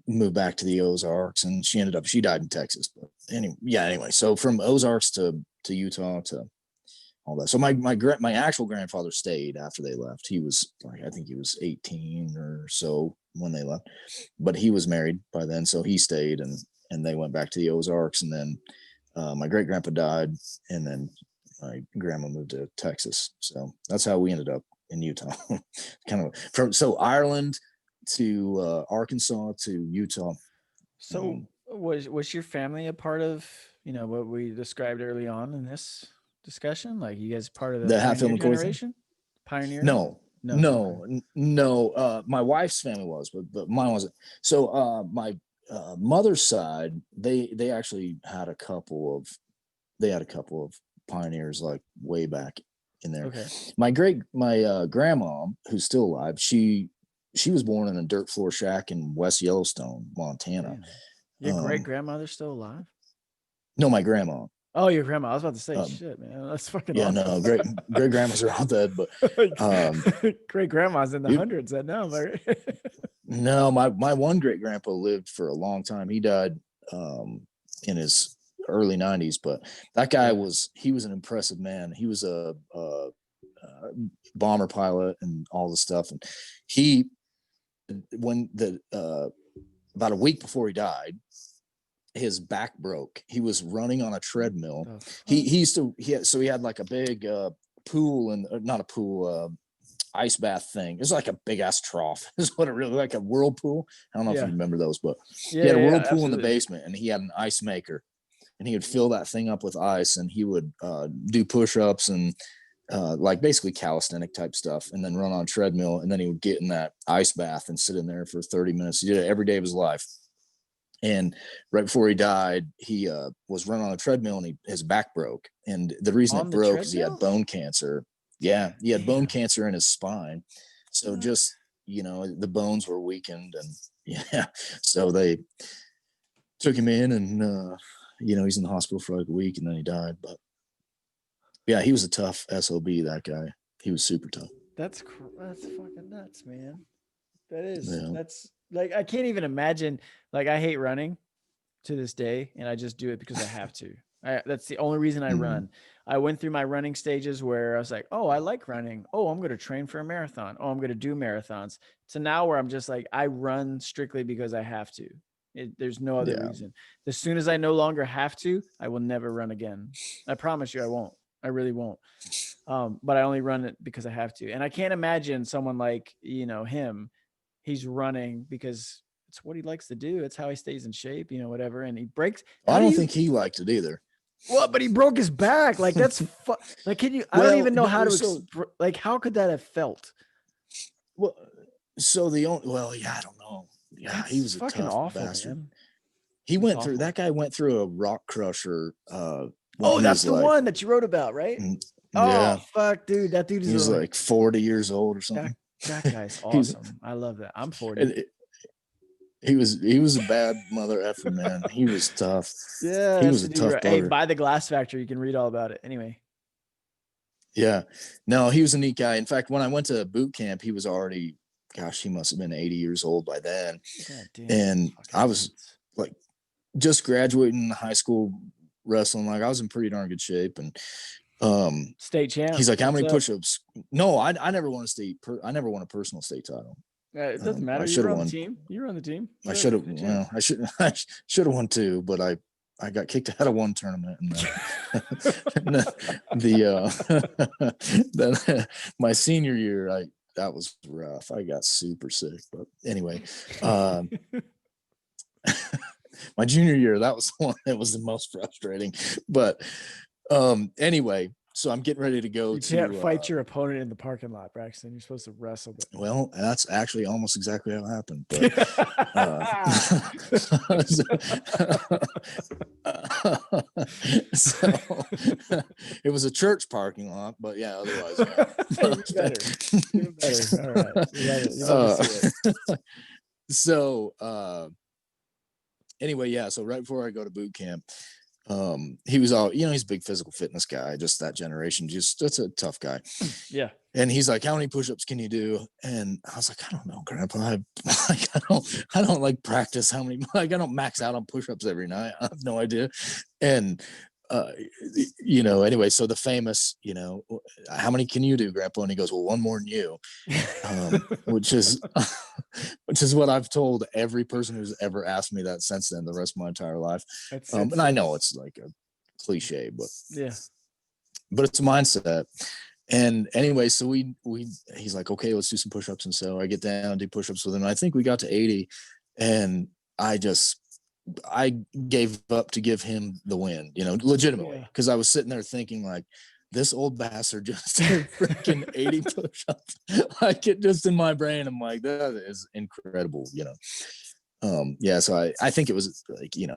S2: moved back to the Ozarks, and she died in Texas. But anyway, so from Ozarks to Utah to all that. So my actual grandfather stayed after they left. He was I think he was 18 or so when they left, but he was married by then, so he stayed, and they went back to the Ozarks, and then my great grandpa died, and then my grandma moved to Texas. So that's how we ended up in Utah. Kind of so Ireland to Arkansas to Utah.
S1: So was your family a part of what we described early on in this discussion? Like, you guys part of the Hatfield generation? Pioneer?
S2: No. My wife's family was, but mine wasn't. So my mother's side, they actually had a couple of pioneers, like way back in there.
S1: Okay.
S2: My grandma, who's still alive, she was born in a dirt floor shack in West Yellowstone, Montana.
S1: Your great grandmother's still alive?
S2: No, my grandma.
S1: Oh, your grandma. I was about to say, shit, man, that's fucking awesome.
S2: No, great grandmas are all dead, but
S1: great grandma's in the hundreds. I know.
S2: No, my one great grandpa lived for a long time. He died in his early 90s, but that guy was an impressive man. He was a bomber pilot and all the stuff, and about a week before he died, his back broke. He was running on a treadmill. He had like a big pool, and not a pool, ice bath thing. It was like a big ass trough. Is what it really, like a whirlpool. I don't know if you remember those, but he had a whirlpool in the basement, and he had an ice maker, and he would fill that thing up with ice, and he would do push-ups and like basically calisthenic type stuff, and then run on a treadmill, and then he would get in that ice bath and sit in there for 30 minutes. He did it every day of his life. And right before he died, he was running on a treadmill, and his back broke. And the reason it broke is he had bone cancer. Yeah, he had bone cancer in his spine. So just, the bones were weakened, and so they took him in, and he's in the hospital for like a week, and then he died. But yeah, he was a tough SOB, that guy. He was super tough.
S1: That's fucking nuts, man. That is. Yeah. That's like, I can't even imagine. Like, I hate running to this day, and I just do it because I have to. That's the only reason I
S2: Mhm.
S1: run. I went through my running stages where I was like, oh, I like running. Oh, I'm going to train for a marathon. Oh, I'm going to do marathons. So now where I'm just like, I run strictly because I have to. There's no other
S2: Yeah.
S1: reason. As soon as I no longer have to, I will never run again. I promise you I won't. I really won't. But I only run it because I have to. And I can't imagine someone like, him, he's running because it's what he likes to do. It's how he stays in shape, whatever. And he breaks.
S2: I
S1: How do
S2: don't
S1: you,
S2: think he liked it either.
S1: well, but he broke his back. Like that's like, can you, I don't
S2: Well,
S1: even know how
S2: no,
S1: to, like, how could that have felt?
S2: well, so the only, well, yeah, I don't know. Yeah, he
S1: That's
S2: was a
S1: fucking
S2: tough
S1: awful,
S2: bastard.
S1: man.
S2: He
S1: That's
S2: went through,
S1: awful.
S2: that guy went through a rock crusher when
S1: Oh,
S2: he
S1: that's
S2: was
S1: the
S2: like,
S1: one that you wrote about, right? Oh,
S2: yeah,
S1: fuck, dude. That dude
S2: he
S1: is
S2: was
S1: like,
S2: like 40 years old or
S1: that,
S2: something.
S1: that guy's
S2: He's
S1: awesome. I love that. I'm 40.
S2: it, he was a bad mother effer, man. He was tough.
S1: Yeah,
S2: He
S1: that's
S2: was
S1: the
S2: a
S1: dude. You
S2: tough
S1: wrote. Hey,
S2: bugger.
S1: buy the Glass Factory. You can read all about it. Anyway.
S2: Yeah. No, he was a neat guy. In fact, when I went to boot camp, he was already, gosh, he must have been 80 years old by then.
S1: God damn.
S2: And
S1: Fucking
S2: I was
S1: nuts.
S2: like just graduating high school wrestling. Like I was in pretty darn good shape. And
S1: State champ.
S2: he's like, how
S1: What's
S2: many
S1: up?
S2: push-ups? No, I never won a I never won a personal state title.
S1: It doesn't matter.
S2: I
S1: You
S2: should
S1: were
S2: have
S1: on the
S2: won.
S1: team. You were on the team.
S2: I
S1: Whatever.
S2: should have.
S1: State champ.
S2: Well, I should have won two, but I got kicked out of one tournament, and then my senior year, that was rough. I got super sick, but anyway, my junior year, that was the one that was the most frustrating. But anyway, so I'm getting ready to go
S1: You can't
S2: to.
S1: fight your opponent in the parking lot, Braxton. You're supposed to wrestle them.
S2: Well, that's actually almost exactly how it happened. But so it was a church parking lot, but yeah, otherwise,
S1: Even better. Even better. All right. You love it. You love to see it.
S2: So anyway, yeah. So right before I go to boot camp, he was all, he's a big physical fitness guy, just that generation, just that's a tough guy.
S1: Yeah.
S2: And he's like, how many push-ups can you do? And I was like, I don't know, Grandpa. I don't like practice how many, like, I don't max out on push-ups every night. I have no idea. And anyway, so the famous, how many can you do, Grandpa? And he goes, well, one more than you. Which is what I've told every person who's ever asked me that since then, the rest of my entire life. And I know it's like a cliche, but
S1: yeah,
S2: it's a mindset. And anyway, so he's like, okay, let's do some push-ups. And so I get down and do push-ups with him. I think we got to 80, and I gave up to give him the win, legitimately, because I was sitting there thinking, like, this old bastard just did freaking 80 push-ups. Like, it just in my brain, I'm like, that is incredible, yeah, so I think it was like, 80,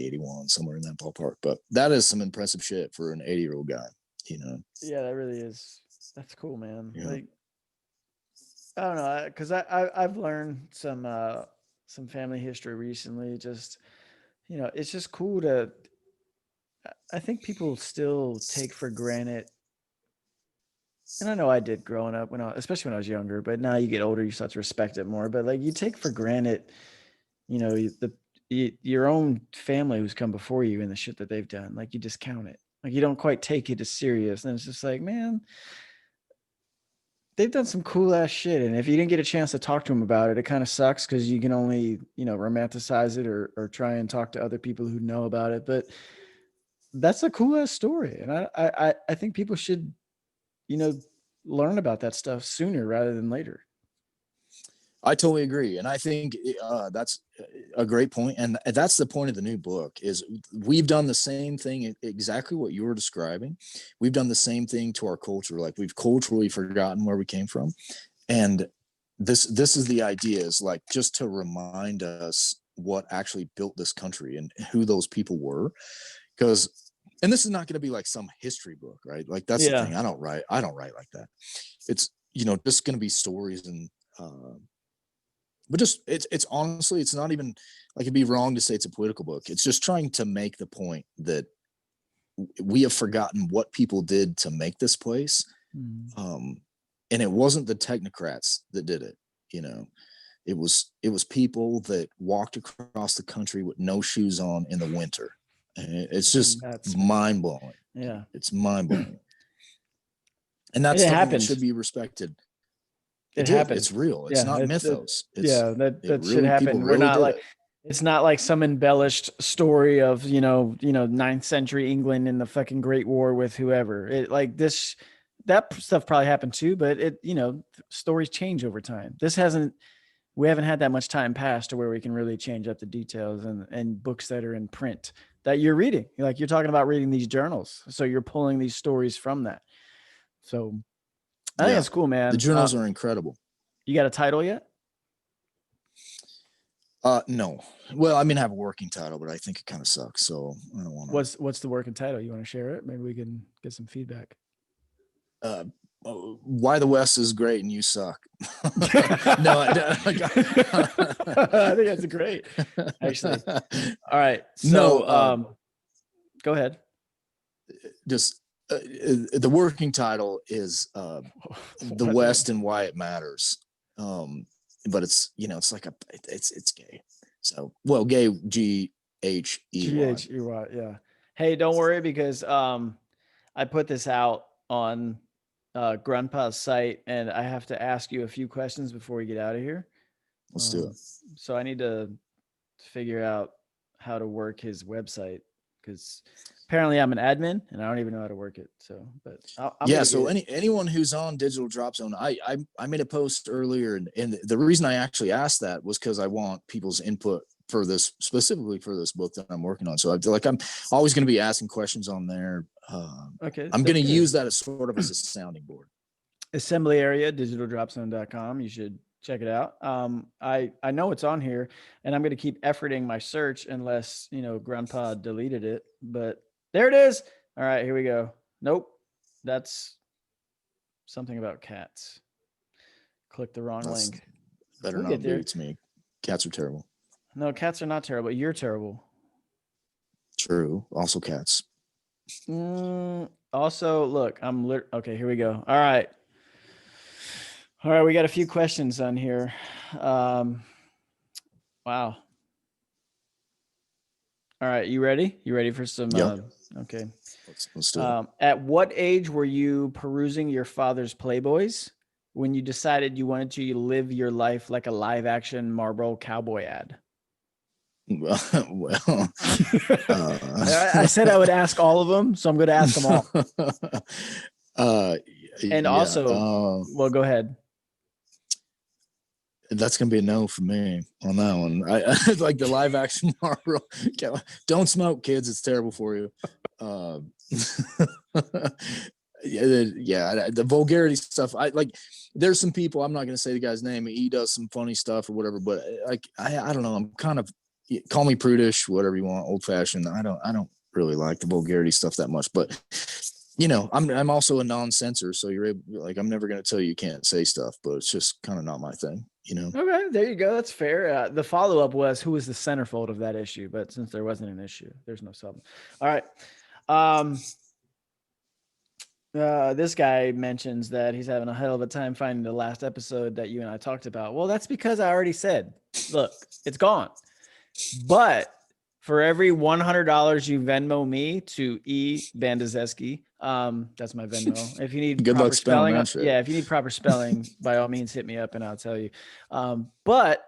S2: 81, somewhere in that ballpark. But that is some impressive shit for an 80-year-old guy,
S1: Yeah, that really is. That's cool, man.
S2: Yeah.
S1: Like, I don't know, because I've learned some family history recently. Just, it's just cool to. I think people still take for granted, and I know I did growing up especially when I was younger. But now you get older, you start to respect it more. But like, you take for granted, your own family who's come before you and the shit that they've done. Like, you discount it. Like, you don't quite take it as serious. And it's just like, man, they've done some cool ass shit. And if you didn't get a chance to talk to them about it, it kind of sucks because you can only, romanticize it or try and talk to other people who know about it. But that's a cool ass story. And I think people should, learn about that stuff sooner rather than later.
S2: I totally agree. And I think that's a great point. And that's the point of the new book is we've done the same thing, exactly what you were describing. We've done the same thing to our culture. Like, we've culturally forgotten where we came from. And this is the idea, is like, just to remind us what actually built this country and who those people were. And this is not going to be like some history book, right? Like, that's the thing. I don't write like that. It's, just going to be stories and, but just it's honestly, it's not even like, it'd be wrong to say it's a political book. It's just trying to make the point that we have forgotten what people did to make this place. And it wasn't the technocrats that did it. It was people that walked across the country with no shoes on in the winter And it's just
S1: Nuts, man.
S2: mind blowing.
S1: Yeah.
S2: It's mind blowing. And that's
S1: It
S2: something
S1: happened.
S2: that should be respected.
S1: It
S2: Did.
S1: happened.
S2: It's real. It's
S1: Yeah.
S2: not mythos.
S1: Yeah. That should
S2: People
S1: happen. We're
S2: really
S1: not
S2: did
S1: like,
S2: it.
S1: it's not like some embellished story of, 9th century England in the fucking Great War with whoever. It like this, that stuff probably happened too, but stories change over time. We haven't had that much time passed to where we can really change up the details and books that are in print that you're reading. Like you're talking about reading these journals. So you're pulling these stories from that. So I think that's cool, man.
S2: The journals are incredible.
S1: You got a title yet?
S2: No. Well, I mean, I have a working title, but I think it kind of sucks. So I don't want
S1: to. What's the working title? You want to share it? Maybe we can get some feedback.
S2: Why the West is great and you suck. No,
S1: I think that's great. Actually. All right. So, go ahead.
S2: Just the working title is The West and Why It Matters. But it's it's like it's gay. So gay Ghey.
S1: Ghey, yeah. Hey, don't worry because I put this out on Grandpa's site and I have to ask you a few questions before we get out of here.
S2: Let's do it.
S1: So I need to figure out how to work his website because apparently I'm an admin and I don't even know how to work it. So, but
S2: so anyone who's on Digital Drop Zone, I made a post earlier and the reason I actually asked that was because I want people's input for this, specifically for this book that I'm working on. So I feel like I'm always going to be asking questions on there.
S1: Okay.
S2: I'm going to use that as sort of as a sounding board.
S1: Assembly area, digitaldropzone.com. You should check it out. I know it's on here and I'm going to keep efforting my search unless, Grandpa deleted it, but there it is. All right, here we go. Nope. That's something about cats. Click the wrong link.
S2: Better not be. It's me. Cats are terrible.
S1: No, cats are not terrible. You're terrible.
S2: True. Also cats.
S1: Also, look, okay, here we go. All right. We got a few questions on here. Wow. All right, you ready? You ready for some?
S2: Yep.
S1: Okay.
S2: Let's do it.
S1: At what age were you perusing your father's Playboys when you decided you wanted to live your life like a live action Marlboro cowboy ad?
S2: Well,
S1: I said I would ask all of them, so I'm going to ask them all. And also, well, go ahead.
S2: That's gonna be a no for me on that one. I like the live action Marlboro. Don't smoke, kids. It's terrible for you. The vulgarity stuff. There's some people. I'm not gonna say the guy's name. He does some funny stuff or whatever. But I don't know. I'm kind of, call me prudish, whatever you want, old fashioned. I don't really like the vulgarity stuff that much. But I'm also a non-censor, so you're able, I'm never gonna tell you can't say stuff. But it's just kind of not my thing.
S1: Okay, there you go. That's fair. The follow-up was who was the centerfold of that issue, but since there wasn't an issue, there's no sub. All right. This guy mentions that he's having a hell of a time finding the last episode that you and I talked about. Well, that's because I already said, look, it's gone. But for every $100 you Venmo me to E Bandazeski, that's my Venmo. If you need
S2: good
S1: proper
S2: luck spelling
S1: spelling,
S2: that shit.
S1: if you need proper spelling, by all means hit me up and I'll tell you. But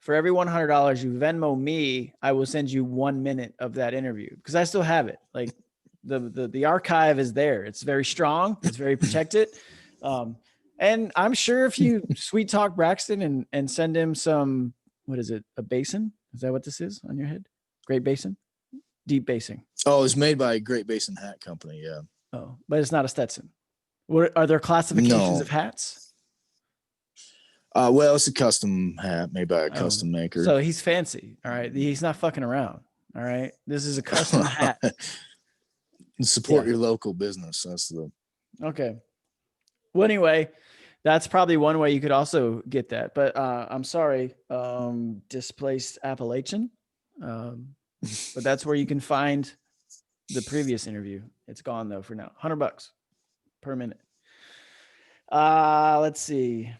S1: for every $100 you Venmo me, I will send you 1 minute of that interview because I still have it. Like the archive is there. It's very strong. It's very protected. And I'm sure if you sweet talk Braxton and send him some, what is it? A basin? Is that what this is on your head? Great Basin? Deep Basin.
S2: Oh, it's made by Great Basin Hat Company. Yeah.
S1: Oh, but it's not a Stetson. What are there classifications of hats?
S2: Well, it's a custom hat made by a custom maker.
S1: So he's fancy. All right. He's not fucking around. All right. This is a custom hat.
S2: Support your local business. That's the.
S1: Okay. Well, anyway, that's probably one way you could also get that. But I'm sorry, Displaced Appalachian. But that's where you can find the previous interview. It's gone though for now. $100 per minute. Let's see.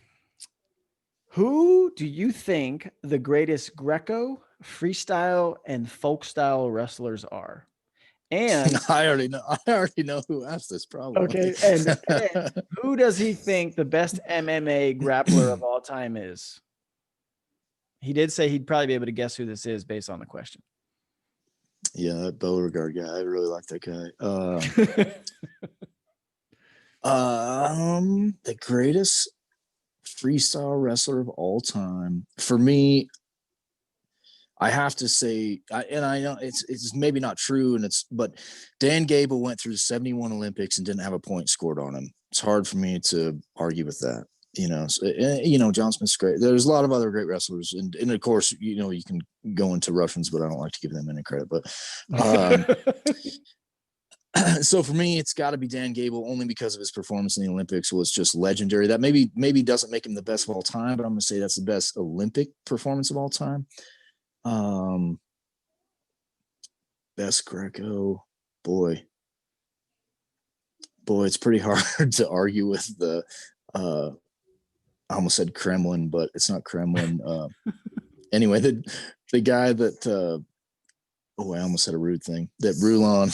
S1: Who do you think the greatest Greco, freestyle, and folk style wrestlers are? And
S2: I already know who asked this probably.
S1: okay, and who does he think the best MMA grappler of all time is? He did say he'd probably be able to guess who this is based on the question.
S2: Yeah, that Beauregard guy. I really like that guy. The greatest freestyle wrestler of all time for me. I have to say, and I know it's maybe not true, but Dan Gable went through the 71 Olympics and didn't have a point scored on him. It's hard for me to argue with that. John Smith's great. There's a lot of other great wrestlers, and of course, you can go into Russians, but I don't like to give them any credit. But so for me, it's got to be Dan Gable, only because of his performance in the Olympics was just legendary. That maybe doesn't make him the best of all time, but I'm going to say that's the best Olympic performance of all time. Best Greco, boy, it's pretty hard to argue with the I almost said Kremlin, but it's not Kremlin. Anyway, the guy that I almost said a rude thing, that Rulon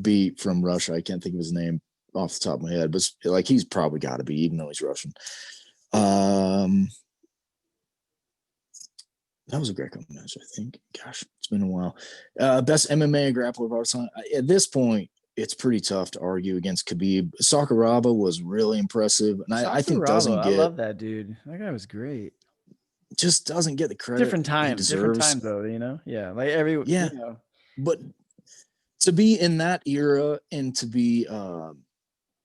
S2: beat from Russia. I can't think of his name off the top of my head, but like he's probably got to be, even though he's Russian. That was a Greco match, I think. Gosh, it's been a while. Best MMA grappler of our time. At this point, it's pretty tough to argue against Khabib. Sakuraba was really impressive, and I think doesn't get.
S1: I love that dude. That guy was great.
S2: Just doesn't get the credit
S1: Different time though. Yeah, like
S2: But to be in that era and to be,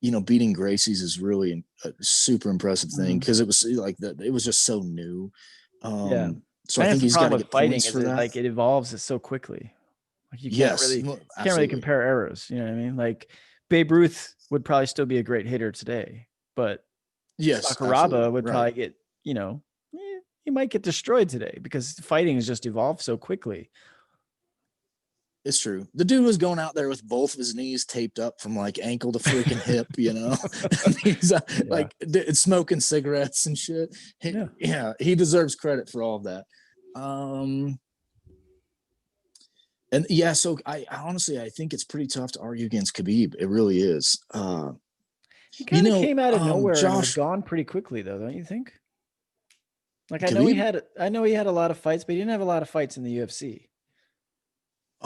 S2: beating Gracie's is really a super impressive thing, because it was like that. It was just so new. So I think he's got to get
S1: fighting
S2: points for that.
S1: Like it evolves so quickly. Like you can't really compare eras. You know what I mean? Like Babe Ruth would probably still be a great hitter today, but Sakuraba would probably get, he might get destroyed today because fighting has just evolved so quickly.
S2: It's true. The dude was going out there with both of his knees taped up from like ankle to freaking hip, He's like smoking cigarettes and shit. He deserves credit for all of that. So I honestly, I think it's pretty tough to argue against Khabib. It really is.
S1: He kind of came out of nowhere and was gone pretty quickly, though, don't you think? Like I know he had a lot of fights, but he didn't have a lot of fights in the UFC.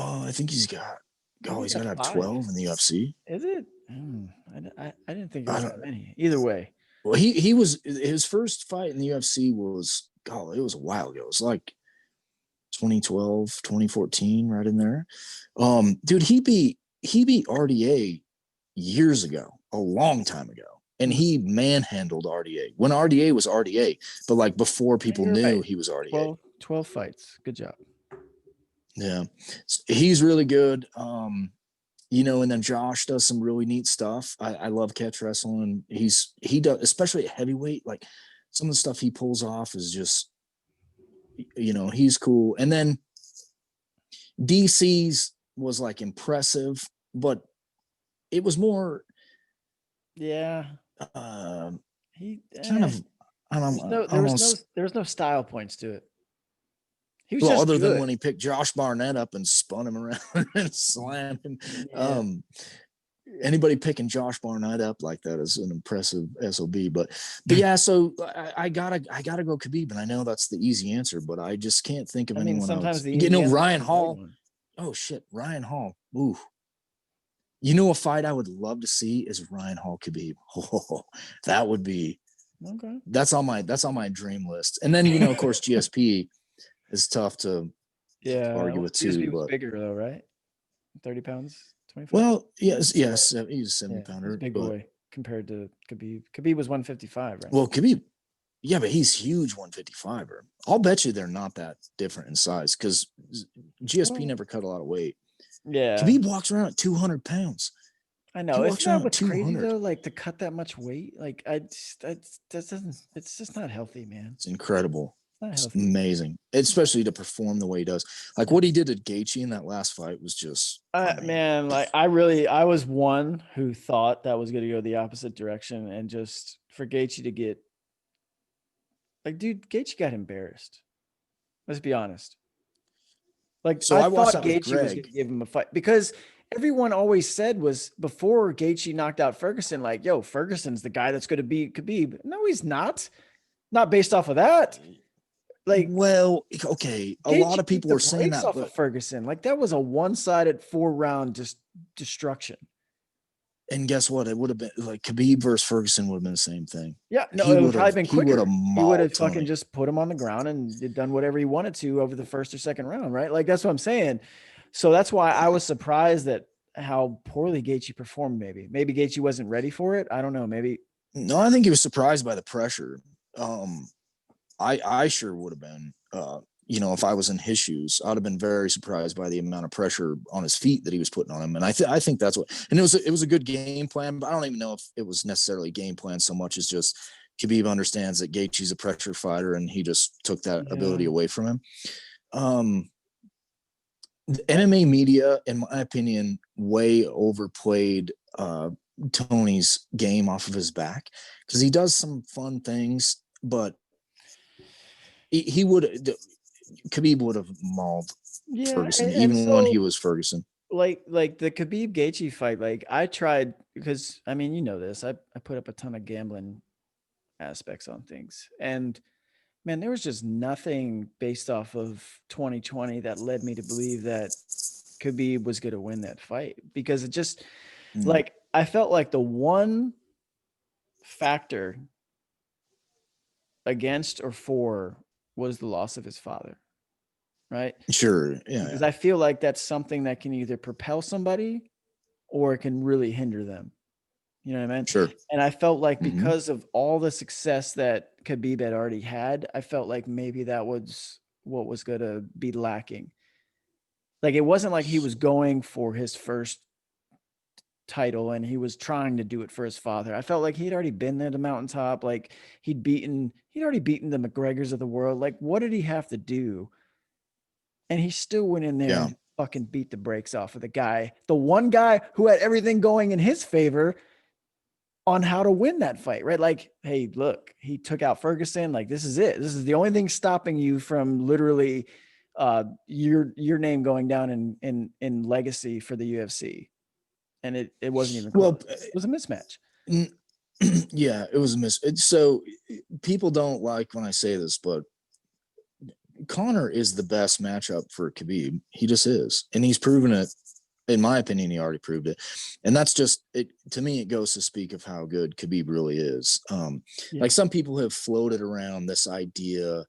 S2: Oh, I think he's got to have 12 in the UFC.
S1: Is it? I didn't think it was that many. Either way.
S2: Well, he was, his first fight in the UFC was, it was a while ago. It was like 2012, 2014, right in there. Dude, he beat RDA years ago, a long time ago. And he manhandled RDA when RDA was RDA, but like before people knew he was RDA.
S1: 12 fights. Good job.
S2: Yeah. He's really good. And then Josh does some really neat stuff. I love catch wrestling. He does, especially at heavyweight, like some of the stuff he pulls off is just, he's cool. And then DC's was like impressive, but it was more,
S1: he
S2: kind of, I don't know.
S1: There was no style points to it.
S2: He was just other than when he picked Josh Barnett up and spun him around and slammed him. Yeah. Anybody picking Josh Barnett up like that is an impressive SOB. But yeah, so I gotta go Khabib, and I know that's the easy answer, but I just can't think of anyone else. Ryan Hall. Oh shit, Ryan Hall. Ooh. A fight I would love to see is Ryan Hall Khabib. Oh, that would be okay. That's on my dream list. And then of course GSP is tough to argue with too.
S1: GSP was bigger though, right? 30 pounds, 25.
S2: Well, yes, he's a 70-pounder.
S1: Big boy compared to Khabib. Khabib was 155, right?
S2: Well, Khabib, but he's huge 155er. I'll bet you they're not that different in size because GSP never cut a lot of weight.
S1: Yeah.
S2: Khabib walks around at 200 pounds.
S1: I know. It's not what's crazy though, like to cut that much weight. Like it's just not healthy, man.
S2: It's incredible. It's amazing, especially to perform the way he does. Like what he did to Gaethje in that last fight was just
S1: man. Like I was one who thought that was going to go the opposite direction, and just for Gaethje to get like, dude, Gaethje got embarrassed. Let's be honest. Like
S2: So
S1: I
S2: I watched
S1: thought
S2: that with
S1: Gaethje was going
S2: Greg.
S1: to give him a fight because everyone always said was before Gaethje knocked out Ferguson, like, yo, Ferguson's the guy that's going to beat Khabib. No, he's not. Not based off of that. Like
S2: Well, okay, a lot
S1: Gaethje
S2: of
S1: beat
S2: people
S1: the
S2: were saying
S1: brakes
S2: that,
S1: off
S2: but
S1: of Ferguson. Like that was a one-sided 4-round just destruction.
S2: and guess what? It would have been like Khabib versus Ferguson would have been the same thing.
S1: Yeah, no, it would probably been
S2: He would have
S1: quicker. He would have
S2: mauled
S1: fucking
S2: Tony.
S1: just put him on the ground and done whatever he wanted to over the first or second round, right? Like that's what I'm saying. So that's why I was surprised at how poorly Gaethje performed. Maybe Gaethje wasn't ready for it. I don't know. Maybe.
S2: No, I think he was surprised by the pressure. I sure would have been. If I was in his shoes, I'd have been very surprised by the amount of pressure on his feet that he was putting on him. And I think that's what. And it was a good game plan, but I don't even know if it was necessarily game plan so much as just Khabib understands that Gaethje's a pressure fighter, and he just took that ability away from him. The MMA media, in my opinion, way overplayed Tony's game off of his back because he does some fun things, but he would Khabib would have mauled Ferguson
S1: And
S2: even when he
S1: so
S2: was Ferguson.
S1: like the Khabib Gaethje fight, like I tried because I mean, you know this. I put up a ton of gambling aspects on things. And man, there was just nothing based off of 2020 that led me to believe that Khabib was going to win that fight because it just like I felt like the one factor against or for was the loss of his father, right?
S2: Sure,
S1: Because I feel like that's something that can either propel somebody or it can really hinder them. You know what I mean?
S2: sure.
S1: And I felt like because of all the success that Khabib had already had, I felt like maybe that was what was going to be lacking. Like it wasn't like he was going for his first title and he was trying to do it for his father. I felt like he'd already been there, the mountaintop. Like he'd already beaten the McGregors of the world. Like what did he have to do? And he still went in there
S2: Yeah.
S1: and fucking beat the brakes off of the one guy who had everything going in his favor on how to win that fight, right? Like, hey, look, he took out Ferguson. Like, this is it. This is the only thing stopping you from literally your name going down in legacy for the UFC. And it wasn't even close. It was a mismatch.
S2: Yeah, it was a miss. So people don't like when I say this, but Conor is the best matchup for Khabib. He just is. And he's proven it. In my opinion, he already proved it. And that's just it. To me, it goes to speak of how good Khabib really is. Like some people have floated around this idea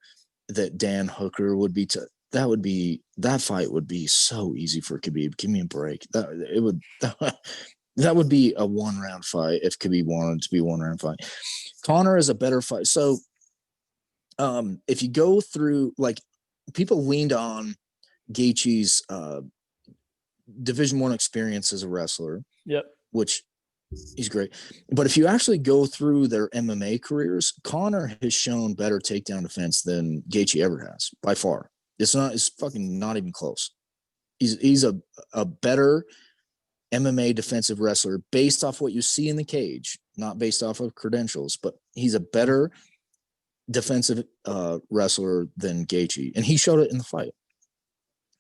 S2: that Dan Hooker would be that fight would be so easy for Khabib. Give me a break. That would be a 1-round fight if Khabib wanted to be a 1-round fight. Conor is a better fight. So if you go through, like, people leaned on Gaethje's Division I experience as a wrestler, which he's great. But if you actually go through their MMA careers, Conor has shown better takedown defense than Gaethje ever has by far. It's fucking not even close. He's a better MMA defensive wrestler based off what you see in the cage, not based off of credentials, but he's a better defensive wrestler than Gaethje, and he showed it in the fight.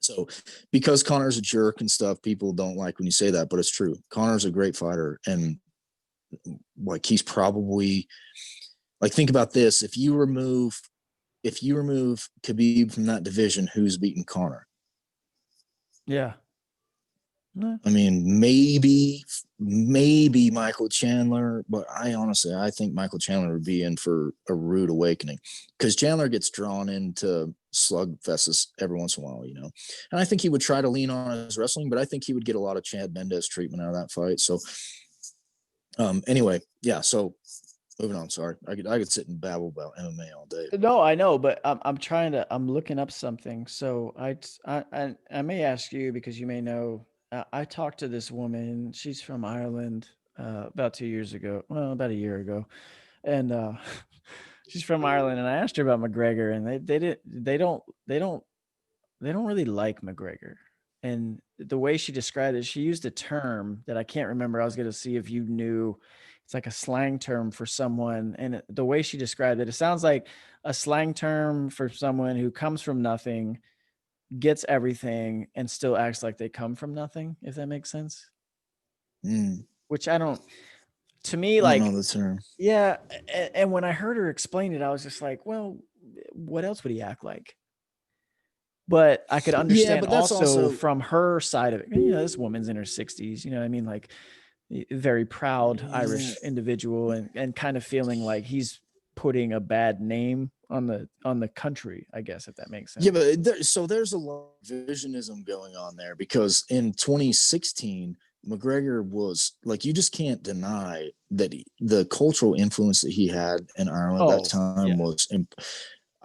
S2: So because Conor's a jerk and stuff, people don't like when you say that, but it's true. Conor's a great fighter, and like he's probably, like, think about this. If you remove Khabib from that division, who's beating Conor?
S1: Yeah.
S2: I mean, maybe Michael Chandler, but I think Michael Chandler would be in for a rude awakening because Chandler gets drawn into slugfests every once in a while, and I think he would try to lean on his wrestling, but I think he would get a lot of Chad Mendes treatment out of that fight. So, anyway, yeah. So moving on. Sorry, I could sit and babble about MMA all day.
S1: No, I know, but I'm looking up something. So I may ask you because you may know. I talked to this woman. She's from Ireland. About 2 years ago. Well, about a year ago, and she's from Ireland. And I asked her about McGregor, and they don't really like McGregor. And the way she described it, she used a term that I can't remember. I was going to see if you knew. It's like a slang term for someone. And the way she described it, it sounds like a slang term for someone who comes from nothing, gets everything and still acts like they come from nothing, if that makes sense. Which I don't, to me,
S2: I don't
S1: like,
S2: know the term.
S1: yeah. And when I heard her explain it, I was just like, well, what else would he act like? But I could
S2: Yeah,
S1: understand
S2: but that's
S1: also
S2: also
S1: from her side of it. This woman's in her 60s, you know what I mean? Like, very proud
S2: yeah,
S1: Irish individual, and kind of feeling like he's putting a bad name on the country, I guess, if that makes
S2: yeah,
S1: sense.
S2: but there's a lot of visionism going on there because in 2016, McGregor was like, you just can't deny that the cultural influence that he had in Ireland at that
S1: Oh,
S2: time
S1: yeah.
S2: was. I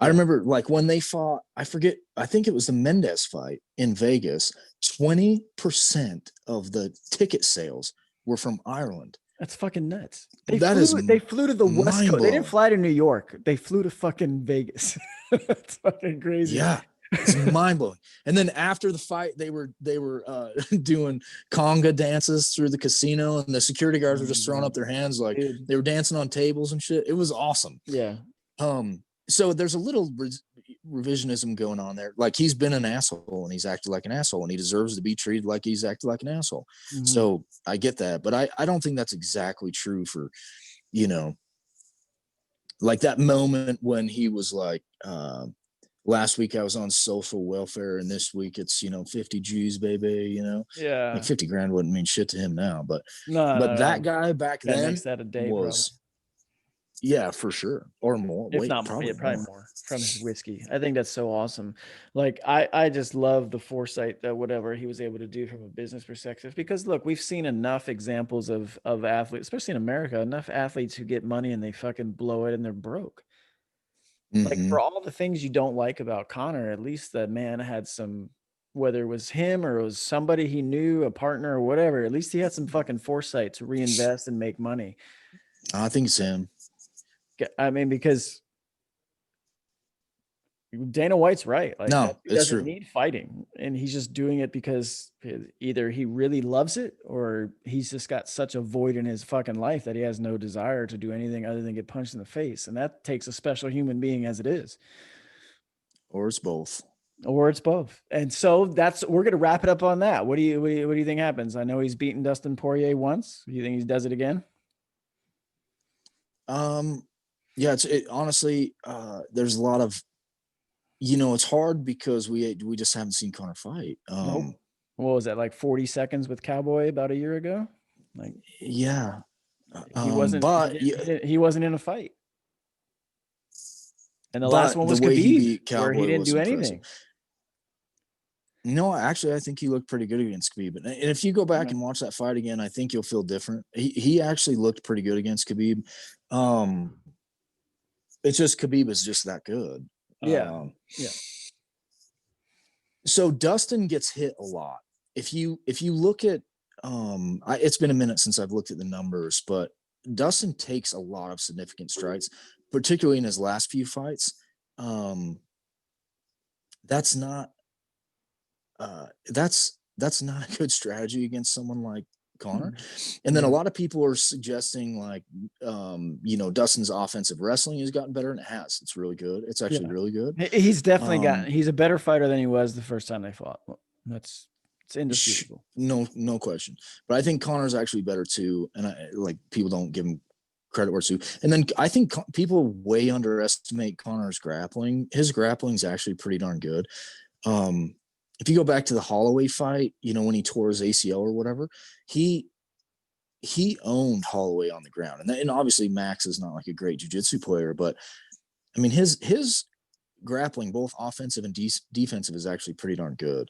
S1: Yeah.
S2: remember like when they fought, I forget, I think it was the Mendez fight in Vegas. 20% of the ticket sales were from Ireland.
S1: That's fucking nuts. They
S2: That is
S1: flew they flew to the West
S2: mind
S1: Coast. They didn't
S2: blowing.
S1: fly to New York. They flew to fucking Vegas. That's fucking crazy.
S2: Yeah, it's mind blowing. And then after the fight, they were doing conga dances through the casino, and the security guards were just throwing up their hands like
S1: Dude.
S2: they were dancing on tables and shit. It was awesome.
S1: Yeah.
S2: So there's a little revisionism going on there. Like, he's been an asshole and he's acted like an asshole, and he deserves to be treated like he's acted like an asshole.
S1: Mhm.
S2: So I get that, but I don't think that's exactly true for, you know, like that moment when he was like, last week I was on social welfare, and this week it's, 50 G's, baby, like
S1: Yeah.
S2: 50 grand wouldn't mean shit to him now, but
S1: No, no,
S2: that
S1: no.
S2: guy back
S1: Guy
S2: then
S1: makes that a day, probably.
S2: was, yeah, for sure. Or more.
S1: If
S2: Wait,
S1: not more. Yeah,
S2: probably
S1: probably
S2: more.
S1: more from his whiskey. I think that's so awesome. Like, I just love the foresight that whatever he was able to do from a business perspective. Because look, we've seen enough examples of athletes, especially in America, enough athletes who get money and they fucking blow it and they're broke. Like,
S2: Mm-hmm.
S1: for all the things you don't like about Connor, at least the man had some, whether it was him or it was somebody he knew, a partner or whatever, at least he had some fucking foresight to reinvest and make money.
S2: I think it's him.
S1: I mean, because Dana White's right. Like, that
S2: No,
S1: dude
S2: it's
S1: doesn't
S2: true.
S1: need fighting, and he's just doing it because either he really loves it or he's just got such a void in his fucking life that he has no desire to do anything other than get punched in the face. And that takes a special human being as it is.
S2: Or it's both.
S1: Or it's both. And so we're gonna wrap it up on that. What do you think happens? I know he's beaten Dustin Poirier once. Do you think he does it again?
S2: Yeah, honestly, there's a lot of, it's hard because we just haven't seen Connor fight.
S1: Nope. What was that, like 40 seconds with Cowboy about a year ago? Like,
S2: Yeah.
S1: he wasn't he
S2: But
S1: didn't, he, didn't, he wasn't in a fight. And the last one
S2: the
S1: was
S2: way he
S1: Khabib,
S2: beat
S1: where he
S2: Cowboy
S1: didn't
S2: was
S1: do
S2: impressive.
S1: anything.
S2: No, actually, I think he looked pretty good against Khabib. And if you go back
S1: Yeah.
S2: and watch that fight again, I think you'll feel different. He actually looked pretty good against Khabib. It's just Khabib is just that good.
S1: Yeah. Yeah.
S2: So Dustin gets hit a lot. If you look at, it's been a minute since I've looked at the numbers, but Dustin takes a lot of significant strikes, particularly in his last few fights. That's not that's not a good strategy against someone like Connor. And then a lot of people are suggesting like, Dustin's offensive wrestling has gotten better, and it has. It's really good. It's actually really good.
S1: He's definitely he's a better fighter than he was the first time they fought. It's indisputable.
S2: No question. But I think Connor's actually better too, and like, people don't give him credit where it's due. And then I think people way underestimate Connor's grappling. His grappling is actually pretty darn good. If you go back to the Holloway fight, when he tore his ACL or whatever, he owned Holloway on the ground. And obviously Max is not like a great jiu-jitsu player, but I mean, his grappling, both offensive and defensive, is actually pretty darn good.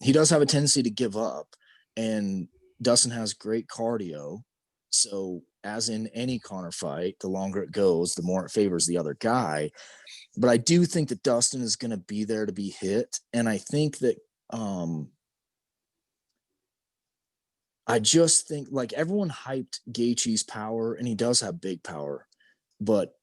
S2: He does have a tendency to give up, and Dustin has great cardio. So as in any Connor fight, the longer it goes, the more it favors the other guy. But I do think that Dustin is going to be there to be hit. And I think that, I just think, like, everyone hyped Gaethje's power, and he does have big power, but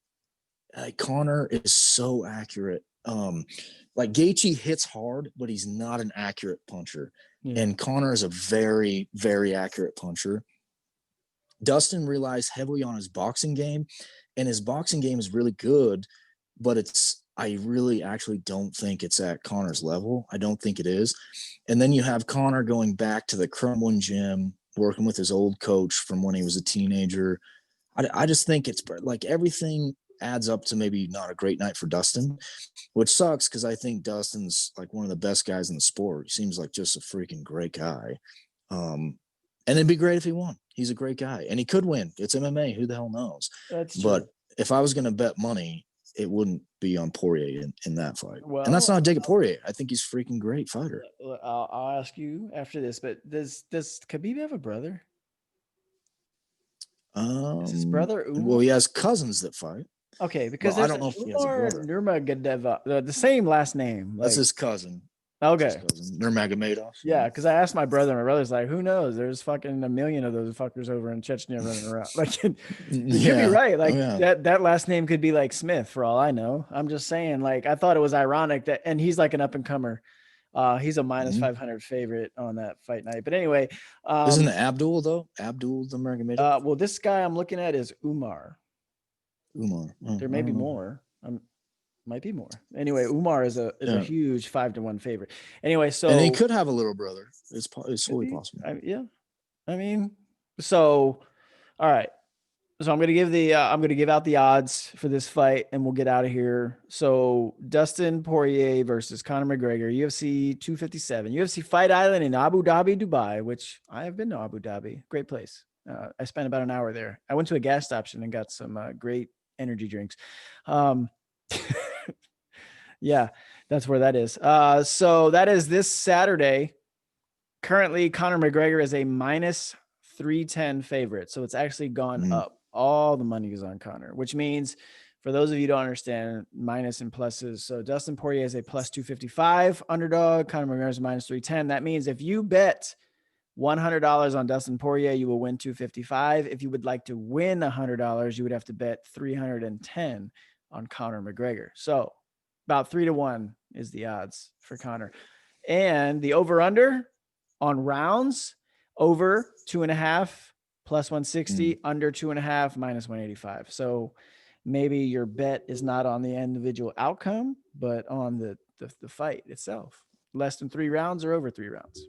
S2: Connor is so accurate. Like, Gaethje hits hard, but he's not an accurate puncher. Yeah. And Connor is a very, very accurate puncher. Dustin relies heavily on his boxing game, and his boxing game is really good, but it's I really actually don't think it's at Connor's level. I don't think it is. And then you have Connor going back to the crumbling gym, working with his old coach from when he was a teenager. I just think it's like everything adds up to maybe not a great night for Dustin, which sucks because I think Dustin's like one of the best guys in the sport. He seems like just a freaking great guy. And it'd be great if he won. He's a great guy, and he could win. It's MMA. Who the hell knows?
S1: That's true.
S2: But if I was going to bet money, it wouldn't be on Poirier in that fight.
S1: Well,
S2: and that's not a dig at Poirier. I think he's a freaking great fighter.
S1: I'll ask you after this, but does Khabib have a brother? Is his brother Umar?
S2: Well, he has cousins that fight.
S1: Okay, because
S2: I don't know if he has a brother.
S1: Nurmagomedov, the same last name.
S2: That's his cousin.
S1: Okay.
S2: Nurmagomedov.
S1: Yeah, because I asked my brother. My brother's like, "Who knows? There's fucking a million of those fuckers over in Chechnya running around." Like, you could be right. Like that last name could be like Smith for all I know. I'm just saying. Like, I thought it was ironic that, and he's like an up and comer. He's a minus 500 favorite on that fight night. But anyway,
S2: isn't it Abdul though? Abdul the Nurmagomedov.
S1: Well, this guy I'm looking at is Umar.
S2: Oh,
S1: there may be more. Might be more. Anyway, Umar is a huge 5-1 favorite. Anyway, so
S2: and he could have a little brother. It's fully possible.
S1: I mean, so all right. So I'm gonna give out the odds for this fight, and we'll get out of here. So Dustin Poirier versus Conor McGregor, UFC 257, UFC Fight Island in Abu Dhabi, Dubai. Which I have been to Abu Dhabi. Great place. I spent about an hour there. I went to a gas station and got some great energy drinks. Yeah, that's where that is. So that is this Saturday. Currently, Conor McGregor is a minus 310 favorite. So it's actually gone up. All the money is on Conor, which means for those of you who don't understand minus and pluses. So Dustin Poirier is a plus 255 underdog. Conor McGregor is minus 310. That means if you bet $100 on Dustin Poirier, you will win 255. If you would like to win $100, you would have to bet 310 on Conor McGregor. So about 3-1 is the odds for Conor. And the over-under on rounds, over 2.5 plus 160, under 2.5 minus 185. So maybe your bet is not on the individual outcome, but on the fight itself. Less than 3 rounds or over 3 rounds.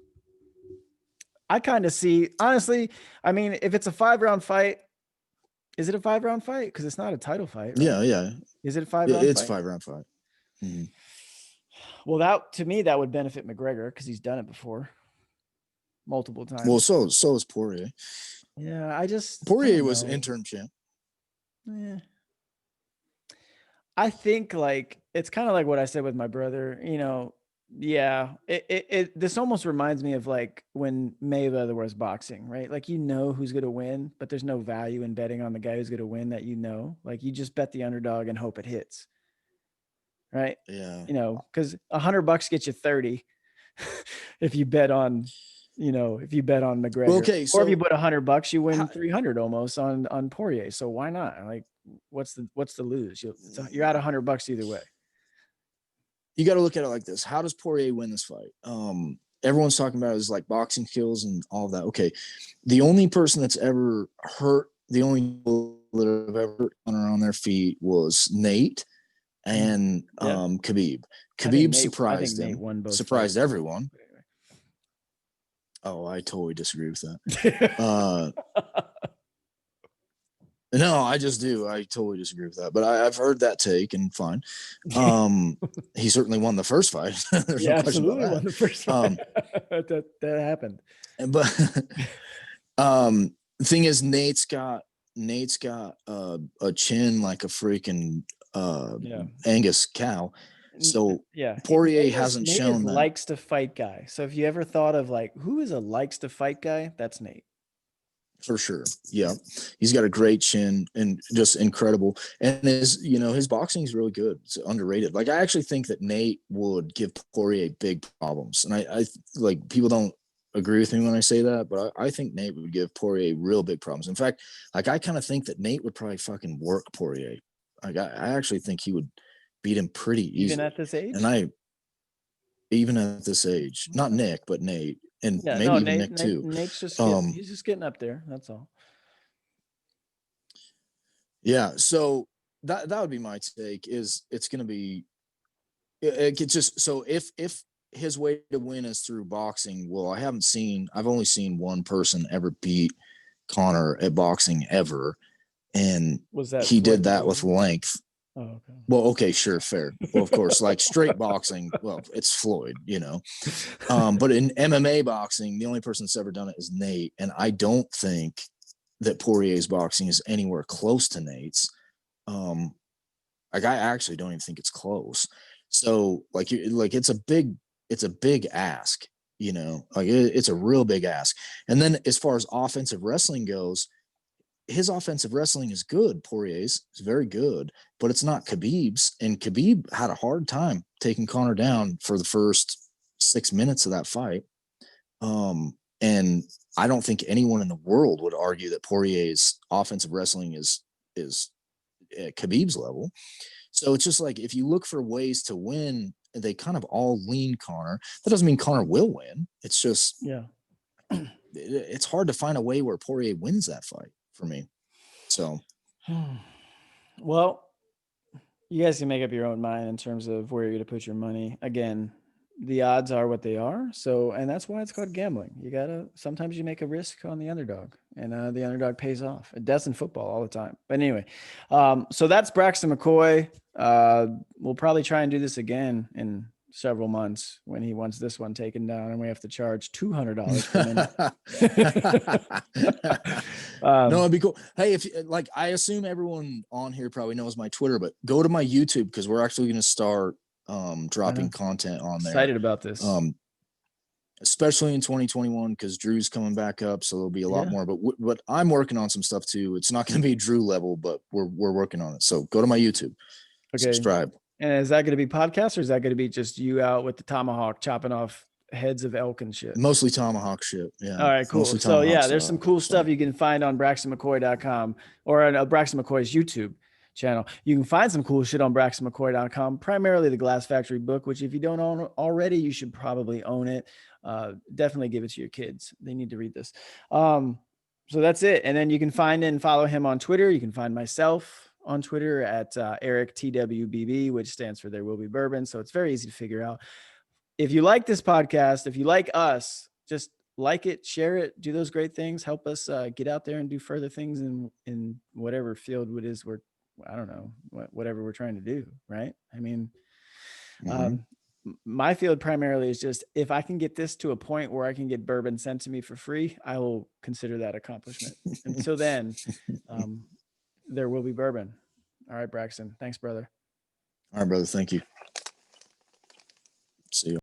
S1: I kind of see, honestly, I mean, if it's a 5-round fight, is it a 5-round fight? Because it's not a title fight, right?
S2: Yeah.
S1: Is it a 5-round fight?
S2: It's a 5-round fight. Mm-hmm.
S1: Well, that to me, that would benefit McGregor because he's done it before multiple times.
S2: Well, so is Poirier.
S1: Yeah,
S2: Poirier was interim champ.
S1: Yeah. I think like it's kind of like what I said with my brother, you know. Yeah, this almost reminds me of like when Mayweather was boxing, right? Like, you know who's going to win, but there's no value in betting on the guy who's going to win that, you know, like you just bet the underdog and hope it hits. Right.
S2: Yeah.
S1: You know, because $100 gets you 30 if you bet on, you know, if you bet on McGregor.
S2: Okay,
S1: or if you put $100, you win 300 almost on Poirier. So why not? Like, what's the lose? You're out $100 either way.
S2: You got to look at it like this. How does Poirier win this fight? Everyone's talking about his like boxing skills and all of that. Okay. The only person that's ever hurt, the only people that have ever gone on their feet was Nate and Khabib. Khabib surprised him, surprised everyone. Oh, I totally disagree with that. No, I just do. I totally disagree with that. But I've heard that take, and fine. He certainly won the first fight. There's no question about that.
S1: Won the first fight. that happened.
S2: But the thing is, Nate's got a chin like a freaking Angus cow. So Poirier hasn't shown that.
S1: Likes to fight guy. So if you ever thought of like who is a likes to fight guy, that's Nate.
S2: For sure. Yeah. He's got a great chin and just incredible. And his boxing is really good. It's underrated. Like, I actually think that Nate would give Poirier big problems. And I like, people don't agree with me when I say that, but I think Nate would give Poirier real big problems. In fact, like, I kind of think that Nate would probably fucking work Poirier. Like, I actually think he would beat him pretty easily.
S1: Even at this age?
S2: And even at this age, not Nick, but Nate. And maybe even Nick too.
S1: Nate's just he's just getting up there. That's all.
S2: Yeah. So that would be my take. Is it's going to be It just, so if his way to win is through boxing, well, I've only seen one person ever beat Connor at boxing ever, and
S1: Was that
S2: he did
S1: Floyd
S2: that with
S1: Mayweather?
S2: length.
S1: Oh, okay.
S2: Well, okay, sure, fair. Well, of course, like straight boxing, well, it's Floyd, but in MMA boxing, the only person that's ever done it is Nate, and I don't think that Poirier's boxing is anywhere close to Nate's. Like I actually don't even think it's close. So it's a big ask, like it's a real big ask. And then as far as offensive wrestling goes, his offensive wrestling is good. Poirier's is very good, but it's not Khabib's. And Khabib had a hard time taking Connor down for the first 6 minutes of that fight. And I don't think anyone in the world would argue that Poirier's offensive wrestling is at Khabib's level. So it's just like if you look for ways to win, they kind of all lean Connor. That doesn't mean Connor will win. It's just it's hard to find a way where Poirier wins that fight for me. So,
S1: well, you guys can make up your own mind in terms of where you're going to put your money. Again, the odds are what they are. So, and that's why it's called gambling. Sometimes you make a risk on the underdog, and the underdog pays off. It does in football all the time. But anyway, so that's Braxton McCoy. We'll probably try and do this again in several months when he wants this one taken down and we have to charge $200 per minute.
S2: No, it'd be cool. Hey, if like, I assume everyone on here probably knows my Twitter, but go to my YouTube because we're actually going to start dropping content on there.
S1: Excited about this.
S2: Especially in 2021 because Drew's coming back up, so there'll be a lot more. But I'm working on some stuff too. It's not going to be Drew level, but we're working on it. So go to my YouTube, subscribe.
S1: And is that going to be podcast or is that going to be just you out with the tomahawk chopping off heads of elk and shit?
S2: Mostly tomahawk shit. Yeah.
S1: All right, cool. So there's some cool stuff you can find on BraxtonMcCoy.com or on Braxton McCoy's YouTube channel. You can find some cool shit on BraxtonMcCoy.com, primarily the Glass Factory book, which if you don't own already, you should probably own it. Definitely give it to your kids. They need to read this. So that's it. And then you can find and follow him on Twitter. You can find myself on Twitter at Eric TWBB, which stands for There Will Be Bourbon. So it's very easy to figure out. If you like this podcast, if you like us, just like it, share it, do those great things, help us get out there and do further things in whatever field it is whatever we're trying to do, right? I mean, my field primarily is just if I can get this to a point where I can get bourbon sent to me for free, I will consider that accomplishment. Until then, there will be bourbon. All right, Braxton. Thanks, brother.
S2: All right, brother. Thank you. See you.